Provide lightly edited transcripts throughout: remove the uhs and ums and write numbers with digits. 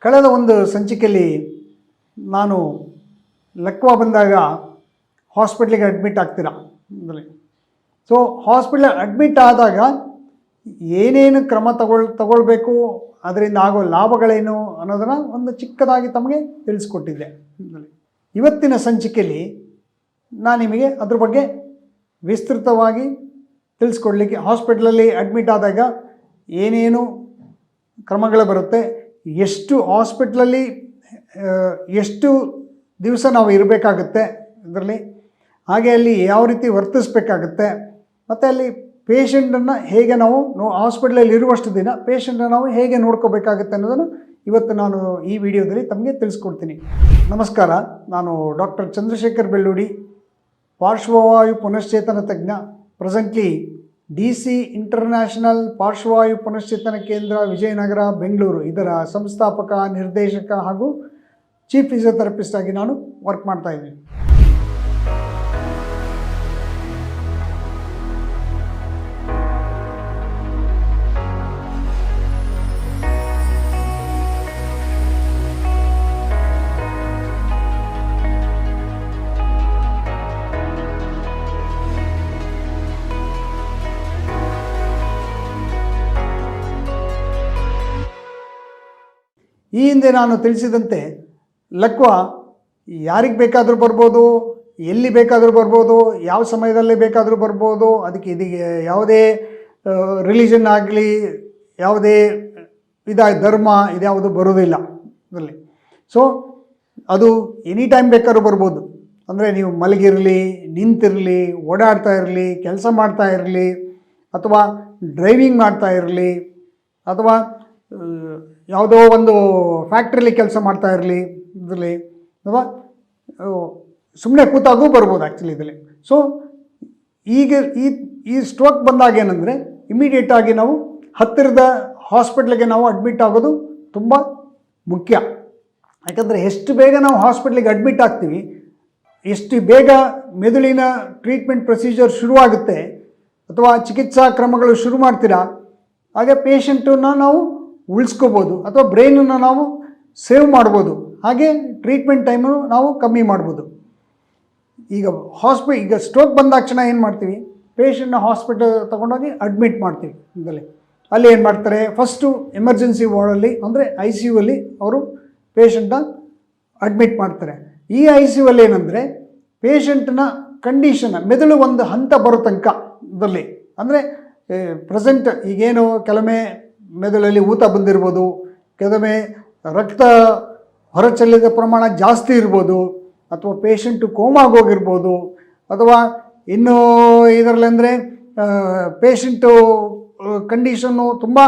ಕಳೆದ ಒಂದು ಸಂಚಿಕೆಯಲ್ಲಿ ನಾನು ಲಕ್ವಾ ಬಂದಾಗ ಹಾಸ್ಪಿಟ್ಲಿಗೆ ಅಡ್ಮಿಟ್ ಆಗ್ತೀರಾ ಅಂದರೆ ಸೊ ಹಾಸ್ಪಿಟ್ಲಿಗೆ ಅಡ್ಮಿಟ್ ಆದಾಗ ಏನೇನು ಕ್ರಮ ತಗೊಳ್ಬೇಕು, ಅದರಿಂದ ಆಗೋ ಲಾಭಗಳೇನು ಅನ್ನೋದನ್ನು ಒಂದು ಚಿಕ್ಕದಾಗಿ ತಮಗೆ ತಿಳಿಸ್ಕೊಟ್ಟಿದ್ದೆ. ಇವತ್ತಿನ ಸಂಚಿಕೆಯಲ್ಲಿ ನಾನು ನಿಮಗೆ ಅದ್ರ ಬಗ್ಗೆ ವಿಸ್ತೃತವಾಗಿ ತಿಳಿಸ್ಕೊಡ್ಲಿಕ್ಕೆ, ಹಾಸ್ಪಿಟ್ಲಲ್ಲಿ ಅಡ್ಮಿಟ್ ಆದಾಗ ಏನೇನು ಕ್ರಮಗಳು ಬರುತ್ತೆ, ಎಷ್ಟು ಹಾಸ್ಪಿಟ್ಲಲ್ಲಿ ಎಷ್ಟು ದಿವಸ ನಾವು ಇರಬೇಕಾಗುತ್ತೆ ಇದರಲ್ಲಿ, ಹಾಗೆ ಅಲ್ಲಿ ಯಾವ ರೀತಿ ವರ್ತಿಸಬೇಕಾಗುತ್ತೆ, ಮತ್ತು ಅಲ್ಲಿ ಪೇಷಂಟನ್ನು ಹೇಗೆ ನಾವು ಹಾಸ್ಪಿಟ್ಲಲ್ಲಿ ಇರುವಷ್ಟು ದಿನ ಪೇಷಂಟನ್ನು ನಾವು ಹೇಗೆ ನೋಡ್ಕೋಬೇಕಾಗುತ್ತೆ ಅನ್ನೋದನ್ನು ಇವತ್ತು ನಾನು ಈ ವಿಡಿಯೋದಲ್ಲಿ ತಮಗೆ ತಿಳಿಸ್ಕೊಡ್ತೀನಿ. ನಮಸ್ಕಾರ, ನಾನು ಡಾಕ್ಟರ್ ಚಂದ್ರಶೇಖರ್ ಬೆಳ್ಳೂಡಿ, ಪಾರ್ಶ್ವವಾಯು ಪುನಶ್ಚೇತನ ತಜ್ಞ, ಪ್ರೆಸೆಂಟ್ಲಿ DC ಇಂಟರ್ನ್ಯಾಷನಲ್ ಪಾರ್ಶ್ವವಾಯು ಪುನಶ್ಚೇತನ ಕೇಂದ್ರ ವಿಜಯನಗರ ಬೆಂಗಳೂರು ಇದರ ಸಂಸ್ಥಾಪಕ, ನಿರ್ದೇಶಕ ಹಾಗೂ ಚೀಫ್ ಫಿಸಿಯೋಥೆರಪಿಸ್ಟ್ ಆಗಿ ನಾನು ವರ್ಕ್ ಮಾಡ್ತಾ ಇದ್ದೀನಿ. ಈ ಹಿಂದೆ ನಾನು ತಿಳಿಸಿದಂತೆ ಲಕ್ವಾ ಯಾರಿಗೆ ಬೇಕಾದರೂ ಬರ್ಬೋದು, ಎಲ್ಲಿ ಬೇಕಾದರೂ ಬರ್ಬೋದು, ಯಾವ ಸಮಯದಲ್ಲಿ ಬೇಕಾದರೂ ಬರ್ಬೋದು. ಇದಕ್ಕೆ ಯಾವುದೇ ರಿಲಿಜನ್ ಆಗಲಿ, ಯಾವುದೇ ಧರ್ಮ ಇದ್ಯಾವುದು ಬರೋದಿಲ್ಲ ಅದರಲ್ಲಿ. ಸೊ ಅದು ಎನಿ ಟೈಮ್ ಬೇಕಾದ್ರೂ ಬರ್ಬೋದು. ಅಂದರೆ ನೀವು ಮಲಗಿರಲಿ, ನಿಂತಿರಲಿ, ಓಡಾಡ್ತಾ ಇರಲಿ, ಕೆಲಸ ಮಾಡ್ತಾ ಇರಲಿ, ಅಥವಾ ಡ್ರೈವಿಂಗ್ ಮಾಡ್ತಾ ಇರಲಿ, ಅಥವಾ ಯಾವುದೋ ಒಂದು ಫ್ಯಾಕ್ಟ್ರಿಲಿ ಕೆಲಸ ಮಾಡ್ತಾ ಇರಲಿ ಇದರಲ್ಲಿ, ಅಥವಾ ಸುಮ್ಮನೆ ಕೂತಾಗೂ ಬರ್ಬೋದು ಆ್ಯಕ್ಚುಲಿ ಇದರಲ್ಲಿ. ಸೊ ಈಗ ಈ ಸ್ಟ್ರೋಕ್ ಬಂದಾಗ ಏನಂದರೆ ಇಮಿಡಿಯೇಟಾಗಿ ನಾವು ಹತ್ತಿರದ ಹಾಸ್ಪಿಟ್ಲಿಗೆ ನಾವು ಅಡ್ಮಿಟ್ ಆಗೋದು ತುಂಬ ಮುಖ್ಯ. ಯಾಕಂದರೆ ಎಷ್ಟು ಬೇಗ ನಾವು ಹಾಸ್ಪಿಟ್ಲಿಗೆ ಅಡ್ಮಿಟ್ ಆಗ್ತೀವಿ, ಎಷ್ಟು ಬೇಗ ಮೆದುಳಿನ ಟ್ರೀಟ್ಮೆಂಟ್ ಪ್ರೊಸೀಜರ್ ಶುರುವಾಗುತ್ತೆ ಅಥವಾ ಚಿಕಿತ್ಸಾ ಕ್ರಮಗಳು ಶುರು ಮಾಡ್ತೀರಾ, ಹಾಗೆ ಪೇಷಂಟನ್ನು ನಾವು ಉಳಿಸ್ಕೋಬೋದು ಅಥವಾ ಬ್ರೈನನ್ನು ನಾವು ಸೇವ್ ಮಾಡ್ಬೋದು, ಹಾಗೆ ಟ್ರೀಟ್ಮೆಂಟ್ ಟೈಮನ್ನು ನಾವು ಕಮ್ಮಿ ಮಾಡ್ಬೋದು. ಈಗ ಸ್ಟ್ರೋಕ್ ಬಂದಾಕ್ಷಣ ಏನು ಮಾಡ್ತೀವಿ, ಪೇಷಂಟ್ನ ಹಾಸ್ಪಿಟಲ್ ತೊಗೊಂಡೋಗಿ ಅಡ್ಮಿಟ್ ಮಾಡ್ತೀವಿ. ಅಲ್ಲಿ ಏನು ಮಾಡ್ತಾರೆ, ಫಸ್ಟು ಎಮರ್ಜೆನ್ಸಿ ವಾರ್ಡಲ್ಲಿ ಅಂದರೆ ICU ಅಲ್ಲಿ ಅವರು ಪೇಷಂಟ್ನ ಅಡ್ಮಿಟ್ ಮಾಡ್ತಾರೆ. ಈ ICU ಅಲ್ಲಿ ಏನಂದರೆ ಪೇಷಂಟ್ನ ಕಂಡೀಷನ್, ಮೆದುಳು ಒಂದು ಹಂತ ಬರೋ ತನಕ ಇದರಲ್ಲಿ, ಅಂದರೆ ಪ್ರೆಸೆಂಟ್ ಈಗೇನು ಕೆಲವೊಮ್ಮೆ ಮೆದುಳಲ್ಲಿ ಊತ ಬಂದಿರ್ಬೋದು, ಕೆಲವೊಮ್ಮೆ ರಕ್ತ ಹೊರಚೆಲ್ಲಿದ ಪ್ರಮಾಣ ಜಾಸ್ತಿ ಇರ್ಬೋದು, ಅಥವಾ ಪೇಷಂಟು ಕೋಮಾಗೋಗಿರ್ಬೋದು, ಅಥವಾ ಇನ್ನೂ ಇದರಲ್ಲಿ ಅಂದರೆ ಪೇಷಂಟು ಕಂಡೀಷನ್ನು ತುಂಬ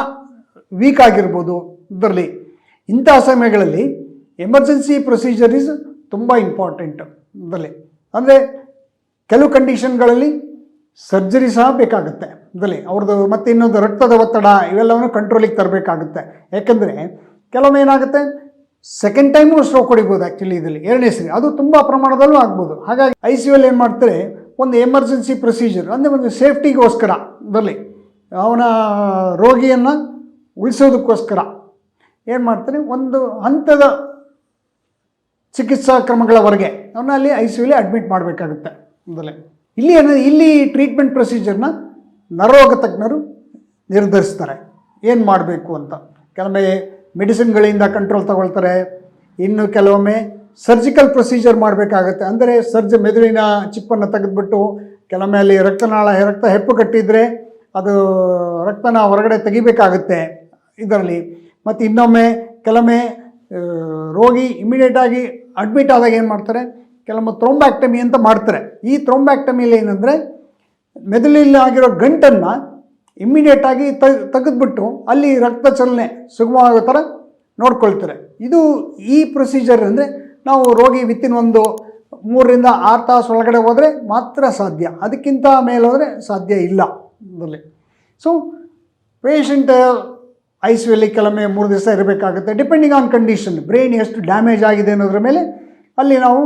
ವೀಕ್ ಆಗಿರ್ಬೋದು ಇದರಲ್ಲಿ. ಇಂಥ ಸಮಯಗಳಲ್ಲಿ ಎಮರ್ಜೆನ್ಸಿ ಪ್ರೊಸೀಜರ್ ಈಸ್ ತುಂಬ ಇಂಪಾರ್ಟೆಂಟ್ ಇದರಲ್ಲಿ. ಅಂದರೆ ಕೆಲವು ಕಂಡೀಷನ್ಗಳಲ್ಲಿ ಸರ್ಜರಿ ಸಹ ಬೇಕಾಗುತ್ತೆ ಇದರಲ್ಲಿ. ಅವ್ರದ್ದು ಮತ್ತು ಇನ್ನೊಂದು ರಕ್ತದ ಒತ್ತಡ ಇವೆಲ್ಲವನ್ನು ಕಂಟ್ರೋಲಿಗೆ ತರಬೇಕಾಗುತ್ತೆ. ಯಾಕೆಂದರೆ ಕೆಲವೊಮ್ಮೆ ಏನಾಗುತ್ತೆ, ಸೆಕೆಂಡ್ ಟೈಮು ಸ್ಟ್ರೋಕ್ ಹೊಡಿಬೋದು ಆ್ಯಕ್ಚುಲಿ ಇದರಲ್ಲಿ, ಎರಡನೇ ಸರಿ ಅದು ತುಂಬ ಪ್ರಮಾಣದಲ್ಲೂ ಆಗ್ಬೋದು. ಹಾಗಾಗಿ ICU ಅಲ್ಲಿ ಏನು ಮಾಡ್ತಾರೆ, ಒಂದು ಎಮರ್ಜೆನ್ಸಿ ಪ್ರೊಸೀಜರ್ ಅಂದರೆ ಒಂದು ಸೇಫ್ಟಿಗೋಸ್ಕರ ಇದರಲ್ಲಿ ಅವನ ರೋಗಿಯನ್ನು ಉಳಿಸೋದಕ್ಕೋಸ್ಕರ ಏನು ಮಾಡ್ತಾರೆ, ಒಂದು ಹಂತದ ಚಿಕಿತ್ಸಾ ಕ್ರಮಗಳವರೆಗೆ ಅವನ್ನ ಅಲ್ಲಿ ICU ಅಲ್ಲಿ ಅಡ್ಮಿಟ್ ಮಾಡಬೇಕಾಗುತ್ತೆ ಇದರಲ್ಲಿ. ಇಲ್ಲಿ ಟ್ರೀಟ್ಮೆಂಟ್ ಪ್ರೊಸೀಜರ್ನ ನರರೋಗ ತಜ್ಞರು ನಿರ್ಧರಿಸ್ತಾರೆ ಏನು ಮಾಡಬೇಕು ಅಂತ. ಕೆಲವೊಮ್ಮೆ ಮೆಡಿಸಿನ್ಗಳಿಂದ ಕಂಟ್ರೋಲ್ ತಗೊಳ್ತಾರೆ, ಇನ್ನು ಕೆಲವೊಮ್ಮೆ ಸರ್ಜಿಕಲ್ ಪ್ರೊಸೀಜರ್ ಮಾಡಬೇಕಾಗತ್ತೆ. ಅಂದರೆ ಮೆದುಳಿನ ಚಿಪ್ಪನ್ನು ತೆಗೆದುಬಿಟ್ಟು ಕೆಲವೊಮ್ಮೆ ಅಲ್ಲಿ ರಕ್ತ ಹೆಪ್ಪು ಕಟ್ಟಿದರೆ ಅದು ರಕ್ತನ ಹೊರಗಡೆ ತೆಗಿಬೇಕಾಗುತ್ತೆ ಇದರಲ್ಲಿ. ಮತ್ತು ಇನ್ನೊಮ್ಮೆ ಕೆಲವೊಮ್ಮೆ ರೋಗಿ ಇಮಿಡಿಯೇಟಾಗಿ ಅಡ್ಮಿಟ್ ಆದಾಗ ಏನು ಮಾಡ್ತಾರೆ, ಕೆಲವೊಮ್ಮೆ ಥ್ರೋಂಬ್ಯಾಕ್ಟಮಿ ಅಂತ ಮಾಡ್ತಾರೆ. ಈ ಥ್ರೋಂಬ್ಯಾಕ್ಟಮಿಯಲ್ಲಿ ಏನಂದರೆ ಮೆದುಳಲ್ಲಿ ಆಗಿರೋ ಗಂಟನ್ನು ಇಮ್ಮಿಡಿಯೇಟಾಗಿ ತೆಗೆದುಬಿಟ್ಟು ಅಲ್ಲಿ ರಕ್ತ ಚಲನೆ ಸುಗಮವಾಗೋ ಥರ ನೋಡ್ಕೊಳ್ತಾರೆ. ಈ ಪ್ರೊಸೀಜರ್ ಅಂದರೆ ನಾವು ರೋಗಿ ವಿತಿನ್ ಒಂದು 3 ರಿಂದ 6 ತಾಸು ಒಳಗಡೆ ಹೋದರೆ ಮಾತ್ರ ಸಾಧ್ಯ, ಅದಕ್ಕಿಂತ ಮೇಲೆ ಹೋದರೆ ಸಾಧ್ಯ ಇಲ್ಲ ಇದರಲ್ಲಿ. ಸೊ ಪೇಷಂಟ್ ICU ಅಲ್ಲಿ ಕೆಲವೊಮ್ಮೆ 3 ದಿವಸ ಇರಬೇಕಾಗುತ್ತೆ, ಡಿಪೆಂಡಿಂಗ್ ಆನ್ ಕಂಡೀಷನ್. ಬ್ರೈನ್ ಎಷ್ಟು ಡ್ಯಾಮೇಜ್ ಆಗಿದೆ ಅನ್ನೋದ್ರ ಮೇಲೆ ಅಲ್ಲಿ ನಾವು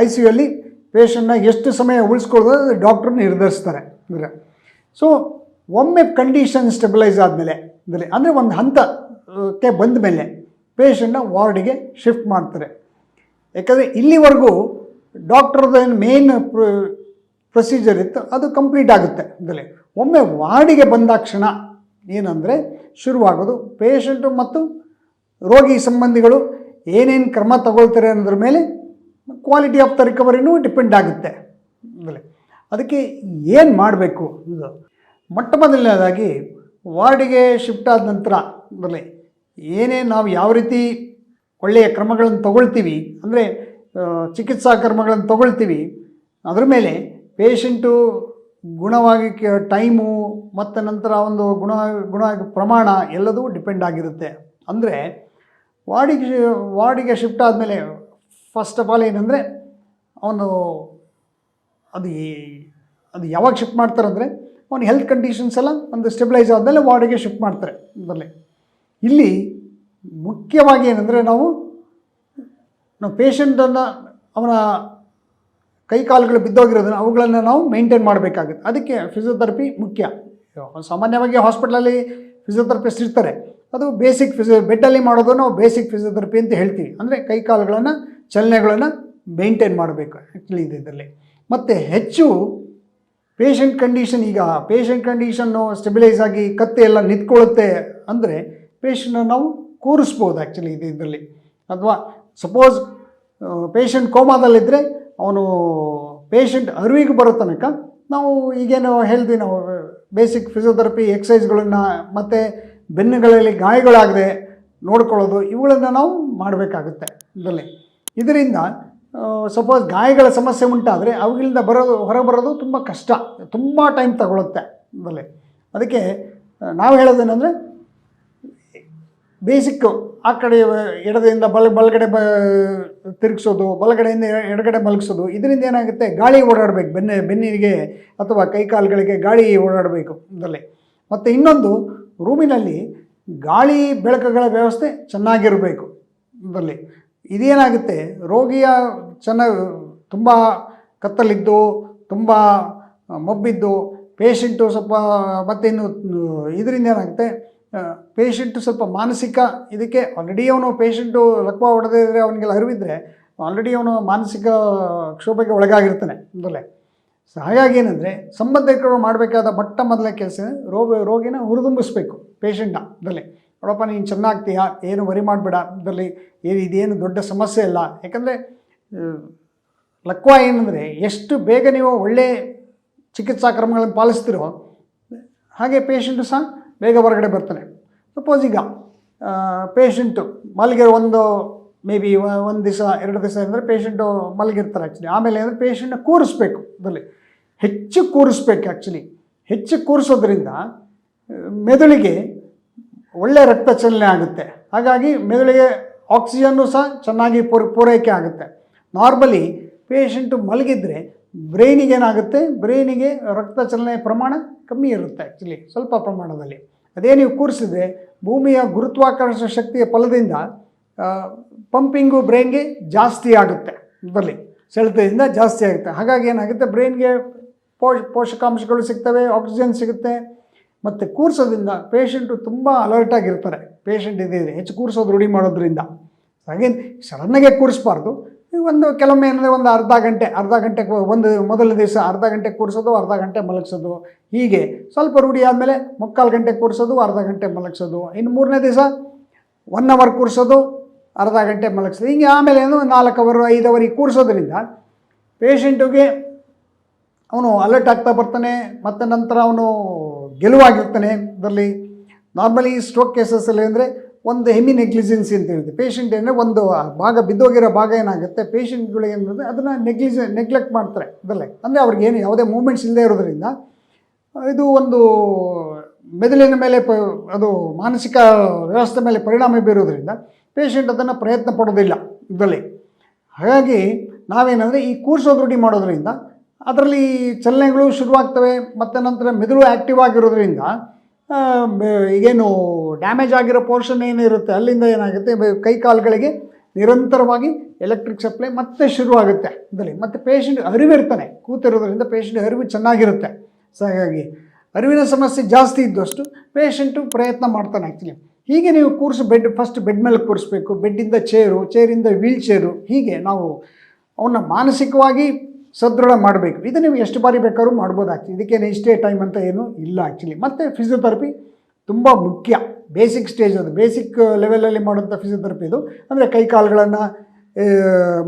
ICU ಅಲ್ಲಿ ಪೇಷಂಟ್ನ ಎಷ್ಟು ಸಮಯ ಉಳಿಸ್ಕೊಳ್ಳೋದು ಡಾಕ್ಟ್ರು ನಿರ್ಧರಿಸ್ತಾರೆ. ಸೊ ಒಮ್ಮೆ ಕಂಡೀಷನ್ ಸ್ಟೆಬಿಲೈಸ್ ಆದಮೇಲೆ ಅಂದರೆ ಒಂದು ಹಂತಕ್ಕೆ ಬಂದ ಮೇಲೆ ಪೇಷಂಟ್ನ ವಾರ್ಡಿಗೆ ಶಿಫ್ಟ್ ಮಾಡ್ತಾರೆ. ಯಾಕಂದರೆ ಇಲ್ಲಿವರೆಗೂ ಡಾಕ್ಟ್ರದ್ದು ಏನು ಮೇನ್ ಪ್ರೊಸೀಜರ್ ಇತ್ತು ಅದು ಕಂಪ್ಲೀಟ್ ಆಗುತ್ತೆ. ಇದರಲ್ಲಿ ಒಮ್ಮೆ ವಾರ್ಡಿಗೆ ಬಂದಾಕ್ಷಣ ಏನಂದರೆ ಶುರುವಾಗೋದು ಪೇಷಂಟು ಮತ್ತು ರೋಗಿ ಸಂಬಂಧಿಗಳು ಏನೇನು ಕ್ರಮ ತಗೊಳ್ತಾರೆ ಅನ್ನೋದ್ರ ಮೇಲೆ ಕ್ವಾಲಿಟಿ ಆಫ್ ದ ರಿಕವರಿನೂ ಡಿಪೆಂಡ್ ಆಗುತ್ತೆ. ಅದಕ್ಕೆ ಏನು ಮಾಡಬೇಕು ಇದು ಮೊಟ್ಟ ಮೊದಲನೇದಾಗಿ ವಾರ್ಡಿಗೆ ಶಿಫ್ಟ್ ಆದ ನಂತರ ಬರಲಿ ಏನೇನು ನಾವು ಯಾವ ರೀತಿ ಒಳ್ಳೆಯ ಕ್ರಮಗಳನ್ನು ತಗೊಳ್ತೀವಿ ಅಂದರೆ ಚಿಕಿತ್ಸಾ ಕ್ರಮಗಳನ್ನು ತಗೊಳ್ತೀವಿ ಅದ್ರ ಮೇಲೆ ಪೇಷಂಟು ಗುಣವಾಗಿ ಟೈಮು ಮತ್ತು ನಂತರ ಒಂದು ಗುಣ ಪ್ರಮಾಣ ಎಲ್ಲದೂ ಡಿಪೆಂಡ್ ಆಗಿರುತ್ತೆ. ಅಂದರೆ ವಾರ್ಡಿಗೆ ಶಿಫ್ಟ್ ಆದಮೇಲೆ ಫಸ್ಟ್ ಆಫ್ ಆಲ್ ಏನಂದರೆ ಅವನು ಅದು ಯಾವಾಗ ಶಿಫ್ಟ್ ಮಾಡ್ತಾರಂದರೆ ಅವನ ಹೆಲ್ತ್ ಕಂಡೀಷನ್ಸ್ ಎಲ್ಲ ಒಂದು ಸ್ಟೆಬಿಲೈಸ್ ಆದಮೇಲೆ ವಾರ್ಡಿಗೆ ಶಿಫ್ಟ್ ಮಾಡ್ತಾರೆ. ಇದರಲ್ಲಿ ಇಲ್ಲಿ ಮುಖ್ಯವಾಗಿ ಏನಂದರೆ ನಾವು ಪೇಷಂಟನ್ನು ಅವನ ಕೈಕಾಲುಗಳು ಬಿದ್ದೋಗಿರೋದನ್ನು ಅವುಗಳನ್ನು ನಾವು ಮೇಂಟೈನ್ ಮಾಡಬೇಕಾಗುತ್ತೆ. ಅದಕ್ಕೆ ಫಿಸಿಯೋಥೆರಪಿ ಮುಖ್ಯ. ಸಾಮಾನ್ಯವಾಗಿ ಹಾಸ್ಪಿಟ್ಲಲ್ಲಿ ಫಿಸಿಯೋಥೆರಪಿಸ್ಟ್ ಇರ್ತಾರೆ, ಅದು ಬೇಸಿಕ್ ಬೆಡ್ಡಲ್ಲಿ ಮಾಡೋದು ನಾವು ಬೇಸಿಕ್ ಫಿಸಿಯೋಥೆರಪಿ ಅಂತ ಹೇಳ್ತೀವಿ. ಅಂದರೆ ಕೈಕಾಲುಗಳನ್ನು ಚಲನೆಗಳನ್ನು ಮೇಂಟೈನ್ ಮಾಡಬೇಕು ಆ್ಯಕ್ಚುಲಿ ಇದರಲ್ಲಿ. ಮತ್ತು ಹೆಚ್ಚು ಪೇಷಂಟ್ ಕಂಡೀಷನ್ನು ಸ್ಟೆಬಿಲೈಸ್ ಆಗಿ ಕತ್ತೆ ಎಲ್ಲ ನಿಂತ್ಕೊಳ್ಳುತ್ತೆ ಅಂದರೆ ಪೇಷಂಟನ್ನು ನಾವು ಕೂರಿಸ್ಬೋದು ಆ್ಯಕ್ಚುಲಿ ಇದರಲ್ಲಿ. ಅಥವಾ ಸಪೋಸ್ ಪೇಷಂಟ್ ಕೋಮಾದಲ್ಲಿದ್ದರೆ ಅವನು ಪೇಷಂಟ್ ಅರಿವಿಗೆ ಬರೋ ತನಕ ನಾವು ಈಗೇನು ಹೇಳ್ತೀವಿ ನಾವು ಬೇಸಿಕ್ ಫಿಸಿಯೋಥೆರಪಿ ಎಕ್ಸಸೈಸ್ಗಳನ್ನು ಮತ್ತು ಬೆನ್ನುಗಳಲ್ಲಿ ಗಾಯಗಳಾಗದೆ ನೋಡ್ಕೊಳ್ಳೋದು ಇವುಗಳನ್ನು ನಾವು ಮಾಡಬೇಕಾಗುತ್ತೆ ಇದರಿಂದ ಸಪೋಸ್ ಗಾಯಗಳ ಸಮಸ್ಯೆ ಉಂಟಾದರೆ ಅವುಗಳಿಂದ ಹೊರಬರೋದು ತುಂಬ ಕಷ್ಟ, ತುಂಬ ಟೈಮ್ ತಗೊಳುತ್ತೆ ಅದಕ್ಕೆ ನಾವು ಹೇಳೋದೇನೆಂದರೆ ಬೇಸಿಕ್ಕು ಆ ಕಡೆ ಎಡದಿಂದ ಬಲಗಡೆ ತಿರುಗಿಸೋದು, ಬಲಗಡೆಯಿಂದ ಎಡಗಡೆ ಮಲಗಿಸೋದು. ಇದರಿಂದ ಏನಾಗುತ್ತೆ ಗಾಳಿ ಓಡಾಡಬೇಕು ಬೆನ್ನಿಗೆ ಅಥವಾ ಕೈಕಾಲುಗಳಿಗೆ ಗಾಳಿ ಓಡಾಡಬೇಕು ಮತ್ತು ಇನ್ನೊಂದು ರೂಮಿನಲ್ಲಿ ಗಾಳಿ ಬೆಳಕುಗಳ ವ್ಯವಸ್ಥೆ ಚೆನ್ನಾಗಿರಬೇಕು ಇದೇನಾಗುತ್ತೆ ರೋಗಿಯ ತುಂಬ ಕತ್ತಲಿದ್ದು ತುಂಬ ಮಬ್ಬಿದ್ದು ಪೇಷಂಟು ಸ್ವಲ್ಪ ಮತ್ತಿನ್ನು ಇದರಿಂದ ಏನಾಗುತ್ತೆ ಪೇಷಂಟು ಸ್ವಲ್ಪ ಮಾನಸಿಕ ಇದಕ್ಕೆ ಆಲ್ರೆಡಿ ಅವನು ಪೇಷಂಟು ಲಕ್ವ ಹೊಡೆದೇ ಇದ್ದರೆ ಅವನಿಗೆಲ್ಲ ಅರಿವಿದ್ದರೆ ಆಲ್ರೆಡಿ ಅವನು ಮಾನಸಿಕ ಕ್ಷೋಭೆಗೆ ಒಳಗಾಗಿರ್ತಾನೆ ಸೊ ಹಾಗಾಗಿ ಏನಂದರೆ ಸಂಬಂಧಿಕರು ಮಾಡಬೇಕಾದ ಮೊದಲ ಕೆಲಸ ರೋಗಿನ ಹುರಿದುಂಬಿಸ್ಬೇಕು ಪೇಷಂಟ್ನ ನೋಡಪ್ಪ ನೀನು ಚೆನ್ನಾಗ್ತೀಯಾ, ಏನು ವರಿ ಮಾಡಬೇಡ ಇದೇನು ದೊಡ್ಡ ಸಮಸ್ಯೆ ಇಲ್ಲ. ಯಾಕಂದರೆ ಲಕ್ವ ಏನಂದರೆ ಎಷ್ಟು ಬೇಗ ನೀವು ಒಳ್ಳೆ ಚಿಕಿತ್ಸಾ ಕ್ರಮಗಳನ್ನು ಪಾಲಿಸ್ತಿರೋ ಹಾಗೆ ಪೇಷಂಟು ಸಹ ಬೇಗ ಹೊರಗಡೆ ಬರ್ತಾನೆ. ಸಪೋಸ್ ಈಗ ಪೇಷಂಟು ಮಲಗಿರೋ ಮೇ ಬಿ ಒಂದು ದಿವಸ 2 ದಿವಸ ಅಂದರೆ ಪೇಷಂಟು ಮಲಗಿರ್ತಾರೆ ಆ್ಯಕ್ಚುಲಿ. ಆಮೇಲೆ ಅಂದರೆ ಪೇಷಂಟ್ನ ಕೂರಿಸ್ಬೇಕು ಹೆಚ್ಚು ಕೂರಿಸ್ಬೇಕು ಆ್ಯಕ್ಚುಲಿ. ಹೆಚ್ಚು ಕೂರಿಸೋದ್ರಿಂದ ಮೆದುಳಿಗೆ ಒಳ್ಳೆಯ ರಕ್ತ ಚಲನೆ ಆಗುತ್ತೆ. ಹಾಗಾಗಿ ಮೆದುಳಿಗೆ ಆಕ್ಸಿಜನ್ನು ಸಹ ಚೆನ್ನಾಗಿ ಪೂರೈಕೆ ಆಗುತ್ತೆ. ನಾರ್ಮಲಿ ಪೇಷಂಟು ಮಲಗಿದ್ರೆ ಬ್ರೈನಿಗೆ ರಕ್ತ ಚಲನೆ ಪ್ರಮಾಣ ಕಮ್ಮಿ ಇರುತ್ತೆ ಆ್ಯಕ್ಚುಲಿ, ಸ್ವಲ್ಪ ಪ್ರಮಾಣದಲ್ಲಿ. ಅದೇ ನೀವು ಕೂರಿಸಿದ್ರೆ ಭೂಮಿಯ ಗುರುತ್ವಾಕರ್ಷಣ ಶಕ್ತಿಯ ಫಲದಿಂದ ಪಂಪಿಂಗು ಬ್ರೈನ್ಗೆ ಜಾಸ್ತಿ ಆಗುತ್ತೆ ಸೆಳೆತದಿಂದ ಜಾಸ್ತಿ ಆಗುತ್ತೆ. ಹಾಗಾಗಿ ಏನಾಗುತ್ತೆ ಬ್ರೈನ್ಗೆ ಪೋಷಕಾಂಶಗಳು ಸಿಗ್ತವೆ, ಆಕ್ಸಿಜನ್ ಸಿಗುತ್ತೆ. ಮತ್ತು ಕೂರಿಸೋದ್ರಿಂದ ಪೇಷಂಟು ತುಂಬ ಅಲರ್ಟಾಗಿರ್ತಾರೆ. ಪೇಷಂಟ್ ಇದ್ದಿದ್ರೆ ಹೆಚ್ಚು ಕೂರಿಸೋದು ರೂಢಿ ಮಾಡೋದ್ರಿಂದ ಹಾಗೆ ಸಡನ್ನಾಗೆ ಕೂರಿಸ್ಬಾರ್ದು. ಕೆಲವೊಮ್ಮೆ ಏನಂದರೆ ಒಂದು ಅರ್ಧ ಗಂಟೆಗೆ ಮೊದಲ ದಿವಸ ಅರ್ಧ ಗಂಟೆ ಕೂರಿಸೋದು, ಅರ್ಧ ಗಂಟೆ ಮಲಗಿಸೋದು, ಹೀಗೆ ಸ್ವಲ್ಪ ರೂಢಿ ಆದಮೇಲೆ 3/4 ಗಂಟೆ ಕೂರಿಸೋದು, ಅರ್ಧ ಗಂಟೆ ಮಲಗಿಸೋದು. ಇನ್ನು 3ನೇ ದಿವಸ 1 ಅವರ್ ಕೂರಿಸೋದು, ಅರ್ಧ ಗಂಟೆ ಮಲಗಿಸೋದು. ಹೀಗೆ ಆಮೇಲೆ 4 ಅವರ್ 5 ಅವರಿಗೆ ಕೂರಿಸೋದ್ರಿಂದ ಪೇಷಂಟಿಗೆ ಅವನು ಅಲರ್ಟ್ ಆಗ್ತಾ ಬರ್ತಾನೆ ಮತ್ತು ನಂತರ ಅವನು ಗೆಲುವಾಗಿರ್ತಾನೆ. ನಾರ್ಮಲಿ ಸ್ಟ್ರೋಕ್ ಕೇಸಸ್ಸಲ್ಲಿ ಅಂದರೆ ಒಂದು ಹೆಮಿ ನೆಗ್ಲಿಜೆನ್ಸಿ ಅಂತ ಹೇಳ್ತೀವಿ. ಪೇಷಂಟ್ ಅಂದರೆ ಒಂದು ಭಾಗ ಬಿದ್ದೋಗಿರೋ ಭಾಗ ಏನಾಗುತ್ತೆ ಪೇಷಂಟ್ಗಳು ಏನಂದರೆ ಅದನ್ನು ನೆಗ್ಲೆಕ್ಟ್ ಮಾಡ್ತಾರೆ ಅಂದರೆ ಅವ್ರಿಗೇನು ಯಾವುದೇ ಮೂಮೆಂಟ್ಸ್ ಇಲ್ಲದೆ ಇರೋದ್ರಿಂದ ಇದು ಒಂದು ಮೆದುಳಿನ ಮೇಲೆ ಅದು ಮಾನಸಿಕ ವ್ಯವಸ್ಥೆ ಮೇಲೆ ಪರಿಣಾಮ ಬೀರೋದ್ರಿಂದ ಪೇಷಂಟ್ ಅದನ್ನು ಪ್ರಯತ್ನ ಪಡೋದಿಲ್ಲ ಹಾಗಾಗಿ ನಾವೇನಂದರೆ ಈ ಕೂರಿಸೋದು ರೂಢಿ ಮಾಡೋದ್ರಿಂದ ಅದರಲ್ಲಿ ಚಲನೆಗಳು ಶುರುವಾಗ್ತವೆ ಮತ್ತು ನಂತರ ಮೆದುಳು ಆ್ಯಕ್ಟಿವ್ ಆಗಿರೋದ್ರಿಂದ ಈಗೇನು ಡ್ಯಾಮೇಜ್ ಆಗಿರೋ ಪೋರ್ಷನ್ ಏನಿರುತ್ತೆ ಅಲ್ಲಿಂದ ಏನಾಗುತ್ತೆ ಕೈಕಾಲುಗಳಿಗೆ ನಿರಂತರವಾಗಿ ಎಲೆಕ್ಟ್ರಿಕ್ ಸಪ್ಲೈ ಮತ್ತೆ ಶುರುವಾಗುತ್ತೆ ಮತ್ತು ಪೇಷಂಟ್ ಅರಿವಿರ್ತಾನೆ ಕೂತಿರೋದ್ರಿಂದ ಪೇಷಂಟ್ ಅರಿವು ಚೆನ್ನಾಗಿರುತ್ತೆ. ಸೊ ಹಾಗಾಗಿ ಅರಿವಿನ ಸಮಸ್ಯೆ ಜಾಸ್ತಿ ಇದ್ದಷ್ಟು ಪೇಷಂಟು ಪ್ರಯತ್ನ ಮಾಡ್ತಾನೆ ಆ್ಯಕ್ಚುಲಿ. ಹೀಗೆ ನೀವು ಫಸ್ಟ್ ಬೆಡ್ ಮೇಲೆ ಕೂರಿಸ್ಬೇಕು, ಬೆಡ್ಡಿಂದ ಚೇರಿಂದ ವೀಲ್ ಚೇರು, ಹೀಗೆ ನಾವು ಅವನ್ನ ಮಾನಸಿಕವಾಗಿ ಸದೃಢ ಮಾಡಬೇಕು. ಇದು ನೀವು ಎಷ್ಟು ಬಾರಿ ಬೇಕಾದ್ರೂ ಮಾಡ್ಬೋದಾಗ್ತದೆ, ಇದಕ್ಕೇನು ಇಷ್ಟೇ ಟೈಮ್ ಅಂತ ಏನೂ ಇಲ್ಲ ಆ್ಯಕ್ಚುಲಿ. ಮತ್ತು ಫಿಸಿಯೋಥೆರಪಿ ತುಂಬ ಮುಖ್ಯ, ಬೇಸಿಕ್ ಸ್ಟೇಜ್ ಅದು, ಬೇಸಿಕ್ ಲೆವೆಲಲ್ಲಿ ಮಾಡುವಂಥ ಫಿಸಿಯೋಥೆರಪಿ ಇದು. ಅಂದರೆ ಕೈ ಕಾಲುಗಳನ್ನು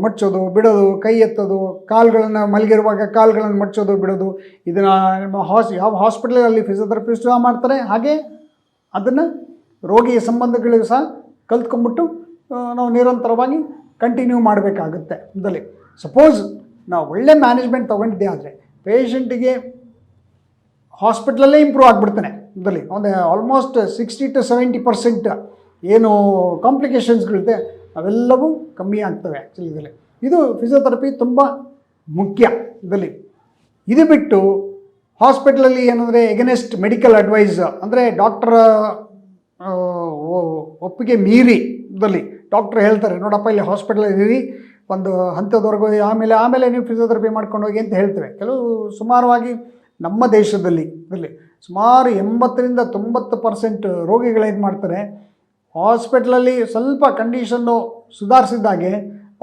ಮಡ್ಚೋದು ಬಿಡೋದು, ಕೈ ಎತ್ತೋದು, ಕಾಲುಗಳನ್ನು ಮಲಗಿರುವಾಗ ಕಾಲುಗಳನ್ನು ಮಡ್ಚೋದು ಬಿಡೋದು, ಇದನ್ನು ನಮ್ಮ ಯಾವ ಹಾಸ್ಪಿಟಲಲ್ಲಿ ಫಿಸಿಯೋಥೆರಪಿಸ್ಟ್ ಮಾಡ್ತಾರೆ, ಹಾಗೆ ಅದನ್ನು ರೋಗಿಯ ಸಂಬಂಧಗಳಿಗೂ ಸಹ ಕಲ್ತ್ಕೊಂಡ್ಬಿಟ್ಟು ನಾವು ನಿರಂತರವಾಗಿ ಕಂಟಿನ್ಯೂ ಮಾಡಬೇಕಾಗುತ್ತೆ. ಮೊದಲೇ ಸಪೋಸ್ ನಾವು ಒಳ್ಳೆ ಮ್ಯಾನೇಜ್ಮೆಂಟ್ ತೊಗೊಂಡಿದ್ದೆ ಆದರೆ ಪೇಷಂಟಿಗೆ ಹಾಸ್ಪಿಟ್ಲಲ್ಲೇ ಇಂಪ್ರೂವ್ ಆಗಿಬಿಡ್ತಾನೆ. ಮೊದಲೇ ಒಂದು ಆಲ್ಮೋಸ್ಟ್ 60 to 70% ಏನು ಕಾಂಪ್ಲಿಕೇಶನ್ಸ್ಗಳಿದೆ ಅವೆಲ್ಲವೂ ಕಮ್ಮಿ ಆಗ್ತವೆ ಆ್ಯಕ್ಚುಲಿ. ಇದು ಫಿಸಿಯೋಥೆರಪಿ ತುಂಬ ಮುಖ್ಯ ಇದರಲ್ಲಿ. ಇದು ಬಿಟ್ಟು ಹಾಸ್ಪಿಟ್ಲಲ್ಲಿ ಏನಂದರೆ ಎಗನೆಸ್ಟ್ ಮೆಡಿಕಲ್ ಅಡ್ವೈಸ್, ಅಂದರೆ ಡಾಕ್ಟರ್ ಒಪ್ಪಿಗೆ ಮೀರಿ ಇದರಲ್ಲಿ ಡಾಕ್ಟ್ರ್ ಹೇಳ್ತಾರೆ, ನೋಡಪ್ಪ ಇಲ್ಲಿ ಹಾಸ್ಪಿಟಲಲ್ಲಿ ಇದ್ದೀರಿ ಒಂದು ಹಂತದವರೆಗೂ, ಆಮೇಲೆ ನೀವು ಫಿಸಿಯೋಥೆರಪಿ ಮಾಡ್ಕೊಂಡು ಹೋಗಿ ಅಂತ ಹೇಳ್ತೇವೆ. ಸುಮಾರವಾಗಿ ನಮ್ಮ ದೇಶದಲ್ಲಿ ಸುಮಾರು 80-90% ರೋಗಿಗಳೇನು ಮಾಡ್ತಾರೆ, ಹಾಸ್ಪಿಟ್ಲಲ್ಲಿ ಸ್ವಲ್ಪ ಕಂಡೀಷನ್ನು ಸುಧಾರಿಸಿದ್ದಾಗೆ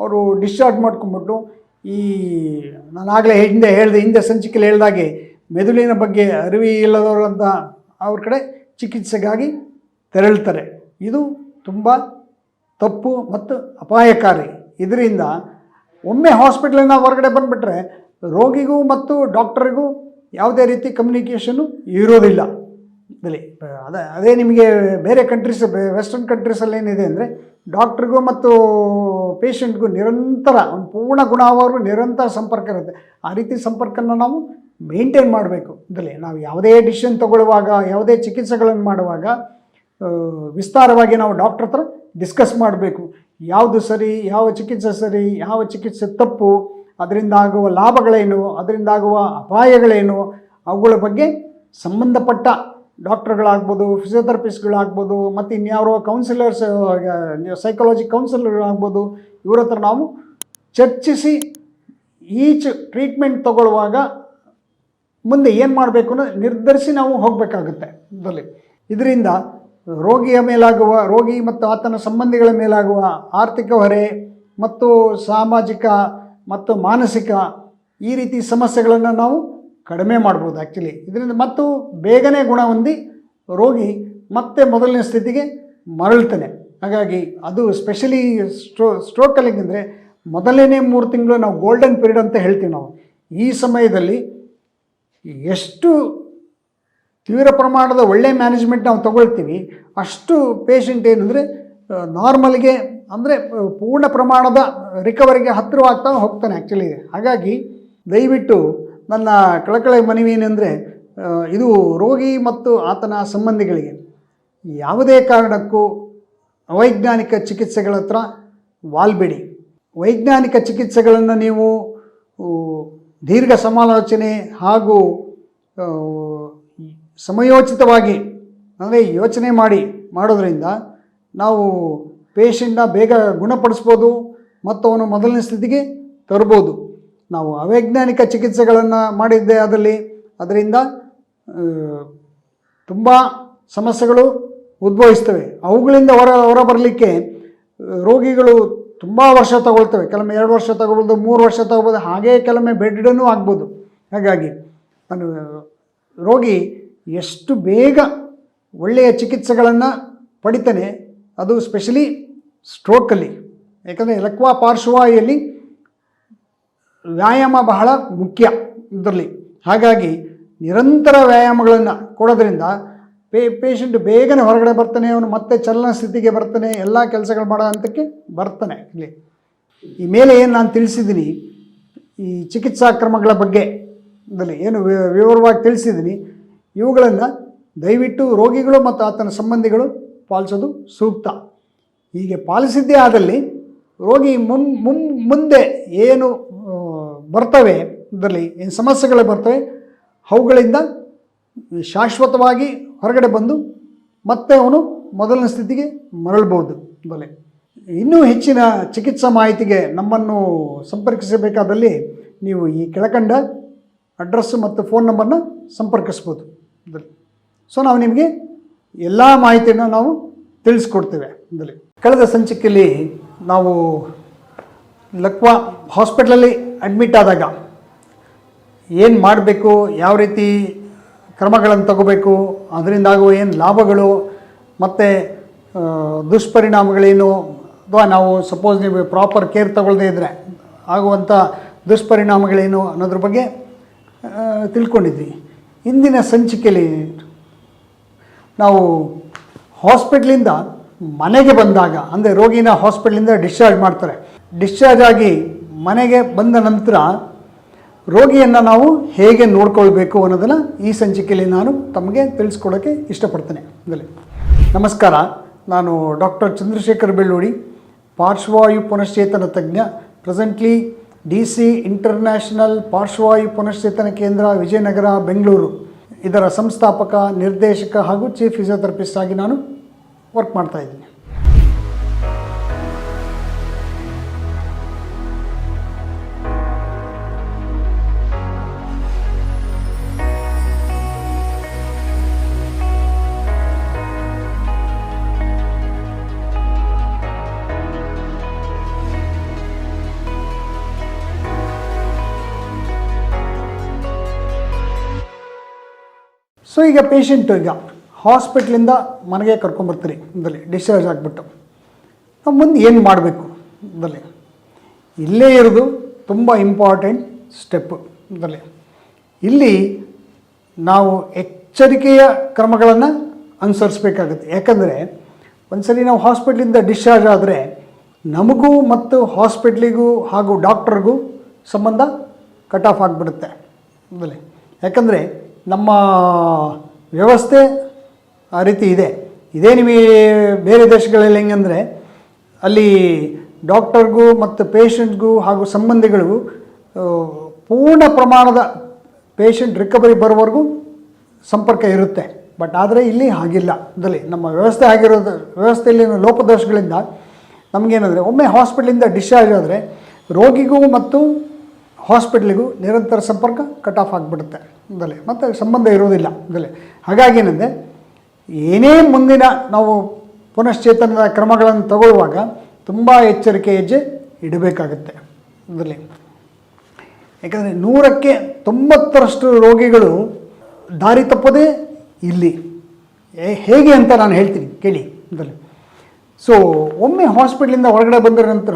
ಅವರು ಡಿಸ್ಚಾರ್ಜ್ ಮಾಡ್ಕೊಂಬಿಟ್ಟು ಈ ನಾನಾಗಲೇ ಹಿಂದೆ ಸಂಚಿಕೆಯಲ್ಲಿ ಹೇಳ್ದಾಗೆ ಮೆದುಳಿನ ಬಗ್ಗೆ ಅರಿವಿ ಇಲ್ಲದವರು ಅಂತ ಅವ್ರ ಕಡೆ ಚಿಕಿತ್ಸೆಗಾಗಿ ತೆರಳ್ತಾರೆ. ಇದು ತುಂಬ ತಪ್ಪು ಮತ್ತು ಅಪಾಯಕಾರಿ. ಇದರಿಂದ ಒಮ್ಮೆ ಹಾಸ್ಪಿಟ್ಲಿಂದ ಹೊರಗಡೆ ಬಂದುಬಿಟ್ರೆ ರೋಗಿಗೂ ಮತ್ತು ಡಾಕ್ಟರಿಗೂ ಯಾವುದೇ ರೀತಿ ಕಮ್ಯುನಿಕೇಷನ್ನು ಇರೋದಿಲ್ಲ. ಅದೇ ನಿಮಗೆ ಬೇರೆ ಕಂಟ್ರೀಸ್, ವೆಸ್ಟರ್ನ್ ಕಂಟ್ರೀಸಲ್ಲಿ ಏನಿದೆ ಅಂದರೆ ಡಾಕ್ಟ್ರಿಗೂ ಮತ್ತು ಪೇಷಂಟ್ಗೂ ನಿರಂತರ ಒಂದು ಪೂರ್ಣ ಗುಣ ಆಗೋವರೆಗೂ ನಿರಂತರ ಸಂಪರ್ಕ ಇರುತ್ತೆ. ಆ ರೀತಿ ಸಂಪರ್ಕನ ನಾವು ಮೇಂಟೈನ್ ಮಾಡಬೇಕು. ನಾವು ಯಾವುದೇ ಡಿಸಿಷನ್ ತಗೊಳ್ಳುವಾಗ, ಯಾವುದೇ ಚಿಕಿತ್ಸೆಗಳನ್ನು ಮಾಡುವಾಗ ವಿಸ್ತಾರವಾಗಿ ನಾವು ಡಾಕ್ಟ್ರ್ ಹತ್ರ ಡಿಸ್ಕಸ್ ಮಾಡಬೇಕು. ಯಾವುದು ಸರಿ, ಯಾವ ಚಿಕಿತ್ಸೆ ಸರಿ, ಯಾವ ಚಿಕಿತ್ಸೆ ತಪ್ಪು, ಅದರಿಂದ ಆಗುವ ಲಾಭಗಳೇನು, ಅದರಿಂದ ಆಗುವ ಅಪಾಯಗಳೇನು, ಅವುಗಳ ಬಗ್ಗೆ ಸಂಬಂಧಪಟ್ಟ ಡಾಕ್ಟರ್ಗಳಾಗ್ಬೋದು, ಫಿಸಿಯೋಥೆರಪಿಸ್ಟ್ಗಳಾಗ್ಬೋದು, ಮತ್ತು ಇನ್ಯಾರೋ ಕೌನ್ಸಿಲರ್ಸ್, ಸೈಕಾಲಜಿ ಕೌನ್ಸಿಲರ್ಗಳಾಗ್ಬೋದು, ಇವ್ರ ಹತ್ರ ನಾವು ಚರ್ಚಿಸಿ ಈಚ್ ಟ್ರೀಟ್ಮೆಂಟ್ ತಗೊಳ್ಳುವಾಗ ಮುಂದೆ ಏನು ಮಾಡಬೇಕು ಅನ್ನೋ ನಿರ್ಧರಿಸಿ ನಾವು ಹೋಗಬೇಕಾಗುತ್ತೆ. ಇದರಿಂದ ರೋಗಿ ಮತ್ತು ಆತನ ಸಂಬಂಧಿಗಳ ಮೇಲಾಗುವ ಆರ್ಥಿಕ ಹೊರೆ ಮತ್ತು ಸಾಮಾಜಿಕ ಮತ್ತು ಮಾನಸಿಕ ಈ ರೀತಿ ಸಮಸ್ಯೆಗಳನ್ನು ನಾವು ಕಡಿಮೆ ಮಾಡ್ಬೋದು ಆ್ಯಕ್ಚುಲಿ. ಇದರಿಂದ ಮತ್ತು ಬೇಗನೆ ಗುಣ ಹೊಂದಿ ರೋಗಿ ಮತ್ತೆ ಮೊದಲನೇ ಸ್ಥಿತಿಗೆ ಮರಳ್ತಾನೆ. ಹಾಗಾಗಿ ಅದು ಸ್ಪೆಷಲಿ ಸ್ಟ್ರೋಕಲ್ಲಿ ಅಂದರೆ ಮೊದಲನೇ 3 ತಿಂಗಳು ನಾವು ಗೋಲ್ಡನ್ ಪೀರಿಯಡ್ ಅಂತ ಹೇಳ್ತೀವಿ ನಾವು. ಈ ಸಮಯದಲ್ಲಿ ಎಷ್ಟು ತೀವ್ರ ಪ್ರಮಾಣದ ಒಳ್ಳೆ ಮ್ಯಾನೇಜ್ಮೆಂಟ್ ನಾವು ತಗೊಳ್ತೀವಿ, ಅಷ್ಟು ಪೇಷಂಟ್ ಏನಂದರೆ ನಾರ್ಮಲ್ಗೆ ಅಂದರೆ ಪೂರ್ಣ ಪ್ರಮಾಣದ ರಿಕವರಿಗೆ ಹತ್ತಿರವಾಗ್ತಾ ಹೋಗ್ತಾನೆ ಆ್ಯಕ್ಚುಲಿ. ಹಾಗಾಗಿ ದಯವಿಟ್ಟು ನನ್ನ ಕಳಕಳಿ ಮನವಿ ಏನೆಂದರೆ, ಇದು ರೋಗಿ ಮತ್ತು ಆತನ ಸಂಬಂಧಿಗಳಿಗೆ ಯಾವುದೇ ಕಾರಣಕ್ಕೂ ಅವೈಜ್ಞಾನಿಕ ಚಿಕಿತ್ಸೆಗಳ ಹತ್ರ ವಾಲ್ಬೇಡಿ. ವೈಜ್ಞಾನಿಕ ಚಿಕಿತ್ಸೆಗಳನ್ನು ನೀವು ದೀರ್ಘ ಸಮಾಲೋಚನೆ ಹಾಗೂ ಸಮಯೋಚಿತವಾಗಿ ಅಂದರೆ ಯೋಚನೆ ಮಾಡೋದ್ರಿಂದ ನಾವು ಪೇಷಂಟ್ನ ಬೇಗ ಗುಣಪಡಿಸ್ಬೋದು ಮತ್ತು ಅವನು ಮೊದಲನೇ ಸ್ಥಿತಿಗೆ ತರ್ಬೋದು. ನಾವು ಅವೈಜ್ಞಾನಿಕ ಚಿಕಿತ್ಸೆಗಳನ್ನು ಮಾಡಿದ್ದೆ ಅದರಿಂದ ತುಂಬ ಸಮಸ್ಯೆಗಳು ಉದ್ಭವಿಸ್ತವೆ. ಅವುಗಳಿಂದ ಹೊರ ಬರಲಿಕ್ಕೆ ರೋಗಿಗಳು ತುಂಬ ವರ್ಷ ತಗೊಳ್ತವೆ. ಕೆಲವೊಮ್ಮೆ 2 ವರ್ಷ ತಗೋಬೋದು, 3 ವರ್ಷ ತಗೋಬೋದು, ಹಾಗೇ ಕೆಲವೊಮ್ಮೆ ಬೆಡ್ಡನ್ನು ಆಗ್ಬೋದು. ಹಾಗಾಗಿ ರೋಗಿ ಎಷ್ಟು ಬೇಗ ಒಳ್ಳೆಯ ಚಿಕಿತ್ಸೆಗಳನ್ನು ಪಡಿತಾನೆ, ಅದು ಸ್ಪೆಷಲಿ ಸ್ಟ್ರೋಕಲ್ಲಿ. ಯಾಕಂದರೆ ಎಲಕ್ವಾ ಪಾರ್ಶ್ವವಾಯುಯಲ್ಲಿ ವ್ಯಾಯಾಮ ಬಹಳ ಮುಖ್ಯ ಇದರಲ್ಲಿ. ಹಾಗಾಗಿ ನಿರಂತರ ವ್ಯಾಯಾಮಗಳನ್ನು ಕೊಡೋದ್ರಿಂದ ಪೇಷಂಟ್ ಬೇಗನೆ ಹೊರಗಡೆ ಬರ್ತಾನೆ, ಅವನು ಮತ್ತೆ ಚಲನ ಸ್ಥಿತಿಗೆ ಬರ್ತಾನೆ, ಎಲ್ಲ ಕೆಲಸಗಳು ಮಾಡೋ ಹಂತಕ್ಕೆ ಬರ್ತಾನೆ. ಇಲ್ಲಿ ಈ ಮೇಲೆ ಏನು ನಾನು ತಿಳಿಸಿದ್ದೀನಿ, ಈ ಚಿಕಿತ್ಸಾ ಕ್ರಮಗಳ ಬಗ್ಗೆ ಏನು ವಿವರವಾಗಿ ತಿಳಿಸಿದ್ದೀನಿ, ಇವುಗಳನ್ನು ದಯವಿಟ್ಟು ರೋಗಿಗಳು ಮತ್ತು ಆತನ ಸಂಬಂಧಿಗಳು ಪಾಲಿಸೋದು ಸೂಕ್ತ. ಹೀಗೆ ಪಾಲಿಸಿದ್ದೇ ಆದಲ್ಲಿ ರೋಗಿ ಮುಂದೆ ಏನು ಬರ್ತವೆ, ಇದರಲ್ಲಿ ಏನು ಸಮಸ್ಯೆಗಳು ಬರ್ತವೆ, ಅವುಗಳಿಂದ ಶಾಶ್ವತವಾಗಿ ಹೊರಗಡೆ ಬಂದು ಮತ್ತೆ ಅವನು ಮೊದಲನೇ ಸ್ಥಿತಿಗೆ ಮರಳಬಹುದು. ಇನ್ನೂ ಹೆಚ್ಚಿನ ಚಿಕಿತ್ಸಾ ಮಾಹಿತಿಗೆ ನಮ್ಮನ್ನು ಸಂಪರ್ಕಿಸಬೇಕಾದಲ್ಲಿ ನೀವು ಈ ಕೆಳಕಂಡ ಅಡ್ರೆಸ್ಸು ಮತ್ತು ಫೋನ್ ನಂಬರ್ನ ಸಂಪರ್ಕಿಸ್ಬೋದು. ಸೊ ನಾವು ನಿಮಗೆ ಎಲ್ಲ ಮಾಹಿತಿಯನ್ನು ನಾವು ತಿಳಿಸ್ಕೊಡ್ತೇವೆ ಇದರಲ್ಲಿ. ಕಳೆದ ಸಂಚಿಕೆಯಲ್ಲಿ ನಾವು ಲಕ್ವಾ ಹಾಸ್ಪಿಟ್ಲಲ್ಲಿ ಅಡ್ಮಿಟ್ ಆದಾಗ ಏನು ಮಾಡಬೇಕು, ಯಾವ ರೀತಿ ಕ್ರಮಗಳನ್ನು ತಗೋಬೇಕು, ಅದರಿಂದಾಗುವ ಏನು ಲಾಭಗಳು ಮತ್ತು ದುಷ್ಪರಿಣಾಮಗಳೇನು, ಅಥವಾ ನಾವು ಸಪೋಸ್ ನೀವು ಪ್ರಾಪರ್ ಕೇರ್ ತಗೊಳ್ಳದೇ ಇದ್ದರೆ ಆಗುವಂಥ ದುಷ್ಪರಿಣಾಮಗಳೇನು ಅನ್ನೋದ್ರ ಬಗ್ಗೆ ತಿಳ್ಕೊಂಡಿದ್ವಿ. ಇಂದಿನ ಸಂಚಿಕೆಯಲ್ಲಿ ನಾವು ಹಾಸ್ಪಿಟ್ಲಿಂದ ಮನೆಗೆ ಬಂದಾಗ, ಅಂದರೆ ರೋಗಿನ ಹಾಸ್ಪಿಟ್ಲಿಂದ ಡಿಸ್ಚಾರ್ಜ್ ಮಾಡ್ತಾರೆ, ಡಿಸ್ಚಾರ್ಜ್ ಆಗಿ ಮನೆಗೆ ಬಂದ ನಂತರ ರೋಗಿಯನ್ನು ನಾವು ಹೇಗೆ ನೋಡ್ಕೊಳ್ಬೇಕು ಅನ್ನೋದನ್ನು ಈ ಸಂಚಿಕೆಯಲ್ಲಿ ನಾನು ತಮಗೆ ತಿಳಿಸ್ಕೊಡೋಕ್ಕೆ ಇಷ್ಟಪಡ್ತೇನೆ. ನಮಸ್ಕಾರ, ನಾನು ಡಾಕ್ಟರ್ ಚಂದ್ರಶೇಖರ್ ಬೆಳ್ಳೂಡಿ, ಪಾರ್ಶ್ವವಾಯು ಪುನಶ್ಚೇತನ ತಜ್ಞ, ಪ್ರೆಸೆಂಟ್ಲಿ DC ಇಂಟರ್ನ್ಯಾಷನಲ್ ಪಾರ್ಶ್ವವಾಯು ಪುನಶ್ಚೇತನ ಕೇಂದ್ರ, ವಿಜಯನಗರ, ಬೆಂಗಳೂರು, ಇದರ ಸಂಸ್ಥಾಪಕ, ನಿರ್ದೇಶಕ ಹಾಗೂ ಚೀಫ್ ಫಿಸಿಯೋಥೆರಪಿಸ್ಟ್ ಆಗಿ ನಾನು ವರ್ಕ್ ಮಾಡ್ತಾ ಇದ್ದೀನಿ. ಸೊ ಈಗ ಪೇಷಂಟು ಈಗ ಹಾಸ್ಪಿಟ್ಲಿಂದ ಮನೆಗೆ ಕರ್ಕೊಂಬರ್ತೀರಿ ಇದರಲ್ಲಿ ಡಿಸ್ಚಾರ್ಜ್ ಆಗಿಬಿಟ್ಟು, ನಾವು ಮುಂದೆ ಏನು ಮಾಡಬೇಕು ಇದರಲ್ಲಿ, ಇಲ್ಲೇ ಇರೋದು ತುಂಬ ಇಂಪಾರ್ಟೆಂಟ್ ಸ್ಟೆಪ್ಪು ಇದರಲ್ಲಿ. ಇಲ್ಲಿ ನಾವು ಎಚ್ಚರಿಕೆಯ ಕ್ರಮಗಳನ್ನು ಅನುಸರಿಸಬೇಕಾಗುತ್ತೆ. ಯಾಕಂದರೆ ಒಂದು ಸರಿ ನಾವು ಹಾಸ್ಪಿಟ್ಲಿಂದ ಡಿಸ್ಚಾರ್ಜ್ ಆದರೆ ನಮಗೂ ಮತ್ತು ಹಾಸ್ಪಿಟ್ಲಿಗೂ ಹಾಗೂ ಡಾಕ್ಟ್ರಿಗೂ ಸಂಬಂಧ ಕಟ್ ಆಫ್ ಆಗಿಬಿಡುತ್ತೆ ಇದರಲ್ಲಿ. ಯಾಕಂದರೆ ನಮ್ಮ ವ್ಯವಸ್ಥೆ ಆ ರೀತಿ ಇದೆ. ಇದೇ ನಿಮಗೆ ಬೇರೆ ದೇಶಗಳಲ್ಲಿ ಹೆಂಗಂದರೆ ಅಲ್ಲಿ ಡಾಕ್ಟರ್ಗೂ ಮತ್ತು ಪೇಷಂಟ್ಗೂ ಹಾಗೂ ಸಂಬಂಧಿಗಳಿಗೂ ಪೂರ್ಣ ಪ್ರಮಾಣದ ಪೇಷಂಟ್ ರಿಕವರಿ ಬರೋವರೆಗೂ ಸಂಪರ್ಕ ಇರುತ್ತೆ. ಬಟ್ ಆದರೆ ಇಲ್ಲಿ ಹಾಗಿಲ್ಲ. ಇದರಲ್ಲಿ ನಮ್ಮ ವ್ಯವಸ್ಥೆಯಲ್ಲಿ ಲೋಪದೋಷಗಳಿಂದ ನಮಗೇನಂದರೆ ಒಮ್ಮೆ ಹಾಸ್ಪಿಟ್ಲಿಂದ ಡಿಸ್ಚಾರ್ಜ್ ಆದರೆ ರೋಗಿಗೂ ಮತ್ತು ಹಾಸ್ಪಿಟ್ಲಿಗೂ ನಿರಂತರ ಸಂಪರ್ಕ ಕಟ್ ಆಫ್ ಆಗಿಬಿಡುತ್ತೆ ಇದರಲ್ಲಿ, ಮತ್ತು ಸಂಬಂಧ ಇರೋದಿಲ್ಲ ಇದರಲ್ಲಿ. ಹಾಗಾಗಿ ಏನಂದರೆ ಏನೇ ಮುಂದಿನ ನಾವು ಪುನಶ್ಚೇತನದ ಕ್ರಮಗಳನ್ನು ತಗೊಳ್ಳುವಾಗ ತುಂಬ ಎಚ್ಚರಿಕೆ ಹೆಜ್ಜೆ ಇಡಬೇಕಾಗುತ್ತೆ ಇದರಲ್ಲಿ. ಯಾಕಂದರೆ 100ಕ್ಕೆ 90ರಷ್ಟು ರೋಗಿಗಳು ದಾರಿ ತಪ್ಪೋದೇ ಇಲ್ಲಿ. ಹೇಗೆ ಅಂತ ನಾನು ಹೇಳ್ತೀನಿ ಕೇಳಿ ಇದರಲ್ಲಿ. ಸೊ ಒಮ್ಮೆ ಹಾಸ್ಪಿಟ್ಲಿಂದ ಹೊರಗಡೆ ಬಂದ ನಂತರ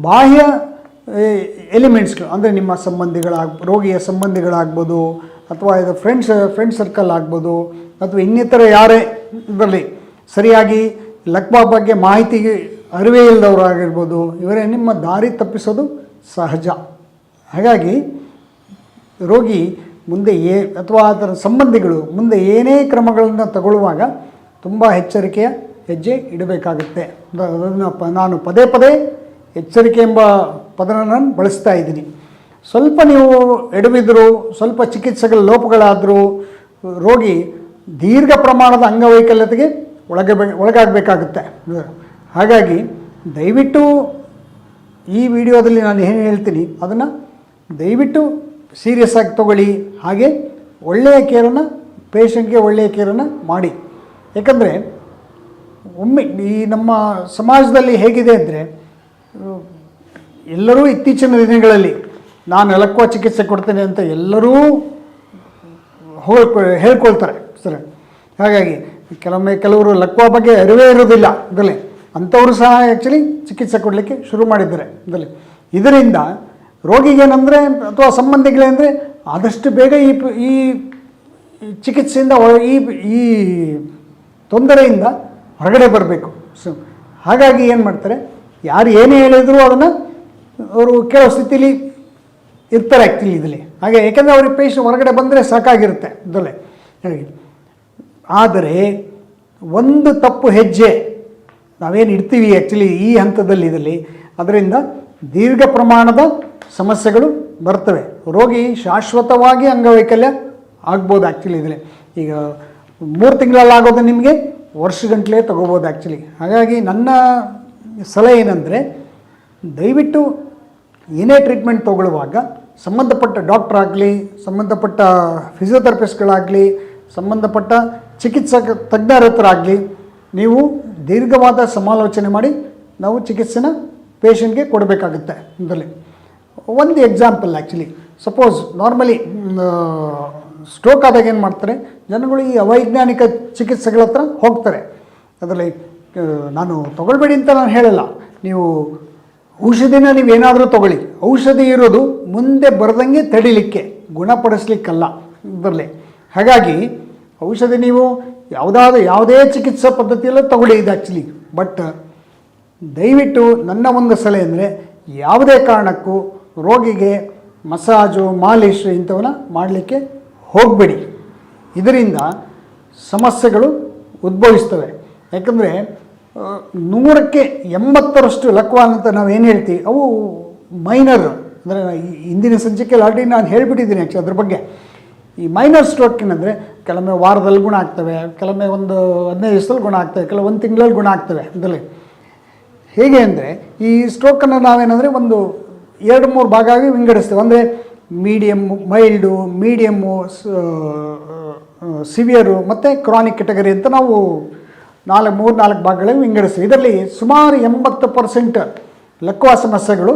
ಬಾಹ್ಯ ಎಲಿಮೆಂಟ್ಸ್ಗಳು, ಅಂದರೆ ನಿಮ್ಮ ರೋಗಿಯ ಸಂಬಂಧಿಗಳಾಗ್ಬೋದು, ಅಥವಾ ಇದು ಫ್ರೆಂಡ್ ಸರ್ಕಲ್ ಆಗ್ಬೋದು, ಅಥವಾ ಇನ್ನಿತರ ಯಾರೇ ಇದರಲ್ಲಿ ಸರಿಯಾಗಿ ಲಕ್ವಾ ಬಗ್ಗೆ ಮಾಹಿತಿಗೆ ಅರಿವೇ ಇಲ್ಲದವರು ಆಗಿರ್ಬೋದು, ಇವರೇ ನಿಮ್ಮ ದಾರಿ ತಪ್ಪಿಸೋದು ಸಹಜ. ಹಾಗಾಗಿ ರೋಗಿ ಮುಂದೆ ಅಥವಾ ಅದರ ಸಂಬಂಧಿಗಳು ಮುಂದೆ ಏನೇ ಕ್ರಮಗಳನ್ನು ತಗೊಳ್ಳುವಾಗ ತುಂಬ ಎಚ್ಚರಿಕೆಯ ಹೆಜ್ಜೆ ಇಡಬೇಕಾಗುತ್ತೆ. ಅದನ್ನು ನಾನು ಪದೇ ಪದೇ ಎಚ್ಚರಿಕೆ ಎಂಬ ಪದನ ನಾನು ಬಳಸ್ತಾ ಇದ್ದೀನಿ. ಸ್ವಲ್ಪ ನೀವು ಎಡವಿದ್ರು, ಸ್ವಲ್ಪ ಚಿಕಿತ್ಸೆಗಳ ಲೋಪಗಳಾದರೂ ರೋಗಿ ದೀರ್ಘ ಪ್ರಮಾಣದ ಅಂಗವೈಕಲ್ಯತೆಗೆ ಒಳಗಾಗಬೇಕಾಗುತ್ತೆ. ಹಾಗಾಗಿ ದಯವಿಟ್ಟು ಈ ವಿಡಿಯೋದಲ್ಲಿ ನಾನು ಏನು ಹೇಳ್ತೀನಿ ಅದನ್ನು ದಯವಿಟ್ಟು ಸೀರಿಯಸ್ ಆಗಿ ತಗೊಳ್ಳಿ. ಹಾಗೆ ಒಳ್ಳೆಯ ಕೇರನ್ನು, ಪೇಷಂಟ್ಗೆ ಒಳ್ಳೆಯ ಕೇರನ್ನು ಮಾಡಿ. ಯಾಕಂದರೆ ಒಮ್ಮೆ ಈ ನಮ್ಮ ಸಮಾಜದಲ್ಲಿ ಹೇಗಿದೆ ಅಂದರೆ, ಎಲ್ಲರೂ ಇತ್ತೀಚಿನ ದಿನಗಳಲ್ಲಿ ನಾನು ಲಕ್ವಾ ಚಿಕಿತ್ಸೆ ಕೊಡ್ತೇನೆ ಅಂತ ಎಲ್ಲರೂ ಹೇಳ್ಕೊಳ್ತಾರೆ ಸರ್. ಹಾಗಾಗಿ ಕೆಲವರು ಲಕ್ವಾ ಬಗ್ಗೆ ಅರಿವೇ ಇರೋದಿಲ್ಲ ಇದರಲ್ಲಿ, ಅಂಥವರು ಸಹ ಆ್ಯಕ್ಚುಲಿ ಚಿಕಿತ್ಸೆ ಕೊಡಲಿಕ್ಕೆ ಶುರು ಮಾಡಿದ್ದಾರೆ ಇದರಲ್ಲಿ. ಇದರಿಂದ ರೋಗಿಗೇನೆಂದರೆ ಅಥವಾ ಸಂಬಂಧಿಗಳೇನೆಂದರೆ ಆದಷ್ಟು ಬೇಗ ಈ ಚಿಕಿತ್ಸೆಯಿಂದ ಈ ತೊಂದರೆಯಿಂದ ಹೊರಗಡೆ ಬರಬೇಕು. ಸೊ ಹಾಗಾಗಿ ಏನು ಮಾಡ್ತಾರೆ, ಯಾರು ಏನೇ ಹೇಳಿದ್ರು ಅದನ್ನು ಅವರು ಕೇಳೋ ಸ್ಥಿತಿಲಿ ಇರ್ತಾರೆ ಆ್ಯಕ್ಚುಲಿ ಇದರಲ್ಲಿ. ಹಾಗೆ ಏಕೆಂದರೆ ಅವ್ರಿಗೆ ಪೇಷಂಟ್ ಹೊರಗಡೆ ಬಂದರೆ ಸಾಕಾಗಿರುತ್ತೆ ಇದರಲ್ಲೇ. ಹಾಗೆ ಆದರೆ ಒಂದು ತಪ್ಪು ಹೆಜ್ಜೆ ನಾವೇನು ಇಡ್ತೀವಿ ಆ್ಯಕ್ಚುಲಿ ಈ ಹಂತದಲ್ಲಿ ಇದರಲ್ಲಿ, ಅದರಿಂದ ದೀರ್ಘ ಪ್ರಮಾಣದ ಸಮಸ್ಯೆಗಳು ಬರ್ತವೆ. ರೋಗಿ ಶಾಶ್ವತವಾಗಿ ಅಂಗವೈಕಲ್ಯ ಆಗ್ಬೋದು ಆ್ಯಕ್ಚುಲಿ ಇದರಲ್ಲಿ. ಈಗ 3 ತಿಂಗಳಲ್ಲಿ ಆಗೋದು ನಿಮಗೆ ವರ್ಷಗಂಟಲೆ ತಗೋಬೋದು ಆ್ಯಕ್ಚುಲಿ. ಹಾಗಾಗಿ ನನ್ನ ಸಲಹೆ ಏನಂದರೆ, ದಯವಿಟ್ಟು ಏನೇ ಟ್ರೀಟ್ಮೆಂಟ್ ತಗೊಳ್ಳುವಾಗ ಸಂಬಂಧಪಟ್ಟ ಡಾಕ್ಟ್ರ್ ಆಗಲಿ, ಸಂಬಂಧಪಟ್ಟ ಫಿಸಿಯೋಥೆರಪಿಸ್ಟ್ಗಳಾಗಲಿ, ಸಂಬಂಧಪಟ್ಟ ಚಿಕಿತ್ಸಕ ತಜ್ಞರ ಹತ್ರ ಆಗಲಿ ನೀವು ದೀರ್ಘವಾದ ಸಮಾಲೋಚನೆ ಮಾಡಿ ನಾವು ಚಿಕಿತ್ಸೆನ ಪೇಷಂಟ್ಗೆ ಕೊಡಬೇಕಾಗುತ್ತೆ. ಇದರಲ್ಲಿ ಒಂದು example actually, suppose normally stroke ಆದಾಗ ಏನು ಮಾಡ್ತಾರೆ ಜನಗಳು, ಈ ಅವೈಜ್ಞಾನಿಕ ಚಿಕಿತ್ಸೆಗಳ ಹತ್ರ ಹೋಗ್ತಾರೆ. ಅದರಲ್ಲಿ ನಾನು ತೊಗೊಳ್ಬೇಡಿ ಅಂತ ನಾನು ಹೇಳಲ್ಲ, ನೀವು ಔಷಧಿನ ನೀವೇನಾದರೂ ತೊಗೊಳ್ಳಿ, ಔಷಧಿ ಇರೋದು ಮುಂದೆ ಬರದಂಗೆ ತಡಿಲಿಕ್ಕೆ, ಗುಣಪಡಿಸ್ಲಿಕ್ಕಲ್ಲ ಇದರಲ್ಲಿ. ಹಾಗಾಗಿ ಔಷಧಿ ನೀವು ಯಾವುದೇ ಚಿಕಿತ್ಸಾ ಪದ್ಧತಿಯಲ್ಲೂ ತಗೊಳ್ಳಿ ಇದು ಆ್ಯಕ್ಚುಲಿ. ಬಟ್ ದಯವಿಟ್ಟು ನನ್ನ ಒಂದು ಸಲಹೆ ಅಂದರೆ, ಯಾವುದೇ ಕಾರಣಕ್ಕೂ ರೋಗಿಗೆ ಮಸಾಜು ಮಾಲಿಶ್ ಇಂಥವನ್ನ ಮಾಡಲಿಕ್ಕೆ ಹೋಗಬೇಡಿ. ಇದರಿಂದ ಸಮಸ್ಯೆಗಳು ಉದ್ಭವಿಸ್ತವೆ. ಯಾಕಂದರೆ 100ಕ್ಕೆ 80ರಷ್ಟು ಲಕ್ವಾ ಅಂತ ನಾವೇನು ಹೇಳ್ತೀವಿ ಅವು ಮೈನರ್. ಅಂದರೆ ಹಿಂದಿನ ಸಂಚಿಕೆಯಲ್ಲಿ ಆಲ್ರೆಡಿ ನಾನು ಹೇಳಿಬಿಟ್ಟಿದ್ದೀನಿ ಆ್ಯಕ್ಚುಲಿ ಅದ್ರ ಬಗ್ಗೆ. ಈ ಮೈನರ್ ಸ್ಟ್ರೋಕಿನಂದರೆ ಕೆಲವೊಮ್ಮೆ ವಾರದಲ್ಲಿ ಗುಣ ಆಗ್ತವೆ, ಕೆಲವೊಮ್ಮೆ ಒಂದು 15 ದಿವಸದಲ್ಲಿ ಗುಣ ಆಗ್ತವೆ, ಕೆಲವು 1 ತಿಂಗಳಲ್ಲಿ ಗುಣ ಆಗ್ತವೆ. ಅದರಲ್ಲಿ ಹೇಗೆ ಅಂದರೆ ಈ ಸ್ಟ್ರೋಕನ್ನು ನಾವೇನಂದರೆ ಒಂದು 2-3 ಭಾಗ ಆಗಿ ವಿಂಗಡಿಸ್ತೇವೆ. ಅಂದರೆ ಮೀಡಿಯಮ್ಮು, ಮೈಲ್ಡು, ಮೀಡಿಯಮ್ಮು, ಸಿವಿಯರು ಮತ್ತು ಕ್ರಾನಿಕ್ ಕೆಟಗರಿ ಅಂತ ನಾವು 3-4 ಭಾಗಗಳಲ್ಲಿ ವಿಂಗಡಿಸ್ತೀವಿ. ಇದರಲ್ಲಿ ಸುಮಾರು 80% ಲಕ್ವಾ ಸಮಸ್ಯೆಗಳು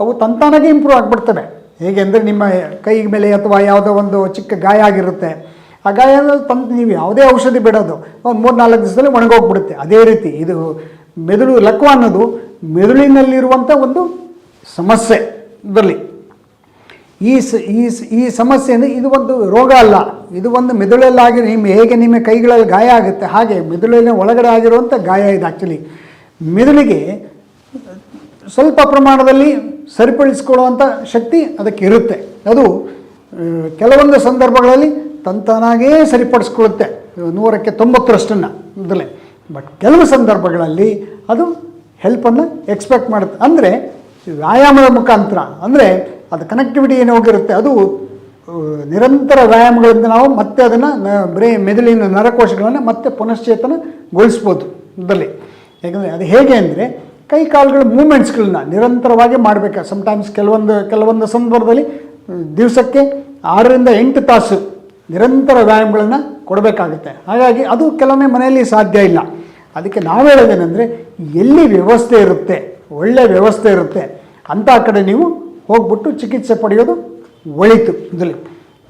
ಅವು ತಂತಾನಾಗೆ ಇಂಪ್ರೂವ್ ಆಗಿಬಿಡ್ತವೆ. ಹೇಗೆ ಅಂದರೆ ನಿಮ್ಮ ಕೈ ಮೇಲೆ ಅಥವಾ ಯಾವುದೋ ಒಂದು ಚಿಕ್ಕ ಗಾಯ ಆಗಿರುತ್ತೆ, ಆ ಗಾಯ ನೀವು ಯಾವುದೇ ಔಷಧಿ ಬಿಡೋದು ಒಂದು 3-4 ದಿವಸದಲ್ಲಿ ಒಣಗೋಗ್ಬಿಡುತ್ತೆ. ಅದೇ ರೀತಿ ಇದು ಮೆದುಳು ಲಕ್ವಾ ಅನ್ನೋದು ಮೆದುಳಿನಲ್ಲಿರುವಂಥ ಒಂದು ಸಮಸ್ಯೆ. ಇದರಲ್ಲಿ ಈ ಸಮಸ್ಯೆ ಅಂದರೆ ಇದು ಒಂದು ರೋಗ ಅಲ್ಲ, ಇದು ಒಂದು ಮೆದುಳಲ್ಲಾಗಿ ನಿಮ್ಮ ಕೈಗಳಲ್ಲಿ ಗಾಯ ಆಗುತ್ತೆ ಹಾಗೆ ಮೆದುಳಿನ ಒಳಗಡೆ ಆಗಿರುವಂಥ ಗಾಯ ಇದು. ಆ್ಯಕ್ಚುಲಿ ಮೆದುಳಿಗೆ ಸ್ವಲ್ಪ ಪ್ರಮಾಣದಲ್ಲಿ ಸರಿಪಡಿಸ್ಕೊಳ್ಳುವಂಥ ಶಕ್ತಿ ಅದಕ್ಕೆ ಇರುತ್ತೆ. ಅದು ಕೆಲವೊಂದು ಸಂದರ್ಭಗಳಲ್ಲಿ ತಂತಾನಾಗೇ ಸರಿಪಡಿಸ್ಕೊಳ್ಳುತ್ತೆ 100ಕ್ಕೆ 90ರಷ್ಟನ್ನು ಇದರಲ್ಲಿ. ಬಟ್ ಕೆಲವು ಸಂದರ್ಭಗಳಲ್ಲಿ ಅದು ಹೆಲ್ಪನ್ನು ಎಕ್ಸ್ಪೆಕ್ಟ್ ಮಾಡುತ್ತೆ. ಅಂದರೆ ವ್ಯಾಯಾಮದ ಮುಖಾಂತರ, ಅಂದರೆ ಅದು ಕನೆಕ್ಟಿವಿಟಿ ಏನು ಹೋಗಿರುತ್ತೆ ಅದು ನಿರಂತರ ವ್ಯಾಯಾಮಗಳಿಂದ ನಾವು ಮತ್ತೆ ಅದನ್ನು ಮೆದುಳಿನ ನರಕೋಶಗಳನ್ನು ಮತ್ತೆ ಪುನಶ್ಚೇತನಗೊಳಿಸ್ಬೋದು ಇದರಲ್ಲಿ. ಯಾಕಂದರೆ ಅದು ಹೇಗೆ ಅಂದರೆ ಕೈ ಕಾಲುಗಳ ಮೂಮೆಂಟ್ಸ್ಗಳನ್ನ ನಿರಂತರವಾಗಿ ಮಾಡಬೇಕು. ಸಮ್ಟೈಮ್ಸ್ ಕೆಲವೊಂದು ಸಂದರ್ಭದಲ್ಲಿ ದಿವಸಕ್ಕೆ 6ರಿಂದ 8 ತಾಸು ನಿರಂತರ ವ್ಯಾಯಾಮಗಳನ್ನು ಕೊಡಬೇಕಾಗುತ್ತೆ. ಹಾಗಾಗಿ ಅದು ಕೆಲವೊಮ್ಮೆ ಮನೆಯಲ್ಲಿ ಸಾಧ್ಯ ಇಲ್ಲ. ಅದಕ್ಕೆ ನಾವು ಹೇಳೋದೇನೆಂದರೆ, ಎಲ್ಲಿ ವ್ಯವಸ್ಥೆ ಇರುತ್ತೆ, ಒಳ್ಳೆಯ ವ್ಯವಸ್ಥೆ ಇರುತ್ತೆ ಅಂಥ ಕಡೆ ನೀವು ಹೋಗ್ಬಿಟ್ಟು ಚಿಕಿತ್ಸೆ ಪಡೆಯೋದು ಒಳಿತು. ಇದರಲ್ಲಿ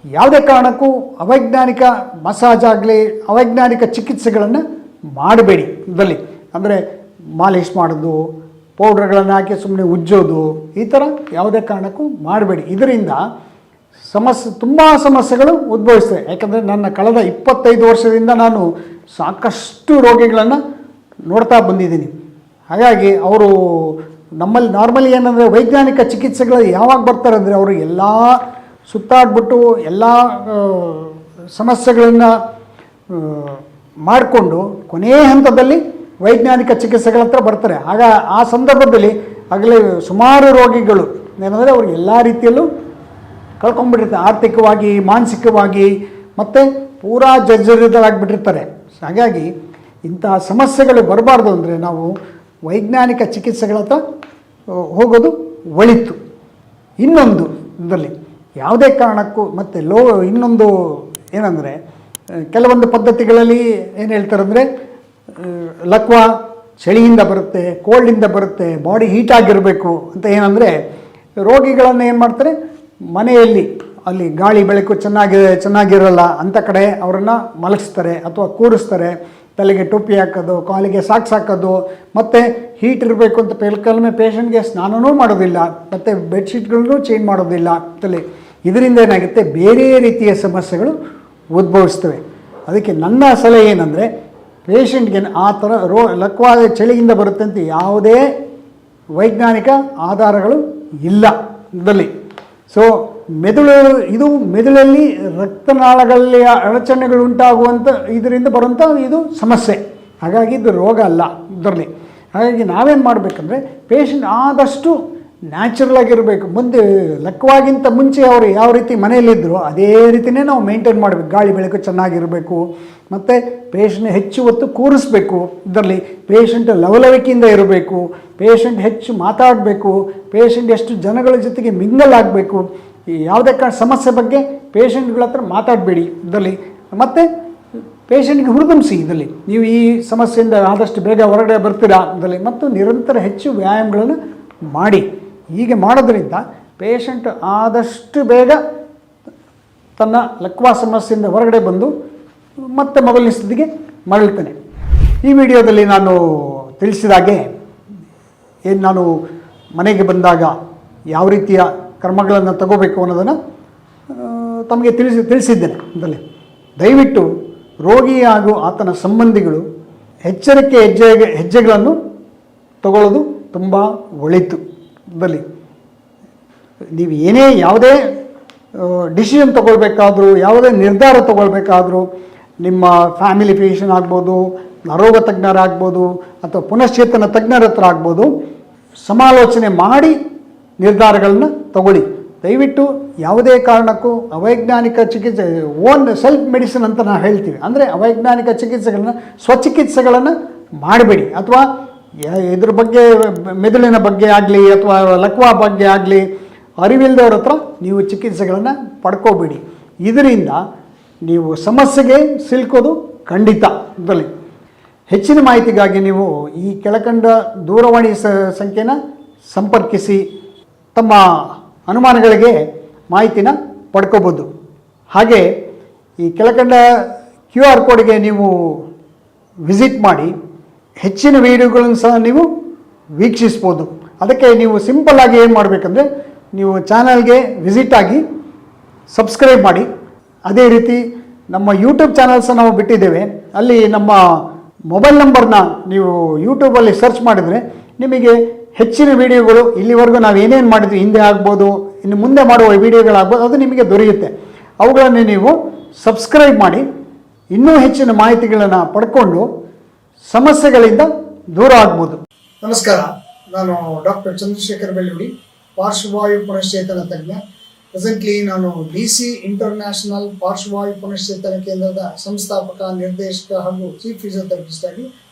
ಯಾವುದೇ ಕಾರಣಕ್ಕೂ ಅವೈಜ್ಞಾನಿಕ ಮಸಾಜ್ ಆಗಲಿ ಅವೈಜ್ಞಾನಿಕ ಚಿಕಿತ್ಸೆಗಳನ್ನು ಮಾಡಬೇಡಿ. ಇದರಲ್ಲಿ ಅಂದರೆ ಮಾಲಿಶ್ ಮಾಡೋದು, ಪೌಡ್ರ್ಗಳನ್ನು ಹಾಕಿ ಸುಮ್ಮನೆ ಉಜ್ಜೋದು, ಈ ಥರ ಯಾವುದೇ ಕಾರಣಕ್ಕೂ ಮಾಡಬೇಡಿ. ಇದರಿಂದ ತುಂಬ ಸಮಸ್ಯೆಗಳು ಉದ್ಭವಿಸ್ತವೆ. ಯಾಕಂದರೆ ನನ್ನ ಕಳೆದ 25 ವರ್ಷದಿಂದ ನಾನು ಸಾಕಷ್ಟು ರೋಗಿಗಳನ್ನು ನೋಡ್ತಾ ಬಂದಿದ್ದೀನಿ. ಹಾಗಾಗಿ ಅವರು ನಮ್ಮಲ್ಲಿ ನಾರ್ಮಲಿ ಏನಂದರೆ ವೈಜ್ಞಾನಿಕ ಚಿಕಿತ್ಸೆಗಳು ಯಾವಾಗ ಬರ್ತಾರೆ ಅಂದರೆ, ಅವರು ಎಲ್ಲ ಸುತ್ತಾಡ್ಬಿಟ್ಟು ಎಲ್ಲ ಸಮಸ್ಯೆಗಳನ್ನು ಮಾಡಿಕೊಂಡು ಕೊನೆಯ ಹಂತದಲ್ಲಿ ವೈಜ್ಞಾನಿಕ ಚಿಕಿತ್ಸೆಗಳ ಹತ್ರ ಬರ್ತಾರೆ. ಆಗ ಆ ಸಂದರ್ಭದಲ್ಲಿ ಆಗಲೇ ಸುಮಾರು ರೋಗಿಗಳು ಏನಂದರೆ ಅವರು ಎಲ್ಲ ರೀತಿಯಲ್ಲೂ ಕಳ್ಕೊಂಡ್ಬಿಟ್ಟಿರ್ತಾರೆ, ಆರ್ಥಿಕವಾಗಿ, ಮಾನಸಿಕವಾಗಿ, ಮತ್ತು ಪೂರಾ ಜರ್ಜರಿತರಾಗಿಬಿಟ್ಟಿರ್ತಾರೆ. ಹಾಗಾಗಿ ಇಂತಹ ಸಮಸ್ಯೆಗಳು ಬರಬಾರ್ದು ಅಂದರೆ ನಾವು ವೈಜ್ಞಾನಿಕ ಚಿಕಿತ್ಸೆಗಳ ಹತ್ರ ಹೋಗೋದು ಒಳಿತು. ಇನ್ನೊಂದು ಇದರಲ್ಲಿ ಯಾವುದೇ ಕಾರಣಕ್ಕೂ ಮತ್ತು ಇನ್ನೊಂದು ಏನಂದರೆ, ಕೆಲವೊಂದು ಪದ್ಧತಿಗಳಲ್ಲಿ ಏನು ಹೇಳ್ತಾರೆ ಅಂದರೆ, ಲಕ್ವಾ ಚಳಿಯಿಂದ ಬರುತ್ತೆ, ಕೋಲ್ಡಿಂದ ಬರುತ್ತೆ, ಬಾಡಿ ಹೀಟಾಗಿರಬೇಕು ಅಂತ ಏನಂದರೆ, ರೋಗಿಗಳನ್ನು ಏನು ಮಾಡ್ತಾರೆ, ಮನೆಯಲ್ಲಿ ಅಲ್ಲಿ ಗಾಳಿ ಬೆಳಕು ಚೆನ್ನಾಗಿರಲ್ಲ ಅಂಥ ಕಡೆ ಅವರನ್ನು ಮಲಗಿಸ್ತಾರೆ ಅಥವಾ ಕೂರಿಸ್ತಾರೆ. ತಲೆಗೆ ಟೋಪಿ ಹಾಕೋದು, ಕಾಲಿಗೆ ಸಾಕ್ಸ್ ಹಾಕೋದು, ಮತ್ತು ಹೀಟ್ ಇರಬೇಕು ಅಂತ ಕೆಲವೊಮ್ಮೆ ಪೇಷಂಟ್ಗೆ ಸ್ನಾನವೂ ಮಾಡೋದಿಲ್ಲ, ಮತ್ತು ಬೆಡ್ಶೀಟ್ಗಳನ್ನೂ ಚೇಂಜ್ ಮಾಡೋದಿಲ್ಲ ಅಂತಲೇ. ಇದರಿಂದ ಏನಾಗುತ್ತೆ, ಬೇರೆ ರೀತಿಯ ಸಮಸ್ಯೆಗಳು ಉದ್ಭವಿಸ್ತವೆ. ಅದಕ್ಕೆ ನನ್ನ ಸಲಹೆ ಏನಂದರೆ, ಪೇಷಂಟ್ಗೆ ಆ ಥರ ಲಕ್ವಾದ ಚಳಿಯಿಂದ ಬರುತ್ತೆ ಅಂತ ಯಾವುದೇ ವೈಜ್ಞಾನಿಕ ಆಧಾರಗಳು ಇಲ್ಲ ಇದರಲ್ಲಿ. ಸೊ ಮೆದುಳಲ್ಲಿ ರಕ್ತನಾಳಗಳಲ್ಲಿ ಅಡಚಣೆಗಳು ಉಂಟಾಗುವಂಥ ಇದರಿಂದ ಬರುವಂಥ ಇದು ಸಮಸ್ಯೆ. ಹಾಗಾಗಿ ಇದು ರೋಗ ಅಲ್ಲ ಇದರಲ್ಲಿ. ಹಾಗಾಗಿ ನಾವೇನು ಮಾಡಬೇಕಂದ್ರೆ, ಪೇಷಂಟ್ ಆದಷ್ಟು ನ್ಯಾಚುರಲ್ ಆಗಿರಬೇಕು. ಮುಂದೆ ಲಕ್ವಾಗಿಂತ ಮುಂಚೆ ಅವರು ಯಾವ ರೀತಿ ಮನೆಯಲ್ಲಿದ್ದರು ಅದೇ ರೀತಿಯೇ ನಾವು ಮೇಂಟೈನ್ ಮಾಡಬೇಕು. ಗಾಳಿ ಬೆಳಕು ಚೆನ್ನಾಗಿರಬೇಕು, ಮತ್ತು ಪೇಷಂಟ್ ಹೆಚ್ಚು ಹೊತ್ತು ಕೂರಿಸ್ಬೇಕು. ಇದರಲ್ಲಿ ಪೇಷಂಟ್ ಲವಲವಿಕೆಯಿಂದ ಇರಬೇಕು, ಪೇಷಂಟ್ ಹೆಚ್ಚು ಮಾತಾಡಬೇಕು, ಪೇಷಂಟ್ ಎಷ್ಟು ಜನಗಳ ಜೊತೆಗೆ ಮಿಂಗಲ್ ಆಗಬೇಕು. ಯಾವುದೇ ಸಮಸ್ಯೆ ಬಗ್ಗೆ ಪೇಷಂಟ್ಗಳ ಹತ್ರ ಮಾತಾಡಬೇಡಿ ಇದರಲ್ಲಿ. ಮತ್ತು ಪೇಷಂಟ್ಗೆ ಹುರಿದುಂಬಿಸಿ ಇದರಲ್ಲಿ ನೀವು ಈ ಸಮಸ್ಯೆಯಿಂದ ಆದಷ್ಟು ಬೇಗ ಹೊರಗಡೆ ಬರ್ತೀರಾ ಇದರಲ್ಲಿ ಮತ್ತು ನಿರಂತರ ಹೆಚ್ಚು ವ್ಯಾಯಾಮಗಳನ್ನು ಮಾಡಿ. ಹೀಗೆ ಮಾಡೋದ್ರಿಂದ ಪೇಷಂಟ್ ಆದಷ್ಟು ಬೇಗ ತನ್ನ ಲಕ್ವಾ ಸಮಸ್ಯೆಯಿಂದ ಹೊರಗಡೆ ಬಂದು ಮತ್ತೆ ಮೊದಲನೇ ಸ್ಥಿತಿಗೆ ಮರಳ್ತಾನೆ. ಈ ವಿಡಿಯೋದಲ್ಲಿ ನಾನು ತಿಳಿಸಿದಾಗೆ ಏನು ನಾನು ಮನೆಗೆ ಬಂದಾಗ ಯಾವ ರೀತಿಯ ಕ್ರಮಗಳನ್ನು ತಗೋಬೇಕು ಅನ್ನೋದನ್ನು ತಮಗೆ ತಿಳಿಸಿದ್ದೇನೆ. ಅದರಲ್ಲಿ ದಯವಿಟ್ಟು ರೋಗಿ ಹಾಗೂ ಆತನ ಸಂಬಂಧಿಗಳು ಎಚ್ಚರಿಕೆ ಹೆಜ್ಜೆಗಳನ್ನು ತಗೊಳ್ಳೋದು ತುಂಬ ಒಳಿತು. ಅದರಲ್ಲಿ ನೀವು ಯಾವುದೇ ಡಿಸಿಷನ್ ತಗೊಳ್ಬೇಕಾದ್ರೂ, ಯಾವುದೇ ನಿರ್ಧಾರ ತಗೊಳ್ಬೇಕಾದ್ರೂ ನಿಮ್ಮ ಫ್ಯಾಮಿಲಿ ಫಿಸಿಷಿಯನ್ ಆಗ್ಬೋದು, ನರೋಗ ತಜ್ಞರಾಗ್ಬೋದು ಅಥವಾ ಪುನಶ್ಚೇತನ ತಜ್ಞರ ಹತ್ರ ಆಗ್ಬೋದು, ಸಮಾಲೋಚನೆ ಮಾಡಿ ನಿರ್ಧಾರಗಳನ್ನು ತಗೊಳ್ಳಿ. ದಯವಿಟ್ಟು ಯಾವುದೇ ಕಾರಣಕ್ಕೂ ಅವೈಜ್ಞಾನಿಕ ಚಿಕಿತ್ಸೆ ಸೆಲ್ಫ್ ಮೆಡಿಸಿನ್ ಅಂತ ನಾವು ಹೇಳ್ತೀವಿ, ಅಂದರೆ ಅವೈಜ್ಞಾನಿಕ ಚಿಕಿತ್ಸೆಗಳನ್ನು ಸ್ವಚಿಕಿತ್ಸೆಗಳನ್ನು ಮಾಡಬೇಡಿ. ಅಥವಾ ಇದ್ರ ಬಗ್ಗೆ ಮೆದುಳಿನ ಬಗ್ಗೆ ಆಗಲಿ ಅಥವಾ ಲಕ್ವಾ ಬಗ್ಗೆ ಆಗಲಿ ಅರಿವಿಲ್ಲದವ್ರ ಹತ್ರ ನೀವು ಚಿಕಿತ್ಸೆಗಳನ್ನು ಪಡ್ಕೋಬೇಡಿ. ಇದರಿಂದ ನೀವು ಸಮಸ್ಯೆಗೆ ಸಿಲುಕೋದು ಖಂಡಿತ. ಇದರಲ್ಲಿ ಹೆಚ್ಚಿನ ಮಾಹಿತಿಗಾಗಿ ನೀವು ಈ ಕೆಳಕಂಡ ದೂರವಾಣಿ ಸಂಖ್ಯೆನ ಸಂಪರ್ಕಿಸಿ ತಮ್ಮ ಅನುಮಾನಗಳಿಗೆ ಮಾಹಿತಿನ ಪಡ್ಕೋಬೋದು. ಹಾಗೆ ಈ ಕೆಳಕಂಡ QR ಕೋಡ್ಗೆ ನೀವು ವಿಸಿಟ್ ಮಾಡಿ ಹೆಚ್ಚಿನ ವೀಡಿಯೋಗಳನ್ನು ಸಹ ನೀವು ವೀಕ್ಷಿಸ್ಬೋದು. ಅದಕ್ಕೆ ನೀವು ಸಿಂಪಲ್ಲಾಗಿ ಏನು ಮಾಡಬೇಕಂದ್ರೆ ನೀವು ಚಾನಲ್ಗೆ ವಿಸಿಟ್ ಆಗಿ ಸಬ್ಸ್ಕ್ರೈಬ್ ಮಾಡಿ. ಅದೇ ರೀತಿ ನಮ್ಮ ಯೂಟ್ಯೂಬ್ ಚಾನಲ್ಸ ನಾವು ಬಿಟ್ಟಿದ್ದೇವೆ, ಅಲ್ಲಿ ನಮ್ಮ ಮೊಬೈಲ್ ನಂಬರ್ನ ನೀವು ಯೂಟ್ಯೂಬಲ್ಲಿ ಸರ್ಚ್ ಮಾಡಿದರೆ ನಿಮಗೆ ಹೆಚ್ಚಿನ ವೀಡಿಯೋಗಳು ಇಲ್ಲಿವರೆಗೂ ನಾವು ಏನೇನು ಮಾಡಿದ್ವಿ ಹಿಂದೆ ಆಗ್ಬೋದು, ಇನ್ನು ಮುಂದೆ ಮಾಡುವ ವೀಡಿಯೋಗಳಾಗ್ಬೋದು, ಅದು ನಿಮಗೆ ದೊರೆಯುತ್ತೆ. ಅವುಗಳನ್ನು ನೀವು ಸಬ್ಸ್ಕ್ರೈಬ್ ಮಾಡಿ ಇನ್ನೂ ಹೆಚ್ಚಿನ ಮಾಹಿತಿಗಳನ್ನು ಪಡ್ಕೊಂಡು ಸಮಸ್ಯೆಗಳಿಂದ ದೂರ ಆಗ್ಬೋದು. ನಮಸ್ಕಾರ, ನಾನು ಡಾಕ್ಟರ್ ಚಂದ್ರಶೇಖರ್ ಬೆಳ್ಳುಡಿ, ಪಾರ್ಶ್ವವಾಯು ಪುನಶ್ಚೇತನ ತಜ್ಞ. ಪ್ರೆಸೆಂಟ್ಲಿ ನಾನು DC ಇಂಟರ್ನ್ಯಾಷನಲ್ ಪಾರ್ಶ್ವವಾಯು ಪುನಶ್ಚೇತನ ಕೇಂದ್ರದ ಸಂಸ್ಥಾಪಕ, ನಿರ್ದೇಶಕ ಹಾಗೂ ಚೀಫ್ ಫಿಸಿಯೋಥೆರಪಿಸ್ಟ್ ಆಗಿ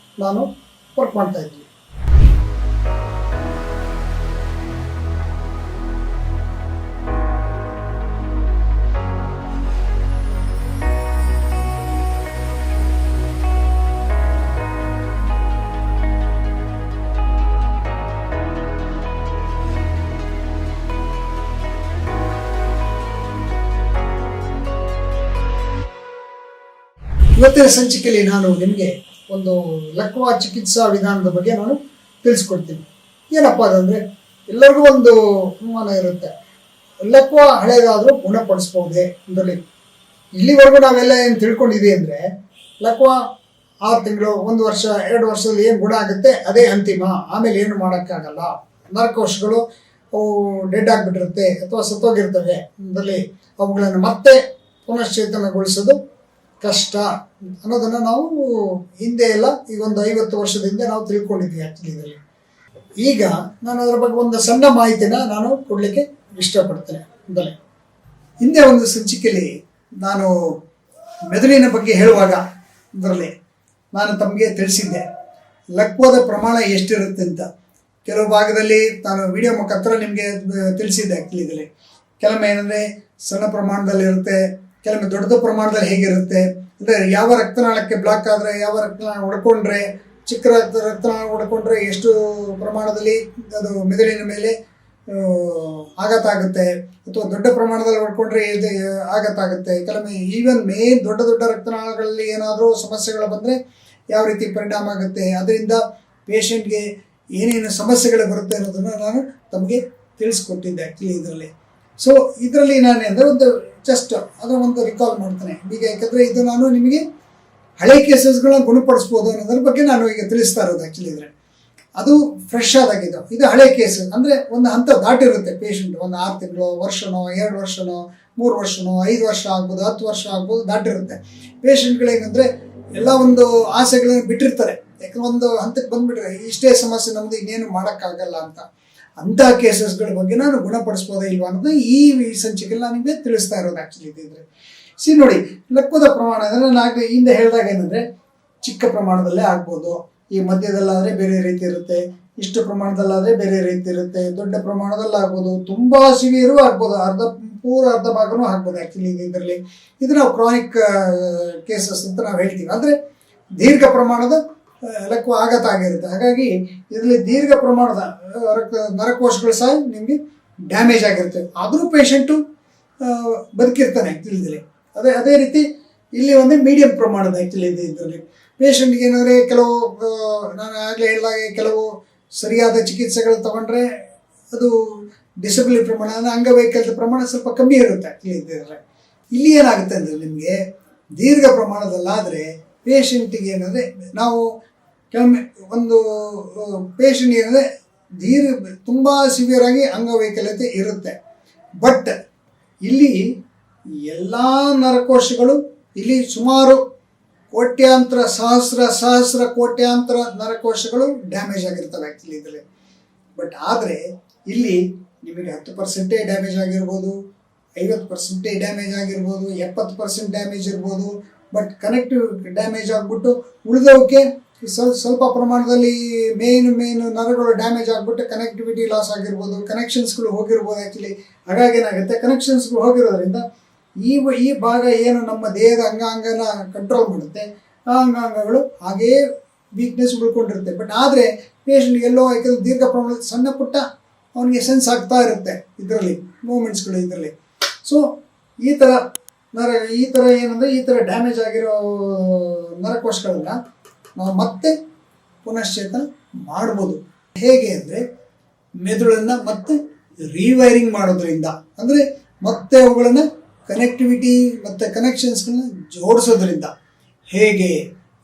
ನಾನು ವರ್ಕ್ ಮಾಡ್ತಾ ಇದ್ದೀನಿ. ಇವತ್ತಿನ ಸಂಚಿಕೆಯಲ್ಲಿ ನಾನು ನಿಮಗೆ ಒಂದು ಲಕ್ವಾ ಚಿಕಿತ್ಸಾ ವಿಧಾನದ ಬಗ್ಗೆ ನಾನು ತಿಳಿಸ್ಕೊಡ್ತೀನಿ. ಏನಪ್ಪ ಅದಂದರೆ, ಎಲ್ಲರಿಗೂ ಒಂದು ಅನುಮಾನ ಇರುತ್ತೆ, ಲಕ್ವಾ ಹಳೇದಾದರೂ ಗುಣಪಡಿಸ್ಬೋದೇ ಅಂದಲ್ಲಿ. ಇಲ್ಲಿವರೆಗೂ ನಾವೆಲ್ಲ ಏನು ತಿಳ್ಕೊಂಡಿದ್ದೀವಿ ಅಂದರೆ ಲಕ್ವಾ 6 ತಿಂಗಳು, 1 ವರ್ಷ, 2 ವರ್ಷದಲ್ಲಿ ಏನು ಗುಣ ಆಗುತ್ತೆ ಅದೇ ಅಂತಿಮ, ಆಮೇಲೆ ಏನು ಮಾಡೋಕ್ಕಾಗಲ್ಲ, ನರಕೋಶಗಳು ಅವು ಡೆಡ್ ಆಗಿಬಿಟ್ಟಿರುತ್ತೆ ಅಥವಾ ಸತ್ತೋಗಿರ್ತವೆ ಅಂದಲ್ಲಿ, ಅವುಗಳನ್ನು ಮತ್ತೆ ಪುನಶ್ಚೇತನಗೊಳಿಸೋದು ಕಷ್ಟ ಅನ್ನೋದನ್ನು ನಾವು ಹಿಂದೆ ಎಲ್ಲ ಈಗ ಒಂದು 50 ವರ್ಷದ ಹಿಂದೆ ನಾವು ತಿಳ್ಕೊಂಡಿದ್ವಿ ಆ್ಯಕ್ಚುಲಿ ಇದರಲ್ಲಿ. ಈಗ ನಾನು ಅದರ ಬಗ್ಗೆ ಒಂದು ಸಣ್ಣ ಮಾಹಿತಿನ ನಾನು ಕೊಡಲಿಕ್ಕೆ ಇಷ್ಟಪಡ್ತೇನೆ. ಅಂದರೆ ಹಿಂದೆ ಒಂದು ಸಂಚಿಕೆಯಲ್ಲಿ ನಾನು ಮೆದುಳಿನ ಬಗ್ಗೆ ಹೇಳುವಾಗ ಇದರಲ್ಲಿ ನಾನು ತಮಗೆ ತಿಳಿಸಿದ್ದೆ ಲಕ್ವಾದ ಪ್ರಮಾಣ ಎಷ್ಟಿರುತ್ತೆ ಅಂತ. ಕೆಲವು ಭಾಗದಲ್ಲಿ ನಾನು ವಿಡಿಯೋ ಮುಖಾಂತರ ನಿಮಗೆ ತಿಳಿಸಿದ್ದೆ ಆ್ಯಕ್ಚುಲಿ ಇದರಲ್ಲಿ. ಕೆಲವೊಮ್ಮೆ ಏನಂದರೆ ಸಣ್ಣ ಪ್ರಮಾಣದಲ್ಲಿ ಇರುತ್ತೆ, ಕೆಲವೊಮ್ಮೆ ದೊಡ್ಡ ಪ್ರಮಾಣದಲ್ಲಿ ಹೇಗಿರುತ್ತೆ ಅಂದರೆ ಯಾವ ರಕ್ತನಾಳಕ್ಕೆ ಬ್ಲಾಕ್ ಆದರೆ, ಯಾವ ರಕ್ತನಾಳ ಹೊಡ್ಕೊಂಡ್ರೆ, ಚಿಕ್ಕ ರಕ್ತನಾಳ ಹೊಡ್ಕೊಂಡ್ರೆ ಎಷ್ಟು ಪ್ರಮಾಣದಲ್ಲಿ ಅದು ಮೆದುಳಿನ ಮೇಲೆ ಆಘಾತ ಆಗುತ್ತೆ, ಅಥವಾ ದೊಡ್ಡ ಪ್ರಮಾಣದಲ್ಲಿ ಹೊಡ್ಕೊಂಡ್ರೆ ಆಘಾತ ಆಗುತ್ತೆ. ಕೆಲವೊಮ್ಮೆ ಈವನ್ ದೊಡ್ಡ ರಕ್ತನಾಳಗಳಲ್ಲಿ ಏನಾದರೂ ಸಮಸ್ಯೆಗಳು ಬಂದರೆ ಯಾವ ರೀತಿ ಪರಿಣಾಮ ಆಗುತ್ತೆ, ಅದರಿಂದ ಪೇಷಂಟ್ಗೆ ಏನೇನು ಸಮಸ್ಯೆಗಳು ಬರುತ್ತೆ ಅನ್ನೋದನ್ನು ನಾನು ತಮಗೆ ತಿಳಿಸ್ಕೊಟ್ಟಿದ್ದೆ ಆ್ಯಕ್ಚುಲಿ ಇದರಲ್ಲಿ. ಸೊ ಇದರಲ್ಲಿ ನಾನು ಅಂದರೆ ಒಂದು ಜಸ್ಟ್ ಅದನ್ನು ಒಂದು ರಿಕಾಲ್ ಮಾಡ್ತಾನೆ ಈಗ, ಯಾಕಂದರೆ ಇದು ನಾನು ನಿಮಗೆ ಹಳೆ ಕೇಸಸ್ಗಳನ್ನ ಗುಣಪಡಿಸ್ಬೋದು ಅನ್ನೋದ್ರ ಬಗ್ಗೆ ನಾನು ಈಗ ತಿಳಿಸ್ತಾ ಇರೋದು. ಆ್ಯಕ್ಚುಲಿ ಇದ್ರೆ ಅದು ಫ್ರೆಶ್ ಆದಾಗಿದ್ದು, ಇದು ಹಳೆ ಕೇಸ್ ಅಂದರೆ ಒಂದು ಹಂತ ದಾಟಿರುತ್ತೆ ಪೇಷಂಟ್. ಒಂದು 6 ತಿಂಗಳು, ವರ್ಷನೋ, 2 ವರ್ಷನೋ, 3 ವರ್ಷನೋ, 5 ವರ್ಷ ಆಗ್ಬೋದು, 10 ವರ್ಷ ಆಗ್ಬೋದು, ದಾಟಿರುತ್ತೆ. ಪೇಷಂಟ್ಗಳೇನೆಂದರೆ ಎಲ್ಲ ಒಂದು ಆಸೆಗಳನ್ನು ಬಿಟ್ಟಿರ್ತಾರೆ, ಯಾಕಂದ್ರೆ ಒಂದು ಹಂತಕ್ಕೆ ಬಂದುಬಿಟ್ರೆ ಇಷ್ಟೇ ಸಮಸ್ಯೆ, ನಮ್ಮದು ಇನ್ನೇನು ಮಾಡೋಕ್ಕಾಗಲ್ಲ ಅಂತ. ಅಂಥ ಕೇಸಸ್ಗಳ ಬಗ್ಗೆ ನಾನು ಗುಣಪಡಿಸ್ಬೋದೇ ಇಲ್ವಾ ಅನ್ನೋದು ಈ ಸಂಚಿಕೆಯಲ್ಲಿ ನಾನು ನಿಮಗೆ ತಿಳಿಸ್ತಾ ಇರೋದು ಆ್ಯಕ್ಚುಲಿ ಇದ್ದಿದ್ರೆ. ನೋಡಿ, ಲಕ್ವದ ಪ್ರಮಾಣ ಅಂದರೆ ನಾನು ಹಿಂದೆ ಹೇಳಿದಾಗ ಏನಂದರೆ ಚಿಕ್ಕ ಪ್ರಮಾಣದಲ್ಲೇ ಆಗ್ಬೋದು, ಈ ಮಧ್ಯದಲ್ಲಾದರೆ ಬೇರೆ ರೀತಿ ಇರುತ್ತೆ, ಇಷ್ಟು ಪ್ರಮಾಣದಲ್ಲಾದರೆ ಬೇರೆ ರೀತಿ ಇರುತ್ತೆ, ದೊಡ್ಡ ಪ್ರಮಾಣದಲ್ಲಿ ಆಗ್ಬೋದು, ತುಂಬ ಸಿವಿಯರು ಆಗ್ಬೋದು, ಅರ್ಧ ಭಾಗನೂ ಆಗ್ಬೋದು. ಆ್ಯಕ್ಚುಲಿ ಇದರಲ್ಲಿ ಇದು ನಾವು ಕ್ರಾನಿಕ್ ಕೇಸಸ್ ಅಂತ ನಾವು ಹೇಳ್ತೀವಿ. ಅಂದರೆ ದೀರ್ಘ ಪ್ರಮಾಣದ ಆಘಾತ ಆಗಿರುತ್ತೆ. ಹಾಗಾಗಿ ಇದರಲ್ಲಿ ದೀರ್ಘ ಪ್ರಮಾಣದ ನರಕೋಶಗಳು ಸಹ ನಿಮಗೆ ಡ್ಯಾಮೇಜ್ ಆಗಿರ್ತವೆ. ಆದರೂ ಪೇಷಂಟು ಬದುಕಿರ್ತಾನೆ ಆ್ಯಕ್ಚುಲಿ. ಅದೇ ರೀತಿ ಇಲ್ಲಿ ಒಂದು ಮೀಡಿಯಂ ಪ್ರಮಾಣದ ಆ್ಯಕ್ಚುಲಿ ಇದರಲ್ಲಿ ಪೇಷಂಟ್ಗೆ ಏನಂದರೆ ಕೆಲವು ನಾನು ಆಗಲೇ ಹೇಳಿದಾಗೆ ಕೆಲವು ಸರಿಯಾದ ಚಿಕಿತ್ಸೆಗಳು ತಗೊಂಡ್ರೆ ಅದು ಡಿಸಬಿಲಿಟಿ ಪ್ರಮಾಣ ಅಂದರೆ ಅಂಗವೈಕಲ್ಯದ ಪ್ರಮಾಣ ಸ್ವಲ್ಪ ಕಮ್ಮಿ ಇರುತ್ತೆ ಆ್ಯಕ್ಚುಲಿ ಇದ್ದರೆ. ಇಲ್ಲಿ ಏನಾಗುತ್ತೆ ಅಂದರೆ ನಿಮಗೆ ದೀರ್ಘ ಪ್ರಮಾಣದಲ್ಲಾದರೆ ಪೇಷಂಟಿಗೆ ಏನಂದರೆ ನಾವು ಒಂದು ಪೇಷಂಟ್ ಏನಂದರೆ ತುಂಬ ಸಿವಿಯರ್ ಆಗಿ ಅಂಗವೈಕಲ್ಯತೆ ಇರುತ್ತೆ. ಬಟ್ ಇಲ್ಲಿ ಎಲ್ಲ ನರಕೋಶಗಳು ಇಲ್ಲಿ ಸುಮಾರು ಕೋಟ್ಯಾಂತರ ಸಹಸ್ರ ಕೋಟ್ಯಾಂತರ ನರಕೋಶಗಳು ಡ್ಯಾಮೇಜ್ ಆಗಿರ್ತವೆ ಆ್ಯಕ್ಚುಲಿ ಇದರಲ್ಲಿ. ಬಟ್ ಆದರೆ ಇಲ್ಲಿ ನಿಮಗೆ 10% ಡ್ಯಾಮೇಜ್ ಆಗಿರ್ಬೋದು, 50% ಡ್ಯಾಮೇಜ್ ಆಗಿರ್ಬೋದು, 70% ಡ್ಯಾಮೇಜ್ ಇರ್ಬೋದು. ಬಟ್ ಕನೆಕ್ಟಿವ್ ಡ್ಯಾಮೇಜ್ ಆಗಿಬಿಟ್ಟು ಉಳಿದವಕ್ಕೆ ಸ್ವಲ್ಪ ಪ್ರಮಾಣದಲ್ಲಿ ಮೇನ್ ನರಗಳು ಡ್ಯಾಮೇಜ್ ಆಗಿಬಿಟ್ಟು ಕನೆಕ್ಟಿವಿಟಿ ಲಾಸ್ ಆಗಿರ್ಬೋದು, ಕನೆಕ್ಷನ್ಸ್ಗಳು ಹೋಗಿರ್ಬೋದು ಆ್ಯಕ್ಚುಲಿ. ಹಾಗಾಗಿ ಏನಾಗುತ್ತೆ, ಕನೆಕ್ಷನ್ಸ್ಗಳು ಹೋಗಿರೋದ್ರಿಂದ ಈ ಭಾಗ ಏನು ನಮ್ಮ ದೇಹದ ಅಂಗಾಂಗನ ಕಂಟ್ರೋಲ್ ಮಾಡುತ್ತೆ, ಆ ಅಂಗಾಂಗಗಳು ಹಾಗೆಯೇ ವೀಕ್ನೆಸ್ ಉಳ್ಕೊಂಡಿರುತ್ತೆ. ಬಟ್ ಆದರೆ ಪೇಷಂಟ್ಗೆ ಎಲ್ಲೋ ಯಾಕೆಂದರೆ ದೀರ್ಘ ಪ್ರಮಾಣದ ಸಣ್ಣ ಪುಟ್ಟ ಅವನಿಗೆ ಸೆನ್ಸ್ ಆಗ್ತಾ ಇರುತ್ತೆ ಇದರಲ್ಲಿ ಮೂಮೆಂಟ್ಸ್ಗಳು ಇದರಲ್ಲಿ. ಸೊ ಈ ಥರ ಏನಂದರೆ ಈ ಥರ ಡ್ಯಾಮೇಜ್ ಆಗಿರೋ ನರಕೋಶಗಳನ್ನ ನಾವು ಮತ್ತೆ ಪುನಶ್ಚೇತನ ಮಾಡ್ಬೋದು. ಹೇಗೆ ಅಂದರೆ ಮೆದುಳನ್ನು ಮತ್ತೆ ರೀವೈರಿಂಗ್ ಮಾಡೋದ್ರಿಂದ, ಅಂದರೆ ಮತ್ತೆ ಅವುಗಳನ್ನು ಕನೆಕ್ಟಿವಿಟಿ ಮತ್ತು ಕನೆಕ್ಷನ್ಸ್ಗಳನ್ನ ಜೋಡಿಸೋದ್ರಿಂದ. ಹೇಗೆ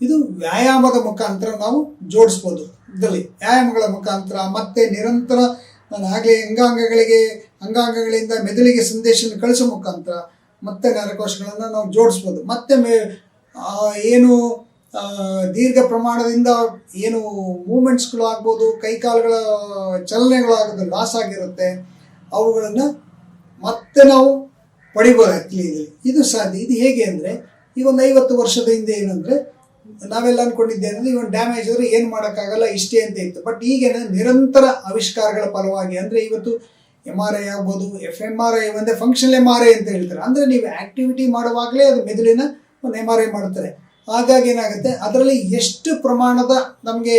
ಇದು ವ್ಯಾಯಾಮದ ಮುಖಾಂತರ ನಾವು ಜೋಡಿಸ್ಬೋದು. ಇದರಲ್ಲಿ ವ್ಯಾಯಾಮಗಳ ಮುಖಾಂತರ ಮತ್ತೆ ನಿರಂತರ ನಾನು ಆಗಲೇ ಅಂಗಾಂಗಗಳಿಂದ ಮೆದುಳಿಗೆ ಸಂದೇಶ ಕಳಿಸೋ ಮುಖಾಂತರ ಮತ್ತೆ ನರಕೋಶಗಳನ್ನು ನಾವು ಜೋಡಿಸ್ಬೋದು. ಮತ್ತೆ ಏನು ದೀರ್ಘ ಪ್ರಮಾಣದಿಂದ ಏನು ಮೂಮೆಂಟ್ಸ್ಗಳು ಆಗ್ಬೋದು, ಕೈಕಾಲುಗಳ ಚಲನೆಗಳಾಗೋದು ಲಾಸ್ ಆಗಿರುತ್ತೆ, ಅವುಗಳನ್ನು ಮತ್ತೆ ನಾವು ಪಡಿಬೋದು ಆ್ಯಕ್ಚುಲಿ. ಇದು ಸಾಧ್ಯ. ಇದು ಹೇಗೆ ಅಂದರೆ ಈಗ ಒಂದು 50 ವರ್ಷದ ಹಿಂದೆ ಏನಂದರೆ ನಾವೆಲ್ಲ ಅಂದ್ಕೊಂಡಿದ್ದೇನೆ ಇವನ್ ಡ್ಯಾಮೇಜ್ ಆದರೆ ಏನು ಮಾಡೋಕ್ಕಾಗಲ್ಲ ಇಷ್ಟೇ ಅಂತ ಇತ್ತು. ಬಟ್ ಈಗ ನಿರಂತರ ಆವಿಷ್ಕಾರಗಳ ಫಲವಾಗಿ ಅಂದರೆ ಇವತ್ತು MRI ಆಗ್ಬೋದು, FMRI ಒಂದೇ ಫಂಕ್ಷನಲ್ MRI ಅಂತ ಹೇಳ್ತಾರೆ. ಅಂದರೆ ನೀವು ಆ್ಯಕ್ಟಿವಿಟಿ ಮಾಡುವಾಗಲೇ ಅದು ಮೆದುಳಿನ ಒಂದು MRI ಮಾಡ್ತಾರೆ. ಹಾಗಾಗಿ ಏನಾಗುತ್ತೆ, ಅದರಲ್ಲಿ ಎಷ್ಟು ಪ್ರಮಾಣದ ನಮಗೆ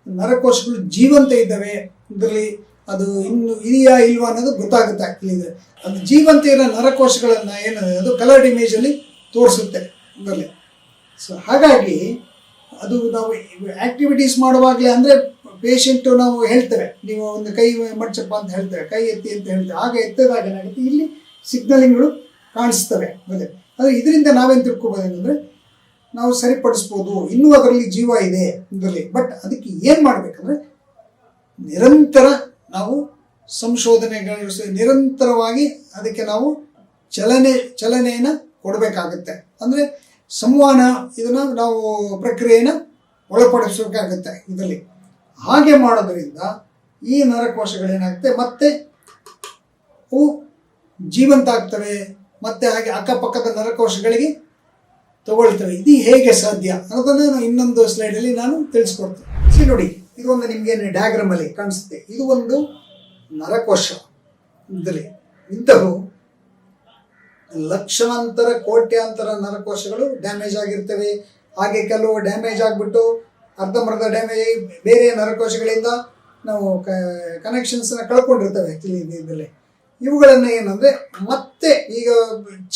ನರಕೋಶಗಳು ಜೀವಂತ ಇದ್ದಾವೆ ಇದರಲ್ಲಿ ಅದು ಇನ್ನು ಇದೆಯಾ ಇಲ್ವಾ ಅನ್ನೋದು ಗೊತ್ತಾಗುತ್ತೆ ಆ್ಯಕ್ಚುಲಿ. ಅದು ಜೀವಂತ ಇರೋ ನರಕೋಶಗಳನ್ನು ಏನಂದರೆ ಅದು ಕಲರ್ಡ್ ಇಮೇಜಲ್ಲಿ ತೋರಿಸುತ್ತೆ ಇದರಲ್ಲಿ. ಸೊ ಹಾಗಾಗಿ ಅದು ನಾವು ಆ್ಯಕ್ಟಿವಿಟೀಸ್ ಮಾಡುವಾಗಲೇ ಅಂದರೆ ಪೇಷಂಟು ನಾವು ಹೇಳ್ತೇವೆ, ನೀವು ಒಂದು ಕೈ ಮಡ್ಚಪ್ಪ ಅಂತ ಹೇಳ್ತೇವೆ, ಕೈ ಎತ್ತಿ ಅಂತ ಹೇಳ್ತೇವೆ. ಆಗ ಎತ್ತದಾಗ ಏನಾಗುತ್ತೆ, ಇಲ್ಲಿ ಸಿಗ್ನಲಿಂಗ್ಗಳು ಕಾಣಿಸ್ತವೆ. ಆದರೆ ಇದರಿಂದ ನಾವೇನು ತಿಳ್ಕೊಬೋದೇನೆಂದರೆ ನಾವು ಸರಿಪಡಿಸ್ಬೋದು, ಇನ್ನೂ ಅದರಲ್ಲಿ ಜೀವ ಇದೆ ಇದರಲ್ಲಿ. ಬಟ್ ಅದಕ್ಕೆ ಏನು ಮಾಡಬೇಕಂದ್ರೆ ನಿರಂತರ ನಾವು ಸಂಶೋಧನೆಗಳು ನಿರಂತರವಾಗಿ ಅದಕ್ಕೆ ನಾವು ಚಲನೆಯನ್ನು ಕೊಡಬೇಕಾಗುತ್ತೆ. ಅಂದರೆ ಸಂವಹನ ಇದನ್ನು ನಾವು ಪ್ರಕ್ರಿಯೆಯನ್ನು ಒಳಪಡಿಸಬೇಕಾಗುತ್ತೆ ಇದರಲ್ಲಿ. ಹಾಗೆ ಮಾಡೋದ್ರಿಂದ ಈ ನರಕೋಶಗಳೇನಾಗುತ್ತೆ ಮತ್ತೆ ಅವು ಜೀವಂತ ಆಗ್ತವೆ, ಮತ್ತು ಹಾಗೆ ಅಕ್ಕಪಕ್ಕದ ನರಕೋಶಗಳಿಗೆ ತಗೊಳ್ತವೆ. ಇದು ಹೇಗೆ ಸಾಧ್ಯ ಅನ್ನೋದನ್ನು ನಾನು ಇನ್ನೊಂದು ಸ್ಲೈಡಲ್ಲಿ ನಾನು ತಿಳಿಸ್ಕೊಡ್ತೀನಿ. ನೋಡಿ, ಇದು ಒಂದು ನಿಮಗೆ ಡಯಾಗ್ರಾಮಲ್ಲಿ ಕಾಣಿಸುತ್ತೆ. ಇದು ಒಂದು ನರಕೋಶ ಇದರಲ್ಲಿ ಇಂಥವು ಲಕ್ಷಾಂತರ ಕೋಟ್ಯಾಂತರ ನರಕೋಶಗಳು ಡ್ಯಾಮೇಜ್ ಆಗಿರ್ತವೆ. ಹಾಗೆ ಕೆಲವು ಡ್ಯಾಮೇಜ್ ಆಗಿಬಿಟ್ಟು ಅರ್ಧಂಬರ್ಧ ಡ್ಯಾಮೇಜ್ ಆಗಿ ಬೇರೆ ನರಕೋಶಗಳಿಂದ ನಾವು ಕನೆಕ್ಷನ್ಸನ್ನ ಕಳ್ಕೊಂಡಿರ್ತೇವೆ ಆ್ಯಕ್ಚುಲಿ ಇದರಲ್ಲಿ. ಇವುಗಳನ್ನು ಏನಂದರೆ ಮತ್ತೆ ಈಗ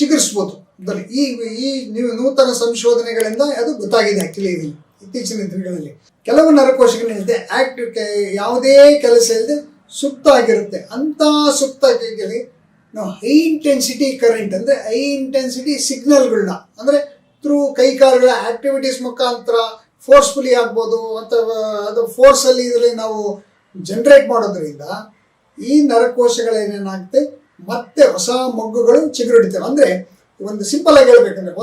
ಚಿಗುರಿಸ್ಬೋದು ಇದರಲ್ಲಿ. ಈ ನೂತನ ಸಂಶೋಧನೆಗಳಿಂದ ಅದು ಗೊತ್ತಾಗಿದೆ ಆ್ಯಕ್ಚುಲಿ ಇದರಲ್ಲಿ ಇತ್ತೀಚಿನ ದಿನಗಳಲ್ಲಿ. ಕೆಲವು ನರಕೋಶಗಳಿದೆ ಯಾವುದೇ ಕೆಲಸ ಇಲ್ಲದೆ ಸುಪ್ತ ಆಗಿರುತ್ತೆ. ಅಂಥ ಸುಪ್ತಗಳಿಗೆ ನಾವು ಹೈ ಇಂಟೆನ್ಸಿಟಿ ಕರೆಂಟ್ ಅಂದರೆ ಹೈ ಇಂಟೆನ್ಸಿಟಿ ಸಿಗ್ನಲ್ಗಳನ್ನ ಅಂದರೆ ಥ್ರೂ ಕೈಕಾಲುಗಳ ಆ್ಯಕ್ಟಿವಿಟೀಸ್ ಮುಖಾಂತರ ಫೋರ್ಸ್ಫುಲಿ ಆಗ್ಬೋದು ಅಥವಾ ಅದು ಫೋರ್ಸಲ್ಲಿ ಇದರಲ್ಲಿ ನಾವು ಜನ್ರೇಟ್ ಮಾಡೋದ್ರಿಂದ ಈ ನರಕೋಶಗಳೇನೇನಾಗುತ್ತೆ ಮತ್ತೆ ಹೊಸ ಮೊಗ್ಗುಗಳು ಚಿಗುರಿಡ್ತವೆ. ಅಂದರೆ ಒಂದು ಸಿಂಪಲ್ ಆಗಿ ಹೇಳ್ಬೇಕಂದ್ರೆ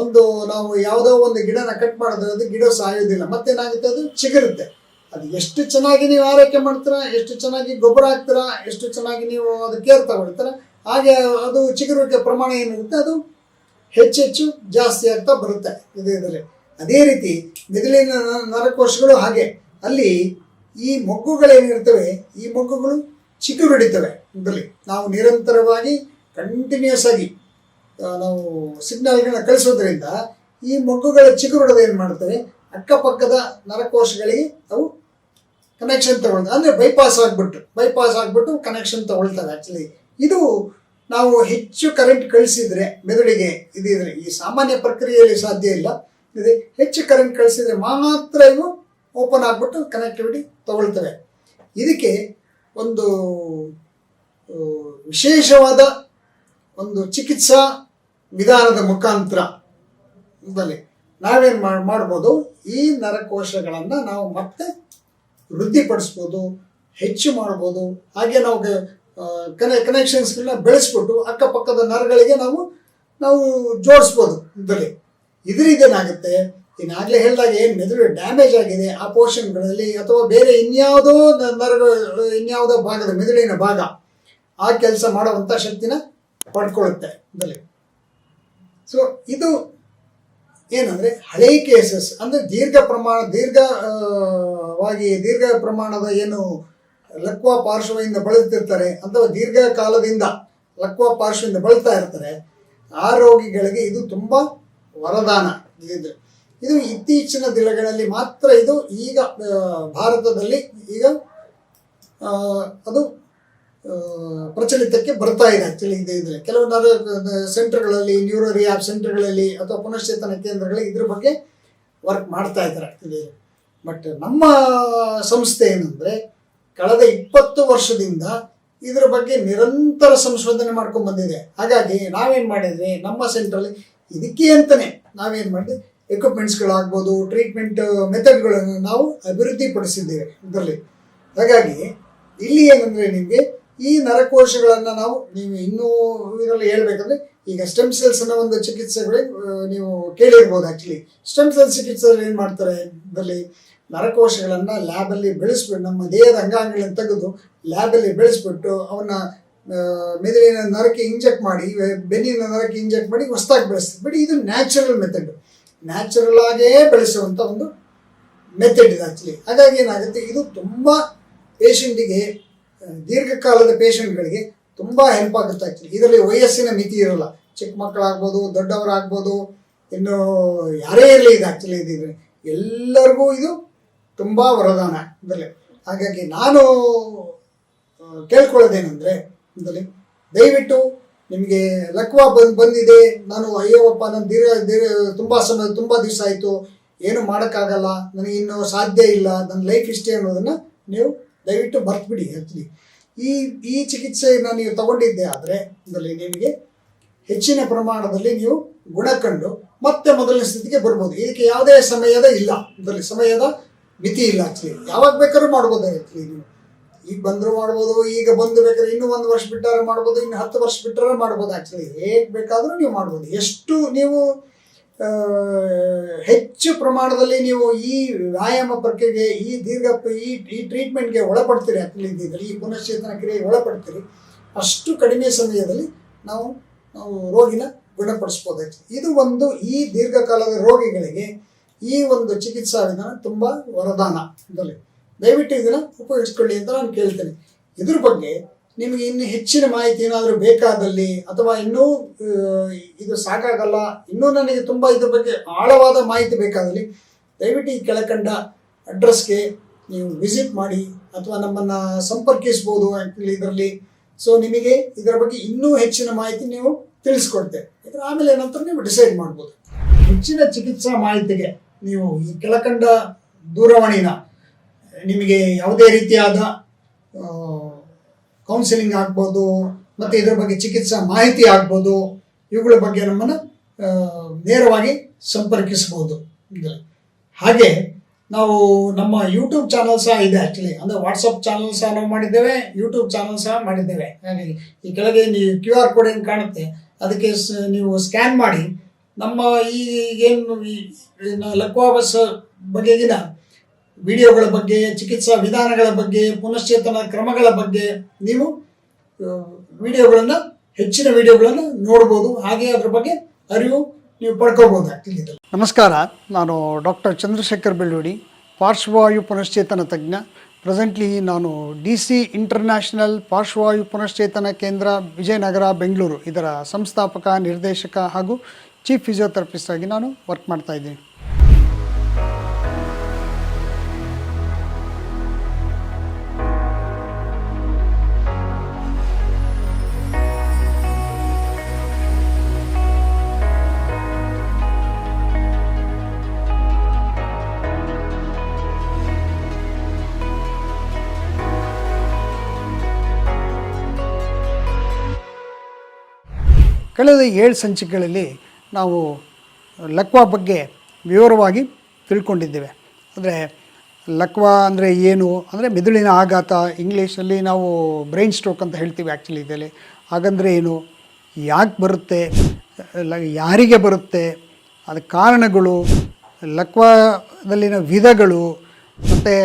ನಾವು ಯಾವುದೋ ಒಂದು ಗಿಡನ ಕಟ್ ಮಾಡಿದ್ರೆ ಅದು ಗಿಡ ಸಾಯೋದಿಲ್ಲ, ಮತ್ತೇನಾಗುತ್ತೆ ಅದು ಚಿಗುರುತ್ತೆ. ಅದು ಎಷ್ಟು ಚೆನ್ನಾಗಿ ನೀವು ಆರೈಕೆ ಮಾಡ್ತೀರಾ, ಎಷ್ಟು ಚೆನ್ನಾಗಿ ಗೊಬ್ಬರ ಹಾಕ್ತೀರಾ, ಎಷ್ಟು ಚೆನ್ನಾಗಿ ನೀವು ಅದು ಕೇರ್ ತಗೊಳ್ತೀರ, ಹಾಗೆ ಅದು ಚಿಗುರುವಿಕೆ ಪ್ರಮಾಣ ಏನಿರುತ್ತೆ ಅದು ಹೆಚ್ಚೆಚ್ಚು ಜಾಸ್ತಿ ಆಗ್ತಾ ಬರುತ್ತೆ ಇದರಲ್ಲಿ. ಅದೇ ರೀತಿ ಮೆದುಳಿನ ನರಕೋಶಗಳು ಹಾಗೆ ಅಲ್ಲಿ ಈ ಮೊಗ್ಗುಗಳೇನಿರ್ತವೆ ಈ ಮೊಗ್ಗುಗಳು ಚಿಗುರೊಡಿತವೆ. ಇದರಲ್ಲಿ ನಾವು ನಿರಂತರವಾಗಿ ಕಂಟಿನ್ಯೂಸ್ ಆಗಿ ನಾವು ಸಿಗ್ನಲ್ಗಳನ್ನ ಕಳಿಸೋದ್ರಿಂದ ಈ ಮೊಗ್ಗುಗಳ ಚಿಗುರೊಡೆದು ಏನು ಮಾಡ್ತವೆ, ಅಕ್ಕಪಕ್ಕದ ನರಕೋಶಗಳಿಗೆ ಅವು ಕನೆಕ್ಷನ್ ತಗೊಳ್ತವೆ. ಅಂದರೆ ಬೈಪಾಸ್ ಆಗಿಬಿಟ್ಟು ಕನೆಕ್ಷನ್ ತಗೊಳ್ತವೆ. ಆ್ಯಕ್ಚುಲಿ ಇದು ನಾವು ಹೆಚ್ಚು ಕರೆಂಟ್ ಕಳಿಸಿದರೆ ಮೆದುಳಿಗೆ ಇದಿದ್ರೆ ಈ ಸಾಮಾನ್ಯ ಪ್ರಕ್ರಿಯೆಯಲ್ಲಿ ಸಾಧ್ಯ ಇಲ್ಲ. ಇದೆ ಹೆಚ್ಚು ಕರೆಂಟ್ ಕಳಿಸಿದರೆ ಮಾತ್ರ ಇವು ಓಪನ್ ಆಗಿಬಿಟ್ಟು ಕನೆಕ್ಟಿವಿಟಿ ತಗೊಳ್ತವೆ. ಇದಕ್ಕೆ ಒಂದು ವಿಶೇಷವಾದ ಒಂದು ಚಿಕಿತ್ಸಾ ವಿಧಾನದ ಮುಖಾಂತರ ನಾವೇನು ಮಾಡ್ಬೋದು, ಈ ನರಕೋಶಗಳನ್ನು ನಾವು ಮತ್ತೆ ವೃದ್ಧಿಪಡಿಸ್ಬೋದು, ಹೆಚ್ಚು ಮಾಡ್ಬೋದು. ಹಾಗೆ ನಾವು ಕನೆಕ್ಷನ್ಸ್ಗಳನ್ನ ಬೆಳೆಸ್ಬಿಟ್ಟು ಅಕ್ಕಪಕ್ಕದ ನರಗಳಿಗೆ ನಾವು ಜೋಡಿಸ್ಬೋದು. ಇದರಿಂದ ಏನಾಗುತ್ತೆ, ಈಗಾಗಲೇ ಹೇಳಿದಾಗೆ ಮೆದುಳು ಡ್ಯಾಮೇಜ್ ಆಗಿದೆ ಆ ಪೋರ್ಷನ್ಗಳಲ್ಲಿ ಅಥವಾ ಬೇರೆ ಇನ್ಯಾವುದೋ ಭಾಗದ ಮೆದುಳಿನ ಭಾಗ ಆ ಕೆಲಸ ಮಾಡುವಂಥ ಶಕ್ತಿನ ಪಡ್ಕೊಳ್ಳುತ್ತೆ. ಸೊ ಇದು ಏನಂದರೆ ಹಳೆ ಕೇಸಸ್ ಅಂದರೆ ದೀರ್ಘ ಪ್ರಮಾಣದ ಏನು ಲಕ್ವಾ ಪಾರ್ಶ್ವದಿಂದ ಬಳಲ್ತಿರ್ತಾರೆ ಅಥವಾ ದೀರ್ಘಕಾಲದಿಂದ ಲಕ್ವಾ ಪಾರ್ಶ್ವದಿಂದ ಬಳಲ್ತಾ ಇರ್ತಾರೆ, ಆ ರೋಗಿಗಳಿಗೆ ಇದು ತುಂಬ ವರದಾನ. ಇದು ಇತ್ತೀಚಿನ ದಿನಗಳಲ್ಲಿ ಮಾತ್ರ ಇದು ಈಗ ಭಾರತದಲ್ಲಿ ಈಗ ಅದು ಪ್ರಚಲಿತಕ್ಕೆ ಬರ್ತಾ ಇದೆ. ಆ್ಯಕ್ಚುಲಿ ಇದೆ ಕೆಲವು ಸೆಂಟರ್ಗಳಲ್ಲಿ, ನ್ಯೂರೋ ರಿಹ್ಯಾಬ್ ಸೆಂಟರ್ಗಳಲ್ಲಿ ಅಥವಾ ಪುನಶ್ಚೇತನ ಕೇಂದ್ರಗಳಲ್ಲಿ ಇದ್ರ ಬಗ್ಗೆ ವರ್ಕ್ ಮಾಡ್ತಾ ಇದ್ದಾರೆ. ಆ್ಯಕ್ಚುಲಿ ಬಟ್ ನಮ್ಮ ಸಂಸ್ಥೆ ಏನಂದರೆ ಕಳೆದ 20 ವರ್ಷದಿಂದ ಇದರ ಬಗ್ಗೆ ನಿರಂತರ ಸಂಶೋಧನೆ ಮಾಡ್ಕೊಂಡು ಬಂದಿದೆ. ಹಾಗಾಗಿ ನಾವೇನು ಮಾಡಿದ್ವಿ, ನಮ್ಮ ಸೆಂಟ್ರಲ್ಲಿ ಇದಕ್ಕೆ ಅಂತಲೇ ನಾವೇನು ಮಾಡಿದ್ವಿ, ಎಕ್ವಿಪ್ಮೆಂಟ್ಸ್ಗಳಾಗ್ಬೋದು, ಟ್ರೀಟ್ಮೆಂಟ್ ಮೆಥಡ್ಗಳನ್ನು ನಾವು ಅಭಿವೃದ್ಧಿಪಡಿಸಿದ್ದೇವೆ ಇದರಲ್ಲಿ. ಹಾಗಾಗಿ ಇಲ್ಲಿ ಏನಂದರೆ ನಿಮಗೆ ಈ ನರಕೋಶಗಳನ್ನು ನೀವು ಇನ್ನೂ ಇದರಲ್ಲಿ ಹೇಳ್ಬೇಕಂದ್ರೆ ಈಗ ಸ್ಟೆಮ್ ಸೆಲ್ಸ್ ಅನ್ನೋ ಒಂದು ಚಿಕಿತ್ಸೆಗಳು ನೀವು ಕೇಳಿರ್ಬೋದು. ಆ್ಯಕ್ಚುಲಿ ಸ್ಟೆಮ್ ಸೆಲ್ ಚಿಕಿತ್ಸೆಯಲ್ಲಿ ಏನು ಮಾಡ್ತಾರೆ, ಇದರಲ್ಲಿ ನರಕೋಶಗಳನ್ನು ಲ್ಯಾಬಲ್ಲಿ ಬೆಳೆಸ್ಬಿಟ್ಟು ನಮ್ಮ ದೇಹದ ಅಂಗಾಂಗಗಳನ್ನು ತೆಗೆದು ಲ್ಯಾಬಲ್ಲಿ ಬೆಳೆಸ್ಬಿಟ್ಟು ಅವನ್ನ ಮೆದುಳಿನ ನರಕ್ಕೆ ಇಂಜೆಕ್ಟ್ ಮಾಡಿ, ಬೆನ್ನಿನ ನರಕ್ಕೆ ಇಂಜೆಕ್ಟ್ ಮಾಡಿ ಹೊಸದಾಗಿ ಬೆಳೆಸ್ತಾರೆ. ಬಟ್ ಇದು ನ್ಯಾಚುರಲ್ ಮೆಥಡ್, ನ್ಯಾಚುರಲ್ ಆಗೇ ಬೆಳೆಸುವಂಥ ಒಂದು ಮೆಥಡ್ ಇದೆ ಆ್ಯಕ್ಚುಲಿ. ಹಾಗಾಗಿ ಏನಾಗುತ್ತೆ, ಇದು ತುಂಬ ಪೇಷಂಟಿಗೆ, ದೀರ್ಘಕಾಲದ ಪೇಷಂಟ್ಗಳಿಗೆ ತುಂಬ ಹೆಲ್ಪ್ ಆಗುತ್ತೆ ಆ್ಯಕ್ಚುಲಿ. ಇದರಲ್ಲಿ ವಯಸ್ಸಿನ ಮಿತಿ ಇರೋಲ್ಲ, ಚಿಕ್ಕ ಮಕ್ಕಳಾಗ್ಬೋದು, ದೊಡ್ಡವರಾಗ್ಬೋದು, ಇನ್ನು ಯಾರೇ ಇರಲಿ ಇದು ಆ್ಯಕ್ಚುಲಿ ಇದಿದ್ರೆ ಎಲ್ಲರಿಗೂ ಇದು ತುಂಬ ವರದಾನ ಇದರಲ್ಲಿ. ಹಾಗಾಗಿ ನಾನು ಕೇಳ್ಕೊಳ್ಳೋದೇನೆಂದರೆ ಇದರಲ್ಲಿ ದಯವಿಟ್ಟು ನಿಮಗೆ ಲಕ್ವಾ ಬಂದಿದೆ, ನಾನು ಅಯ್ಯೋಪ್ಪ ನಾನು ತುಂಬ ದಿವಸ ಆಯಿತು, ಏನು ಮಾಡೋಕ್ಕಾಗಲ್ಲ, ನನಗೆ ಇನ್ನೂ ಸಾಧ್ಯ ಇಲ್ಲ, ನನ್ನ ಲೈಫ್ ಇಷ್ಟೇ ಅನ್ನೋದನ್ನು ನೀವು ದಯವಿಟ್ಟು ಮರ್ತ್ಬಿಡಿ. ಆ್ಯಕ್ಚುಲಿ ಈ ಚಿಕಿತ್ಸೆಯನ್ನು ನೀವು ತಗೊಂಡಿದ್ದೆ ಆದರೆ ಇದರಲ್ಲಿ ನಿಮಗೆ ಹೆಚ್ಚಿನ ಪ್ರಮಾಣದಲ್ಲಿ ನೀವು ಗುಣ ಕಂಡು ಮತ್ತೆ ಮೊದಲನೇ ಸ್ಥಿತಿಗೆ ಬರ್ಬೋದು. ಇದಕ್ಕೆ ಯಾವುದೇ ಸಮಯದ ಮಿತಿ ಇಲ್ಲ. ಆ್ಯಕ್ಚುಲಿ ಯಾವಾಗ ಬೇಕಾದ್ರೂ ಮಾಡ್ಬೋದು. ಆ್ಯಕ್ಚುಲಿ ನೀವು ಈಗ ಬಂದರೂ ಮಾಡ್ಬೋದು, ಈಗ ಬಂದು ಬೇಕಾದ್ರೆ ಇನ್ನೂ 1 ವರ್ಷ ಬಿಟ್ಟಾರೆ ಮಾಡ್ಬೋದು, ಇನ್ನು 10 ವರ್ಷ ಬಿಟ್ಟರೆ ಮಾಡ್ಬೋದು. ಆ್ಯಕ್ಚುಲಿ ಹೇಗೆ ಬೇಕಾದರೂ ನೀವು ಮಾಡ್ಬೋದು. ಎಷ್ಟು ನೀವು ಹೆಚ್ಚು ಪ್ರಮಾಣದಲ್ಲಿ ನೀವು ಈ ವ್ಯಾಯಾಮ ಪ್ರಕ್ರಿಯೆಗೆ, ಈ ಟ್ರೀಟ್ಮೆಂಟ್ಗೆ ಒಳಪಡ್ತೀರಿ, ಆ್ಯಕ್ಚುಲಿ ಈ ಪುನಶ್ಚೇತನ ಕ್ರಿಯೆಗೆ ಒಳಪಡ್ತೀರಿ, ಅಷ್ಟು ಕಡಿಮೆ ಸಮಯದಲ್ಲಿ ನಾವು ರೋಗಿನ ಗುಣಪಡಿಸ್ಬೋದು. ಇದು ಒಂದು ಈ ದೀರ್ಘಕಾಲದ ರೋಗಿಗಳಿಗೆ ಈ ಒಂದು ಚಿಕಿತ್ಸಾ ವಿಧಾನ ತುಂಬ ವರದಾನ. ದಯವಿಟ್ಟು ಇದನ್ನು ಉಪಯೋಗಿಸ್ಕೊಳ್ಳಿ ಅಂತ ನಾನು ಕೇಳ್ತೇನೆ. ಇದ್ರ ಬಗ್ಗೆ ನಿಮಗೆ ಇನ್ನು ಹೆಚ್ಚಿನ ಮಾಹಿತಿ ಏನಾದರೂ ಬೇಕಾದಲ್ಲಿ ಅಥವಾ ಇನ್ನೂ ಇದು ಸಾಕಾಗಲ್ಲ, ಇನ್ನೂ ನನಗೆ ತುಂಬ ಇದ್ರ ಬಗ್ಗೆ ಆಳವಾದ ಮಾಹಿತಿ ಬೇಕಾದಲ್ಲಿ ದಯವಿಟ್ಟು ಈ ಕೆಳಕಂಡ ಅಡ್ರೆಸ್ಗೆ ನೀವು ವಿಸಿಟ್ ಮಾಡಿ ಅಥವಾ ನಮ್ಮನ್ನು ಸಂಪರ್ಕಿಸ್ಬೋದು ಆ್ಯಕ್ಚುಲಿ ಇದರಲ್ಲಿ. ಸೊ ನಿಮಗೆ ಇದರ ಬಗ್ಗೆ ಇನ್ನೂ ಹೆಚ್ಚಿನ ಮಾಹಿತಿ ನೀವು ತಿಳಿಸ್ಕೊಡ್ತೇವೆ. ಆಮೇಲೆ ನಂತರ ನೀವು ಡಿಸೈಡ್ ಮಾಡ್ಬೋದು. ಹೆಚ್ಚಿನ ಚಿಕಿತ್ಸಾ ಮಾಹಿತಿಗೆ ನೀವು ಈ ಕೆಳಕಂಡ ದೂರವಾಣಿನ ನಿಮಗೆ ಯಾವುದೇ ರೀತಿಯಾದ ಕೌನ್ಸಿಲಿಂಗ್ ಆಗ್ಬೋದು ಮತ್ತು ಇದರ ಬಗ್ಗೆ ಚಿಕಿತ್ಸಾ ಮಾಹಿತಿ ಆಗ್ಬೋದು, ಇವುಗಳ ಬಗ್ಗೆ ನಮ್ಮನ್ನು ನೇರವಾಗಿ ಸಂಪರ್ಕಿಸ್ಬೋದು. ಹಾಗೆ ನಾವು ನಮ್ಮ ಯೂಟ್ಯೂಬ್ ಚಾನಲ್ ಸಹ ಇದೆ ಆ್ಯಕ್ಚುಲಿ. ಅಂದರೆ ವಾಟ್ಸಪ್ ಚಾನಲ್ ಸಹ ನಾವು ಮಾಡಿದ್ದೇವೆ, ಯೂಟ್ಯೂಬ್ ಚಾನಲ್ ಸಹ ಮಾಡಿದ್ದೇವೆ. ಹಾಗಾಗಿ ಈ ಕೆಳಗೆ ನೀವು QR ಕೋಡ್ ಏನು ಕಾಣುತ್ತೆ ಅದಕ್ಕೆ ನೀವು ಸ್ಕ್ಯಾನ್ ಮಾಡಿ ನಮ್ಮ ಏನು ಲಕ್ವಾಬಸ್ ಬಗೆಗಿನ ವಿಡಿಯೋಗಳ ಬಗ್ಗೆ, ಚಿಕಿತ್ಸಾ ವಿಧಾನಗಳ ಬಗ್ಗೆ, ಪುನಶ್ಚೇತನ ಕ್ರಮಗಳ ಬಗ್ಗೆ ನೀವು ಹೆಚ್ಚಿನ ವಿಡಿಯೋಗಳನ್ನು ನೋಡ್ಬೋದು. ಹಾಗೆ ಅದ್ರ ಬಗ್ಗೆ ಅರಿವು ನೀವು ಪಡ್ಕೋಬೋದು. ನಮಸ್ಕಾರ, ನಾನು ಡಾಕ್ಟರ್ ಚಂದ್ರಶೇಖರ್ ಬೆಳ್ಳೂಡಿ, ಪಾರ್ಶ್ವವಾಯು ಪುನಶ್ಚೇತನ ತಜ್ಞ, ಪ್ರೆಸೆಂಟ್ಲಿ ನಾನು DC ಇಂಟರ್ನ್ಯಾಷನಲ್ ಪಾರ್ಶ್ವವಾಯು ಪುನಶ್ಚೇತನ ಕೇಂದ್ರ ವಿಜಯನಗರ ಬೆಂಗಳೂರು ಇದರ ಸಂಸ್ಥಾಪಕ ನಿರ್ದೇಶಕ ಹಾಗೂ ಚೀಫ್ ಫಿಸಿಯೋಥೆರಪಿಸ್ಟ್ ಆಗಿ ನಾನು ವರ್ಕ್ ಮಾಡ್ತಾ ಇದ್ದೀನಿ. ಕಳೆದ 7 ಸಂಚಿಕೆಗಳಲ್ಲಿ ನಾವು ಲಕ್ವಾ ಬಗ್ಗೆ ವಿವರವಾಗಿ ತಿಳ್ಕೊಂಡಿದ್ದೇವೆ. ಅಂದರೆ ಲಕ್ವಾ ಅಂದರೆ ಏನು ಅಂದರೆ ಮೆದುಳಿನ ಆಘಾತ, ಇಂಗ್ಲೀಷಲ್ಲಿ ನಾವು ಬ್ರೈನ್ ಸ್ಟ್ರೋಕ್ ಅಂತ ಹೇಳ್ತೀವಿ ಆ್ಯಕ್ಚುಲಿ ಇದರಲ್ಲಿ. ಹಾಗಂದರೆ ಏನು, ಯಾಕೆ ಬರುತ್ತೆ, ಯಾರಿಗೆ ಬರುತ್ತೆ, ಅದಕ್ಕೆ ಕಾರಣಗಳು, ಲಕ್ವಾದಲ್ಲಿನ ವಿಧಗಳು, ಮತ್ತು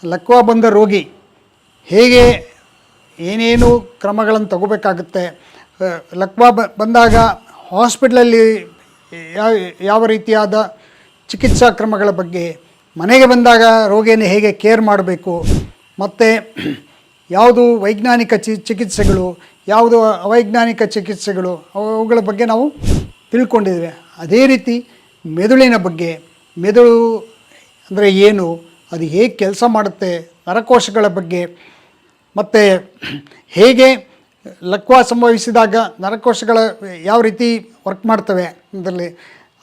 ಲಕ್ವಾ ಬಂದ ರೋಗಿ ಹೇಗೆ ಏನೇನು ಕ್ರಮಗಳನ್ನು ತಗೋಬೇಕಾಗುತ್ತೆ, ಲಕ್ವಾ ಬಂದಾಗ ಹಾಸ್ಪಿಟ್ಲಲ್ಲಿ ಯಾವ ರೀತಿಯಾದ ಚಿಕಿತ್ಸಾ ಕ್ರಮಗಳ ಬಗ್ಗೆ, ಮನೆಗೆ ಬಂದಾಗ ರೋಗಿಯನ್ನು ಹೇಗೆ ಕೇರ್ ಮಾಡಬೇಕು, ಮತ್ತು ಯಾವುದು ವೈಜ್ಞಾನಿಕ ಚಿಕಿತ್ಸೆಗಳು, ಯಾವುದು ಅವೈಜ್ಞಾನಿಕ ಚಿಕಿತ್ಸೆಗಳು, ಅವುಗಳ ಬಗ್ಗೆ ನಾವು ತಿಳ್ಕೊಂಡಿದ್ದೇವೆ. ಅದೇ ರೀತಿ ಮೆದುಳಿನ ಬಗ್ಗೆ, ಮೆದುಳು ಅಂದರೆ ಏನು, ಅದು ಹೇಗೆ ಕೆಲಸ ಮಾಡುತ್ತೆ, ನರಕೋಶಗಳ ಬಗ್ಗೆ, ಮತ್ತು ಹೇಗೆ ಲಕ್ವಾ ಸಂಭವಿಸಿದಾಗ ನರಕೋಶಗಳ ಯಾವ ರೀತಿ ವರ್ಕ್ ಮಾಡ್ತವೆ ಅದರಲ್ಲಿ,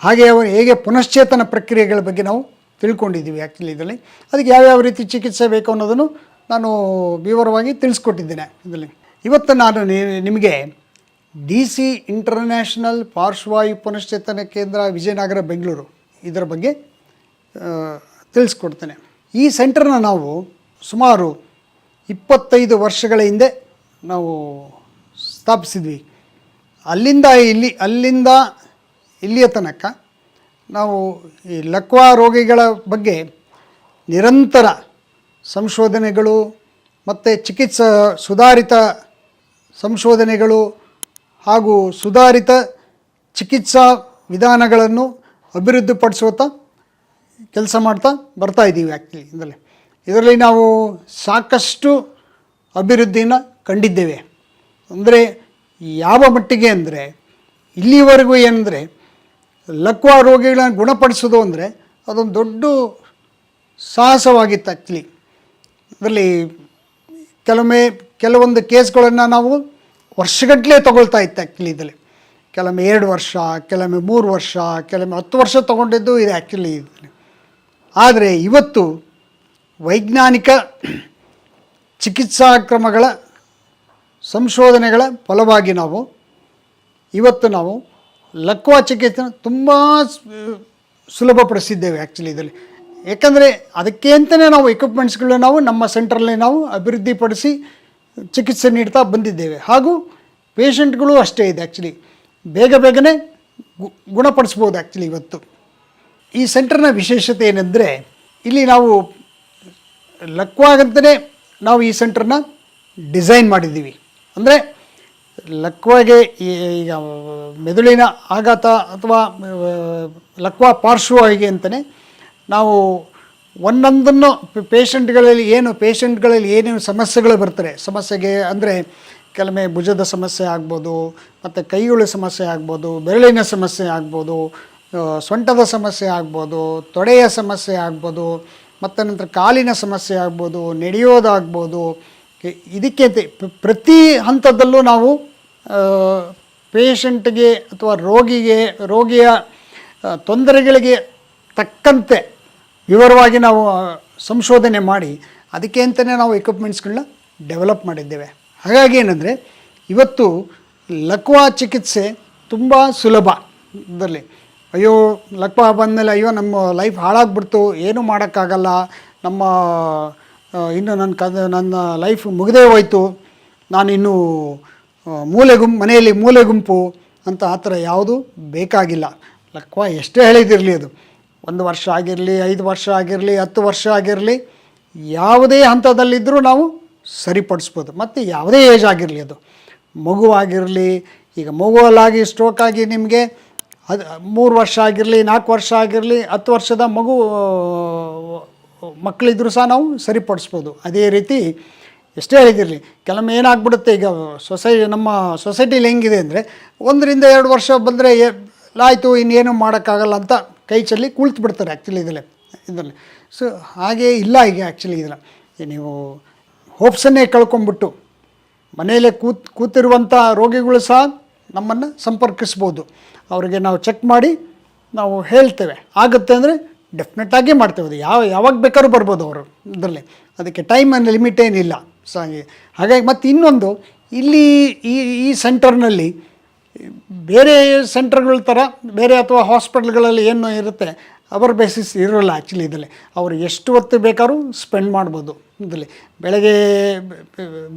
ಹಾಗೆ ಅವರು ಹೇಗೆ ಪುನಶ್ಚೇತನ ಪ್ರಕ್ರಿಯೆಗಳ ಬಗ್ಗೆ ನಾವು ತಿಳ್ಕೊಂಡಿದ್ದೀವಿ ಆ್ಯಕ್ಚುಲಿ ಇದರಲ್ಲಿ. ಅದಕ್ಕೆ ಯಾವ್ಯಾವ ರೀತಿ ಚಿಕಿತ್ಸೆ ಬೇಕು ಅನ್ನೋದನ್ನು ನಾನು ವಿವರವಾಗಿ ತಿಳಿಸ್ಕೊಟ್ಟಿದ್ದೇನೆ ಇದರಲ್ಲಿ. ಇವತ್ತು ನಾನು ನಿಮಗೆ DC ಇಂಟರ್ನ್ಯಾಷನಲ್ ಪಾರ್ಶ್ವವಾಯು ಪುನಶ್ಚೇತನ ಕೇಂದ್ರ ವಿಜಯನಗರ ಬೆಂಗಳೂರು ಇದರ ಬಗ್ಗೆ ತಿಳಿಸ್ಕೊಡ್ತೇನೆ. ಈ ಸೆಂಟರ್ನ ನಾವು ಸುಮಾರು 25 ವರ್ಷಗಳ ಹಿಂದೆ ನಾವು ಸ್ಥಾಪಿಸಿದ್ವಿ. ಅಲ್ಲಿಂದ ಇಲ್ಲಿಯ ತನಕ ನಾವು ಈ ಲಕ್ವಾ ರೋಗಿಗಳ ಬಗ್ಗೆ ನಿರಂತರ ಸಂಶೋಧನೆಗಳು ಮತ್ತು ಸುಧಾರಿತ ಸಂಶೋಧನೆಗಳು ಹಾಗೂ ಸುಧಾರಿತ ಚಿಕಿತ್ಸಾ ವಿಧಾನಗಳನ್ನು ಅಭಿವೃದ್ಧಿಪಡಿಸುತ್ತಾ ಕೆಲಸ ಮಾಡ್ತಾ ಬರ್ತಾಯಿದ್ದೀವಿ ಆ್ಯಕ್ಚುಲಿ ಇದರಲ್ಲಿ ನಾವು ಸಾಕಷ್ಟು ಅಭಿವೃದ್ಧಿನ ಕಂಡಿದ್ದೇವೆ. ಅಂದರೆ ಯಾವ ಮಟ್ಟಿಗೆ ಅಂದರೆ ಇಲ್ಲಿವರೆಗೂ ಏನಂದರೆ ಲಕ್ವಾ ರೋಗಿಗಳನ್ನ ಗುಣಪಡಿಸೋದು ಅಂದರೆ ಅದೊಂದು ದೊಡ್ಡ ಸಾಹಸವಾಗಿತ್ತು ಆ್ಯಕ್ಚುಲಿ. ಅದರಲ್ಲಿ ಕೆಲವೊಂದು ಕೇಸ್ಗಳನ್ನು ನಾವು ವರ್ಷಗಟ್ಟಲೆ ತೊಗೊಳ್ತಾ ಇತ್ತು ಆ್ಯಕ್ಚುಲಿ ಇದರಲ್ಲಿ. ಕೆಲವೊಮ್ಮೆ 2 ವರ್ಷ, ಕೆಲವೊಮ್ಮೆ 3 ವರ್ಷ, ಕೆಲವೊಮ್ಮೆ 10 ವರ್ಷ ತೊಗೊಂಡಿದ್ದು ಇದೆ ಆ್ಯಕ್ಚುಲಿ ಇದರಲ್ಲಿ. ಆದರೆ ಇವತ್ತು ವೈಜ್ಞಾನಿಕ ಚಿಕಿತ್ಸಾ ಕ್ರಮಗಳ ಸಂಶೋಧನೆಗಳ ಫಲವಾಗಿ ಇವತ್ತು ನಾವು ಲಕ್ವಾ ಚಿಕಿತ್ಸೆ ತುಂಬ ಸುಲಭಪಡಿಸಿದ್ದೇವೆ ಆ್ಯಕ್ಚುಲಿ ಇದರಲ್ಲಿ. ಯಾಕಂದರೆ ಅದಕ್ಕೆ ಅಂತಲೇ ನಾವು ಎಕ್ವಿಪ್ಮೆಂಟ್ಸ್ಗಳನ್ನ ನಾವು ನಮ್ಮ ಸೆಂಟ್ರಲ್ಲಿ ನಾವು ಅಭಿವೃದ್ಧಿಪಡಿಸಿ ಚಿಕಿತ್ಸೆ ನೀಡ್ತಾ ಬಂದಿದ್ದೇವೆ. ಹಾಗೂ ಪೇಷಂಟ್ಗಳು ಅಷ್ಟೇ ಇದೆ ಆ್ಯಕ್ಚುಲಿ, ಬೇಗನೆ ಗುಣಪಡಿಸ್ಬೋದು ಆ್ಯಕ್ಚುಲಿ ಇವತ್ತು. ಈ ಸೆಂಟರ್ನ ವಿಶೇಷತೆ ಏನೆಂದರೆ ಇಲ್ಲಿ ನಾವು ಲಕ್ವಾಗಂತಲೇ ನಾವು ಈ ಸೆಂಟ್ರನ್ನ ಡಿಸೈನ್ ಮಾಡಿದ್ದೀವಿ. ಅಂದರೆ ಲಕ್ವಾಗೆ ಈಗ ಮೆದುಳಿನ ಆಘಾತ ಅಥವಾ ಲಕ್ವಾ ಪಾರ್ಶ್ವವಾಯುಗೆ ಅಂತಲೇ ನಾವು ಒಂದೊಂದನ್ನು ಪೇಷಂಟ್ಗಳಲ್ಲಿ ಏನೇನು ಸಮಸ್ಯೆಗಳು ಬರ್ತಾರೆ, ಸಮಸ್ಯೆಗೆ ಅಂದರೆ ಕೆಲವೊಮ್ಮೆ ಭುಜದ ಸಮಸ್ಯೆ ಆಗ್ಬೋದು, ಮತ್ತು ಕೈಗಳ ಸಮಸ್ಯೆ ಆಗ್ಬೋದು, ಬೆರಳಿನ ಸಮಸ್ಯೆ ಆಗ್ಬೋದು, ಸೊಂಟದ ಸಮಸ್ಯೆ ಆಗ್ಬೋದು, ತೊಡೆಯ ಸಮಸ್ಯೆ ಆಗ್ಬೋದು, ಮತ್ತು ನಂತರ ಕಾಲಿನ ಸಮಸ್ಯೆ ಆಗ್ಬೋದು, ನಡೆಯೋದಾಗ್ಬೋದು. ಇದಕ್ಕೆ ಪ್ರತಿ ಹಂತದಲ್ಲೂ ನಾವು ಪೇಷಂಟ್ಗೆ ಅಥವಾ ರೋಗಿಯ ತೊಂದರೆಗಳಿಗೆ ತಕ್ಕಂತೆ ವಿವರವಾಗಿ ನಾವು ಸಂಶೋಧನೆ ಮಾಡಿ ಅದಕ್ಕೆ ಅಂತಲೇ ನಾವು ಎಕ್ವಿಪ್ಮೆಂಟ್ಸ್ಗಳನ್ನ ಡೆವಲಪ್ ಮಾಡಿದ್ದೇವೆ. ಹಾಗಾಗಿ ಏನಂದರೆ ಇವತ್ತು ಲಕ್ವಾ ಚಿಕಿತ್ಸೆ ತುಂಬ ಸುಲಭ ಇದರಲ್ಲಿ. ಅಯ್ಯೋ ಲಕ್ವಾ ಬಂದಮೇಲೆ ಅಯ್ಯೋ ನಮ್ಮ ಲೈಫ್ ಹಾಳಾಗ್ಬಿಡ್ತು, ಏನೂ ಮಾಡೋಕ್ಕಾಗಲ್ಲ, ಇನ್ನು ನನ್ನ ಲೈಫ್ ಮುಗಿದೇ ಹೋಯ್ತು, ನಾನಿನ್ನೂ ಮನೆಯಲ್ಲಿ ಮೂಲೆ ಗುಂಪು ಅಂತ ಆ ಥರ ಯಾವುದೂ ಬೇಕಾಗಿಲ್ಲ. ಲಕ್ವಾ ಎಷ್ಟೇ ಹೇಳಿದಿರಲಿ, ಅದು 1 ವರ್ಷ ಆಗಿರಲಿ, 5 ವರ್ಷ ಆಗಿರಲಿ, 10 ವರ್ಷ ಆಗಿರಲಿ, ಯಾವುದೇ ಹಂತದಲ್ಲಿದ್ದರೂ ನಾವು ಸರಿಪಡಿಸ್ಬೋದು. ಮತ್ತು ಯಾವುದೇ ಏಜ್ ಆಗಿರಲಿ, ಅದು ಮಗುವಾಗಿರಲಿ, ಈಗ ಮಗುವಲ್ಲಾಗಿ ಸ್ಟ್ರೋಕ್ ಆಗಿ ನಿಮಗೆ 3 ವರ್ಷ ಆಗಿರಲಿ, 4 ವರ್ಷ ಆಗಿರಲಿ, 10 ವರ್ಷದ ಮಗು ಮಕ್ಕಳಿದ್ರೂ ಸಹ ನಾವು ಸರಿಪಡಿಸ್ಬೋದು. ಅದೇ ರೀತಿ ಎಷ್ಟೇ ಹೇಳಿದಿರಲಿ, ಕೆಲವೊಮ್ಮೆ ಏನಾಗ್ಬಿಡುತ್ತೆ, ಈಗ ನಮ್ಮ ಸೊಸೈಟಿಲಿ ಹೆಂಗಿದೆ ಅಂದರೆ 1-2 ವರ್ಷ ಬಂದರೆ ಆಯಿತು ಇನ್ನೇನು ಮಾಡೋಕ್ಕಾಗಲ್ಲ ಅಂತ ಕೈ ಚೆಲ್ಲಿ ಕುಳಿತು ಬಿಡ್ತಾರೆ ಆ್ಯಕ್ಚುಲಿ ಇದರಲ್ಲಿ. ಸೊ ಹಾಗೇ ಇಲ್ಲ ಈಗ ಆ್ಯಕ್ಚುಲಿ ನೀವು ಹೋಪ್ಸನ್ನೇ ಕಳ್ಕೊಂಬಿಟ್ಟು ಮನೆಯಲ್ಲೇ ಕೂತಿರುವಂಥ ರೋಗಿಗಳು ಸಹ ನಮ್ಮನ್ನು ಸಂಪರ್ಕಿಸ್ಬೋದು. ಅವರಿಗೆ ನಾವು ಚೆಕ್ ಮಾಡಿ ನಾವು ಹೇಳ್ತೇವೆ. ಆಗುತ್ತೆ ಅಂದರೆ ಡೆಫಿನೆಟ್ಟಾಗಿ ಮಾಡ್ತೇವೆ. ಅದು ಯಾವಾಗ ಬೇಕಾದ್ರೂ ಬರ್ಬೋದು ಅವರು ಇದರಲ್ಲಿ. ಅದಕ್ಕೆ ಟೈಮ್ ಆ್ಯಂಡ್ ಲಿಮಿಟ್ ಏನಿಲ್ಲ. ಸೊ ಹಾಗಾಗಿ ಮತ್ತು ಇನ್ನೊಂದು, ಇಲ್ಲಿ ಈ ಸೆಂಟರ್ನಲ್ಲಿ ಬೇರೆ ಸೆಂಟರ್ಗಳ ಥರ ಬೇರೆ ಅಥವಾ ಹಾಸ್ಪಿಟ್ಲ್ಗಳಲ್ಲಿ ಏನು ಇರುತ್ತೆ ಅವರ್ ಬೇಸಿಸ್ ಇರೋಲ್ಲ ಆ್ಯಕ್ಚುಲಿ ಇದರಲ್ಲಿ. ಅವರು ಎಷ್ಟು ಹೊತ್ತು ಬೇಕಾದ್ರೂ ಸ್ಪೆಂಡ್ ಮಾಡ್ಬೋದು ಇದರಲ್ಲಿ.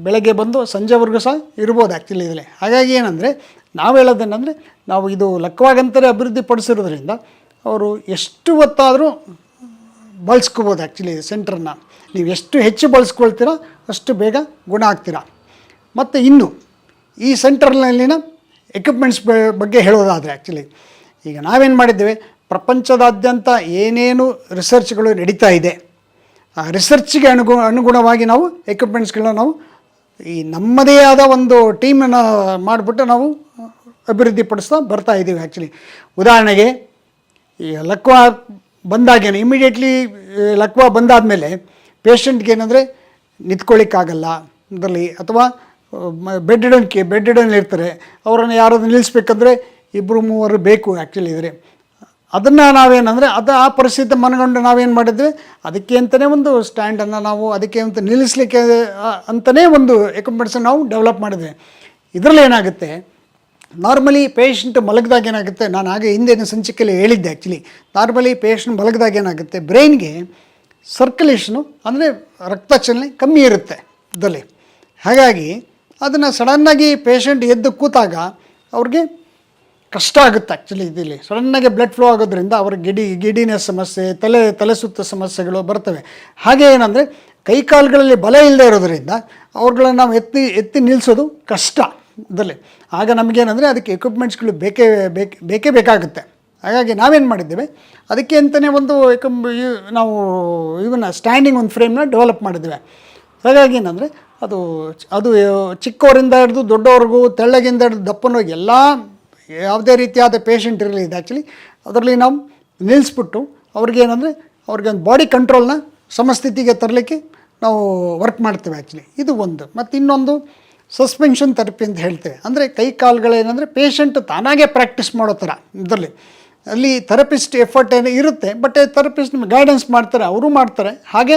ಬೆಳಗ್ಗೆ ಬಂದು ಸಂಜೆವರೆಗೂ ಸಹ ಇರ್ಬೋದು ಆ್ಯಕ್ಚುಲಿ ಇದರಲ್ಲಿ. ಹಾಗಾಗಿ ಏನಂದರೆ ನಾವು ಹೇಳೋದೇನೆಂದರೆ, ನಾವು ಇದು ಲಕ್ಕವಾಗಂತಲೇ ಅಭಿವೃದ್ಧಿ ಪಡಿಸಿರೋದ್ರಿಂದ ಅವರು ಎಷ್ಟು ಹೊತ್ತಾದರೂ ಬಳಸ್ಕೋಬೋದು ಆ್ಯಕ್ಚುಲಿ ಸೆಂಟ್ರನ್ನ. ನೀವು ಎಷ್ಟು ಹೆಚ್ಚು ಬಳಸ್ಕೊಳ್ತೀರೋ ಅಷ್ಟು ಬೇಗ ಗುಣ ಆಗ್ತೀರಾ. ಮತ್ತು ಇನ್ನು ಈ ಸೆಂಟರ್ನಲ್ಲಿನ ಎಕ್ವಿಪ್ಮೆಂಟ್ಸ್ ಬಗ್ಗೆ ಹೇಳೋದಾದರೆ ಆ್ಯಕ್ಚುಲಿ ಈಗ ನಾವೇನು ಮಾಡಿದ್ದೇವೆ, ಪ್ರಪಂಚದಾದ್ಯಂತ ಏನೇನು ರಿಸರ್ಚ್ಗಳು ನಡೀತಾ ಇದೆ ಆ ರಿಸರ್ಚ್ಗೆ ಅನುಗುಣವಾಗಿ ನಾವು ಎಕ್ವಿಪ್ಮೆಂಟ್ಸ್ಗಳನ್ನ ನಾವು ಈ ನಮ್ಮದೇ ಆದ ಒಂದು ಟೀಮನ್ನು ಮಾಡಿಬಿಟ್ಟು ನಾವು ಅಭಿವೃದ್ಧಿ ಪಡಿಸ್ತಾ ಬರ್ತಾ ಇದ್ದೀವಿ ಆ್ಯಕ್ಚುಲಿ. ಉದಾಹರಣೆಗೆ ಈ ಲಕ್ವಾ ಬಂದಾಗೇನು ಇಮಿಡಿಯೇಟ್ಲಿ ಲಕ್ವಾ ಬಂದಾದಮೇಲೆ ಪೇಷಂಟ್ಗೆ ಏನಂದರೆ ನಿಂತ್ಕೊಳ್ಳಿಕ್ಕಾಗಲ್ಲ ಇದರಲ್ಲಿ, ಅಥವಾ ಬೆಡ್ ರಿಡನ್ ಇರ್ತಾರೆ. ಅವರನ್ನು ಯಾರಾದ್ರು ನಿಲ್ಲಿಸ್ಬೇಕಂದ್ರೆ 2-3 ಬೇಕು ಆ್ಯಕ್ಚುಲಿ ಇದ್ರೆ. ಅದನ್ನು ನಾವೇನಂದರೆ ಆ ಪರಿಸ್ಥಿತಿ ಮನಗಂಡು ನಾವೇನು ಮಾಡಿದ್ವಿ, ಅದಕ್ಕೆ ಅಂತಲೇ ಒಂದು ಸ್ಟ್ಯಾಂಡನ್ನು ನಾವು ಅದಕ್ಕೆ ಅಂತ ನಿಲ್ಲಿಸಲಿಕ್ಕೆ ಅಂತಲೇ ಒಂದು ಎಕ್ವಿಪ್ಮೆಂಟ್ಸನ್ನು ನಾವು ಡೆವಲಪ್ ಮಾಡಿದ್ವಿ. ಇದರಲ್ಲಿ ಏನಾಗುತ್ತೆ, ನಾರ್ಮಲಿ ಪೇಷಂಟ್ ಮಲಗಿದಾಗ ಏನಾಗುತ್ತೆ, ನಾನು ಹಾಗೆ ಹಿಂದಿನ ಸಂಚಿಕೆಯಲ್ಲಿ ಹೇಳಿದ್ದೆ ಆ್ಯಕ್ಚುಲಿ, ನಾರ್ಮಲಿ ಪೇಷಂಟ್ ಮಲಗಿದಾಗ ಏನಾಗುತ್ತೆ, ಬ್ರೈನ್ಗೆ ಸರ್ಕ್ಯುಲೇಷನು ಅಂದರೆ ರಕ್ತ ಚಲನೆ ಕಮ್ಮಿ ಇರುತ್ತೆ ಇದರಲ್ಲಿ. ಹಾಗಾಗಿ ಅದನ್ನು ಸಡನ್ನಾಗಿ ಪೇಷಂಟ್ ಎದ್ದು ಕೂತಾಗ ಅವ್ರಿಗೆ ಕಷ್ಟ ಆಗುತ್ತೆ ಆ್ಯಕ್ಚುಲಿ. ಇದರಲ್ಲಿ ಸಡನ್ನಾಗಿ ಬ್ಲಡ್ ಫ್ಲೋ ಆಗೋದ್ರಿಂದ ಅವ್ರಿಗೆ ಗಿಡಿನೆಸ್ ಸಮಸ್ಯೆ, ತಲೆ ಸುತ್ತ ಸಮಸ್ಯೆಗಳು ಬರ್ತವೆ. ಹಾಗೆ ಏನಂದರೆ ಕೈಕಾಲುಗಳಲ್ಲಿ ಬಲ ಇಲ್ಲದೆ ಇರೋದರಿಂದ ಅವ್ರುಗಳನ್ನ ನಾವು ಎತ್ತಿ ನಿಲ್ಲಿಸೋದು ಕಷ್ಟ ಇದರಲ್ಲಿ. ಆಗ ನಮಗೇನಂದರೆ ಅದಕ್ಕೆ ಎಕ್ವಿಪ್ಮೆಂಟ್ಸ್ಗಳು ಬೇಕೇ ಬೇಕಾಗುತ್ತೆ. ಹಾಗಾಗಿ ನಾವೇನು ಮಾಡಿದ್ದೇವೆ, ಅದಕ್ಕೆ ಅಂತಲೇ ಒಂದು ನಾವು ಇವನ್ನ ಸ್ಟ್ಯಾಂಡಿಂಗ್ ಒಂದು ಫ್ರೇಮ್ನ ಡೆವಲಪ್ ಮಾಡಿದ್ದೇವೆ. ಹಾಗಾಗಿ ಏನಂದರೆ ಅದು ಚಿಕ್ಕವರಿಂದ ಹಿಡಿದು ದೊಡ್ಡವ್ರಿಗೂ, ತೆಳ್ಳಗಿಂದ ಹಿಡಿದು ದಪ್ಪನವ್ರಿಗೆ ಎಲ್ಲ ಯಾವುದೇ ರೀತಿಯಾದ ಪೇಷಂಟ್ ಇರಲಿ ಇದು ಆ್ಯಕ್ಚುಲಿ ಅದರಲ್ಲಿ ನಾವು ನಿಲ್ಲಿಸ್ಬಿಟ್ಟು ಅವ್ರಿಗೇನಂದರೆ ಅವ್ರಿಗೊಂದು ಬಾಡಿ ಕಂಟ್ರೋಲ್ನ ಸಮಸ್ಥಿತಿಗೆ ತರಲಿಕ್ಕೆ ನಾವು ವರ್ಕ್ ಮಾಡ್ತೇವೆ ಆ್ಯಕ್ಚುಲಿ. ಇದು ಒಂದು. ಮತ್ತು ಇನ್ನೊಂದು ಸಸ್ಪೆನ್ಷನ್ ಥೆರಪಿ ಅಂತ ಹೇಳ್ತೇವೆ. ಅಂದರೆ ಕೈ ಕಾಲುಗಳೇನೆಂದರೆ ಪೇಷಂಟ್ ತಾನಾಗೇ ಪ್ರಾಕ್ಟೀಸ್ ಮಾಡೋ ಥರ ಇದರಲ್ಲಿ. ಅಲ್ಲಿ ಥೆರಪಿಸ್ಟ್ ಎಫರ್ಟ್ ಏನು ಇರುತ್ತೆ, ಬಟ್ ಥೆರಪಿಸ್ಟ್ ಗೈಡೆನ್ಸ್ ಮಾಡ್ತಾರೆ, ಅವರು ಮಾಡ್ತಾರೆ. ಹಾಗೆ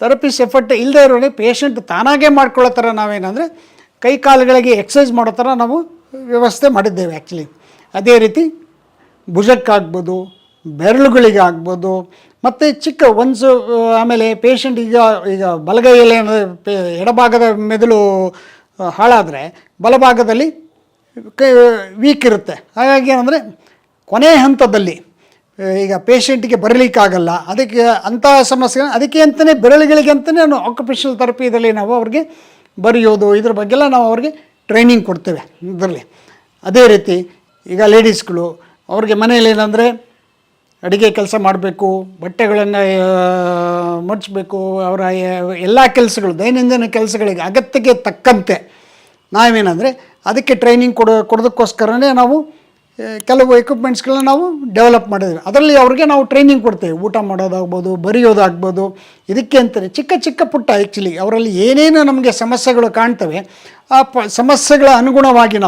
ಥೆರಪಿಸ್ಟ್ ಎಫರ್ಟ್ ಇಲ್ಲದೆ ಇರೋರಿಗೆ ಪೇಷಂಟ್ ತಾನಾಗೇ ಮಾಡ್ಕೊಳ್ಳೋ ಥರ ನಾವೇನಂದರೆ ಕೈ ಕಾಲುಗಳಿಗೆ ಎಕ್ಸಸೈಸ್ ಮಾಡೋ ಥರ ನಾವು ವ್ಯವಸ್ಥೆ ಮಾಡಿದ್ದೇವೆ ಆ್ಯಕ್ಚುಲಿ. ಅದೇ ರೀತಿ ಭುಜಕ್ಕಾಗ್ಬೋದು, ಬೆರಳುಗಳಿಗೆ ಆಗ್ಬೋದು, ಮತ್ತು ಚಿಕ್ಕ ಆಮೇಲೆ ಪೇಷಂಟ್ ಈಗ ಬಲಗೈಯಲ್ಲಿ ಎಡಭಾಗದ ಮೆದುಳು ಹಾಳಾದರೆ ಬಲಭಾಗದಲ್ಲಿ ವೀಕ್ ಇರುತ್ತೆ. ಹಾಗಾಗಿ ಏನಂದರೆ ಕೊನೆ ಹಂತದಲ್ಲಿ ಈಗ ಪೇಷಂಟಿಗೆ ಬರಲಿಕ್ಕಾಗಲ್ಲ, ಅದಕ್ಕೆ ಅಂಥ ಸಮಸ್ಯೆ, ಅದಕ್ಕೆ ಅಂತಲೇ ಬೆರಳುಗಳಿಗೆ ಅಂತಲೇ ನಾನು ಆಕ್ಯುಪೇಷನಲ್ ಥೆರಪಿ ಇದರಲ್ಲಿ ನಾವು ಅವ್ರಿಗೆ ಬರೆಯೋದು ಇದ್ರ ಬಗ್ಗೆಲ್ಲ ನಾವು ಅವ್ರಿಗೆ ಟ್ರೈನಿಂಗ್ ಕೊಡ್ತೇವೆ ಇದರಲ್ಲಿ. ಅದೇ ರೀತಿ ಈಗ ಲೇಡೀಸ್ಗಳು ಅವ್ರಿಗೆ ಮನೇಲಿ ಏನಂದರೆ ಅಡುಗೆ ಕೆಲಸ ಮಾಡಬೇಕು, ಬಟ್ಟೆಗಳನ್ನು ಮಡಚಬೇಕು, ಅವರ ಎಲ್ಲ ಕೆಲಸಗಳು ದೈನಂದಿನ ಕೆಲಸಗಳಿಗೆ ಅಗತ್ಯಕ್ಕೆ ತಕ್ಕಂತೆ ನಾವೇನಂದರೆ ಅದಕ್ಕೆ ಟ್ರೈನಿಂಗ್ ಕೊಡೋದಕ್ಕೋಸ್ಕರನೇ ನಾವು ಕೆಲವು ಎಕ್ವಿಪ್ಮೆಂಟ್ಸ್ಗಳನ್ನ ನಾವು ಡೆವಲಪ್ ಮಾಡಿದ್ವಿ. ಅದರಲ್ಲಿ ಅವ್ರಿಗೆ ನಾವು ಟ್ರೈನಿಂಗ್ ಕೊಡ್ತೇವೆ, ಊಟ ಮಾಡೋದಾಗ್ಬೋದು, ಬರೆಯೋದಾಗ್ಬೋದು. ಇದಕ್ಕೆ ಅಂತಲೇ ಚಿಕ್ಕ ಪುಟ್ಟ ಆ್ಯಕ್ಚುಲಿ ಅವರಲ್ಲಿ ಏನೇನು ನಮಗೆ ಸಮಸ್ಯೆಗಳು ಕಾಣ್ತವೆ ಆ ಸಮಸ್ಯೆಗಳ ಅನುಗುಣವಾಗಿ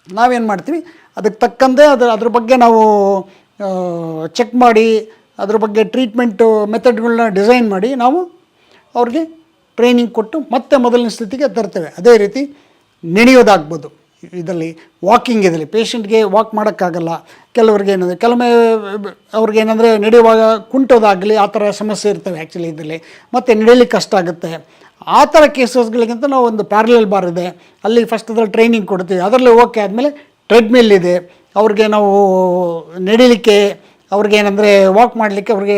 ನಾವೇನು ಮಾಡ್ತೀವಿ, ಅದಕ್ಕೆ ತಕ್ಕಂತೆ ಅದ್ರ ಬಗ್ಗೆ ನಾವು ಚೆಕ್ ಮಾಡಿ ಅದ್ರ ಬಗ್ಗೆ ಟ್ರೀಟ್ಮೆಂಟು ಮೆಥಡ್ಗಳನ್ನ ಡಿಸೈನ್ ಮಾಡಿ ನಾವು ಅವ್ರಿಗೆ ಟ್ರೈನಿಂಗ್ ಕೊಟ್ಟು ಮತ್ತೆ ಮೊದಲಿನ ಸ್ಥಿತಿಗೆ ತರ್ತೇವೆ. ಅದೇ ರೀತಿ ನಡೆಯೋದಾಗ್ಬೋದು, ಇದರಲ್ಲಿ ವಾಕಿಂಗ್ ಇದರಲ್ಲಿ ಪೇಷಂಟ್ಗೆ ವಾಕ್ ಮಾಡೋಕ್ಕಾಗಲ್ಲ, ಕೆಲವೊಮ್ಮೆ ಅವ್ರಿಗೇನೆಂದರೆ ನಡೆಯುವಾಗ ಕುಂಟೋದಾಗಲಿ ಆ ಥರ ಸಮಸ್ಯೆ ಇರ್ತವೆ ಆ್ಯಕ್ಚುಲಿ ಇದರಲ್ಲಿ. ಮತ್ತು ನಡೆಯಲಿಕ್ಕೆ ಕಷ್ಟ ಆಗುತ್ತೆ. ಆ ಥರ ಕೇಸಸ್ಗಳಿಗಿಂತ ನಾವು ಒಂದು ಪ್ಯಾರಲಲ್ ಬಾರ್ ಇದೆ, ಅಲ್ಲಿ ಫಸ್ಟ್ ಅದ್ರಲ್ಲಿ ಟ್ರೈನಿಂಗ್ ಕೊಡ್ತೀವಿ. ಅದರಲ್ಲಿ ಓಕೆ ಆದಮೇಲೆ ಟ್ರೆಡ್ಮಿಲ್ ಇದೆ, ಅವ್ರಿಗೆ ನಾವು ನಡೀಲಿಕ್ಕೆ ಅವ್ರಿಗೇನೆಂದರೆ ವಾಕ್ ಮಾಡಲಿಕ್ಕೆ ಅವ್ರಿಗೆ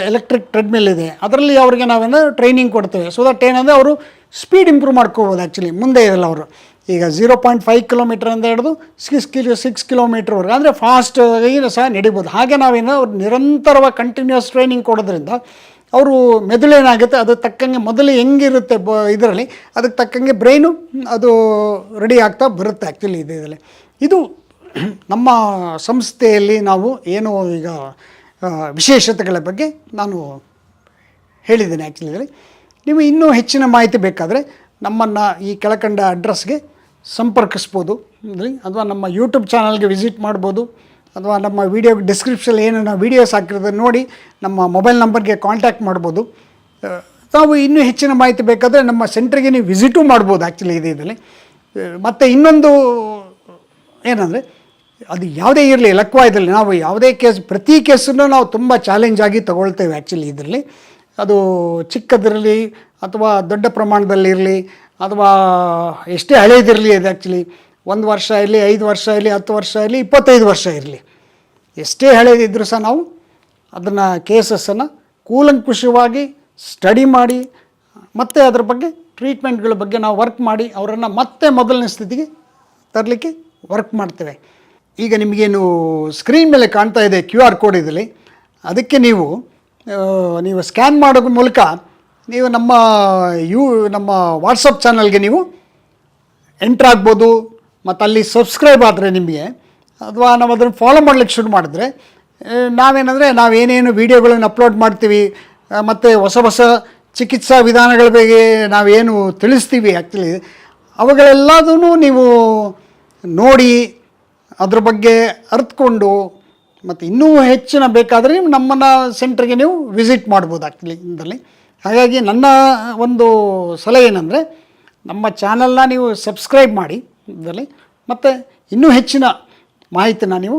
ಎಲೆಕ್ಟ್ರಿಕ್ ಟ್ರೆಡ್ಮಿಲ್ ಇದೆ, ಅದರಲ್ಲಿ ಅವ್ರಿಗೆ ನಾವೇನೋ ಟ್ರೈನಿಂಗ್ ಕೊಡ್ತೇವೆ. ಸೊ ದಟ್ ಏನಂದರೆ ಅವರು ಸ್ಪೀಡ್ ಇಂಪ್ರೂವ್ ಮಾಡ್ಕೋಬೋದು ಆ್ಯಕ್ಚುಲಿ. ಮುಂದೆ ಇರಲ್ಲ ಅವರು ಈಗ 0.5 ಕಿಲೋಮೀಟ್ರಿಂದ ಹಿಡಿದು 6 ಕಿಲೋಮೀಟ್ರ್ವರೆಗೆ ಅಂದರೆ ಫಾಸ್ಟ್ ಸಹ ನಡಿಬೋದು. ಹಾಗೆ ನಾವೇನೋ ನಿರಂತರವಾಗಿ ಕಂಟಿನ್ಯೂಸ್ ಟ್ರೈನಿಂಗ್ ಕೊಡೋದ್ರಿಂದ ಅವರು ಮೆದುಳೇನಾಗುತ್ತೆ ಅದಕ್ಕೆ ತಕ್ಕಂಗೆ ಮೊದಲು ಹೆಂಗಿರುತ್ತೆ ಇದರಲ್ಲಿ ಅದಕ್ಕೆ ತಕ್ಕಂಗೆ ಬ್ರೈನು ಅದು ರೆಡಿ ಆಗ್ತಾ ಬರುತ್ತೆ ಆ್ಯಕ್ಚುಲಿ ಇದರಲ್ಲಿ. ಇದು ನಮ್ಮ ಸಂಸ್ಥೆಯಲ್ಲಿ ನಾವು ಏನು ಈಗ ವಿಶೇಷತೆಗಳ ಬಗ್ಗೆ ನಾನು ಹೇಳಿದ್ದೇನೆ ಆ್ಯಕ್ಚುಲಿ ಇದರಲ್ಲಿ. ನೀವು ಇನ್ನೂ ಹೆಚ್ಚಿನ ಮಾಹಿತಿ ಬೇಕಾದರೆ ನಮ್ಮನ್ನು ಈ ಕೆಳಕಂಡ ಅಡ್ರೆಸ್ಗೆ ಸಂಪರ್ಕಿಸ್ಬೋದು ಅಥವಾ ನಮ್ಮ ಯೂಟ್ಯೂಬ್ ಚಾನಲ್ಗೆ ವಿಸಿಟ್ ಮಾಡ್ಬೋದು ಅಥವಾ ನಮ್ಮ ವಿಡಿಯೋ ಡಿಸ್ಕ್ರಿಪ್ಷನ್ ಏನು ನಾವು ವೀಡಿಯೋಸ್ ಹಾಕಿರೋದನ್ನು ನೋಡಿ ನಮ್ಮ ಮೊಬೈಲ್ ನಂಬರ್ಗೆ ಕಾಂಟ್ಯಾಕ್ಟ್ ಮಾಡ್ಬೋದು. ನಾವು ಇನ್ನೂ ಹೆಚ್ಚಿನ ಮಾಹಿತಿ ಬೇಕಾದರೆ ನಮ್ಮ ಸೆಂಟ್ರಿಗೆ ನೀವು ವಿಸಿಟೂ ಮಾಡ್ಬೋದು ಆ್ಯಕ್ಚುಲಿ ಇದರಲ್ಲಿ. ಮತ್ತು ಇನ್ನೊಂದು ಏನಂದರೆ ಅದು ಯಾವುದೇ ಇರಲಿ ಲಕ್ವಾಯದಲ್ಲಿ ನಾವು ಯಾವುದೇ ಪ್ರತಿ ಕೇಸನ್ನು ನಾವು ತುಂಬ ಚಾಲೆಂಜ್ ಆಗಿ ತಗೊಳ್ತೇವೆ ಆ್ಯಕ್ಚುಲಿ ಇದರಲ್ಲಿ. ಅದು ಚಿಕ್ಕದಿರಲಿ ಅಥವಾ ದೊಡ್ಡ ಪ್ರಮಾಣದಲ್ಲಿರಲಿ ಅಥವಾ ಎಷ್ಟೇ ಹಳೇದಿರಲಿ ಅದು ಆ್ಯಕ್ಚುಲಿ 1 ವರ್ಷ ಇರಲಿ 5 ವರ್ಷ ಇರಲಿ 10 ವರ್ಷ ಇರಲಿ 25 ವರ್ಷ ಇರಲಿ ಎಷ್ಟೇ ಹಳೇದಿದ್ದರೂ ಸಹ ನಾವು ಅದನ್ನು ಕೇಸಸ್ಸನ್ನು ಕೂಲಂಕುಷವಾಗಿ ಸ್ಟಡಿ ಮಾಡಿ ಮತ್ತು ಅದ್ರ ಬಗ್ಗೆ ಟ್ರೀಟ್ಮೆಂಟ್ಗಳ ಬಗ್ಗೆ ನಾವು ವರ್ಕ್ ಮಾಡಿ ಅವರನ್ನು ಮತ್ತೆ ಮೊದಲನೇ ಸ್ಥಿತಿಗೆ ತರಲಿಕ್ಕೆ ವರ್ಕ್ ಮಾಡ್ತೇವೆ. ಈಗ ನಿಮಗೇನು ಸ್ಕ್ರೀನ್ ಮೇಲೆ ಕಾಣ್ತಾ ಇದೆ QR ಕೋಡ್ ಇದರಲ್ಲಿ, ಅದಕ್ಕೆ ನೀವು ಸ್ಕ್ಯಾನ್ ಮಾಡೋ ಮೂಲಕ ನೀವು ನಮ್ಮ ವಾಟ್ಸಪ್ ಚಾನಲ್ಗೆ ನೀವು ಎಂಟ್ರ್ ಆಗ್ಬೋದು. ಮತ್ತು ಅಲ್ಲಿ ಸಬ್ಸ್ಕ್ರೈಬ್ ಆದರೆ ನಿಮಗೆ ಅಥವಾ ನಾವು ಅದನ್ನು ಫಾಲೋ ಮಾಡಲಿಕ್ಕೆ ಶುರು ಮಾಡಿದ್ರೆ ನಾವೇನೇನು ವೀಡಿಯೋಗಳನ್ನು ಅಪ್ಲೋಡ್ ಮಾಡ್ತೀವಿ ಮತ್ತು ಹೊಸ ಚಿಕಿತ್ಸಾ ವಿಧಾನಗಳ ಬಗ್ಗೆ ನಾವೇನು ತಿಳಿಸ್ತೀವಿ ಆ್ಯಕ್ಚುಲಿ ಅವುಗಳೆಲ್ಲದೂ ನೀವು ನೋಡಿ ಅದ್ರ ಬಗ್ಗೆ ಅರ್ಥಕೊಂಡು ಮತ್ತು ಇನ್ನೂ ಹೆಚ್ಚಿನ ಬೇಕಾದರೆ ನೀವು ನಮ್ಮನ್ನು ಸೆಂಟ್ರಿಗೆ ನೀವು ವಿಸಿಟ್ ಮಾಡ್ಬೋದು ಆ್ಯಕ್ಚುಲಿ ಇದರಲ್ಲಿ. ಹಾಗಾಗಿ ನನ್ನ ಒಂದು ಸಲಹೆ ಏನಂದರೆ ನಮ್ಮ ಚಾನಲ್ನ ನೀವು ಸಬ್ಸ್ಕ್ರೈಬ್ ಮಾಡಿ ಇದರಲ್ಲಿ ಮತ್ತು ಇನ್ನೂ ಹೆಚ್ಚಿನ ಮಾಹಿತಿನ ನೀವು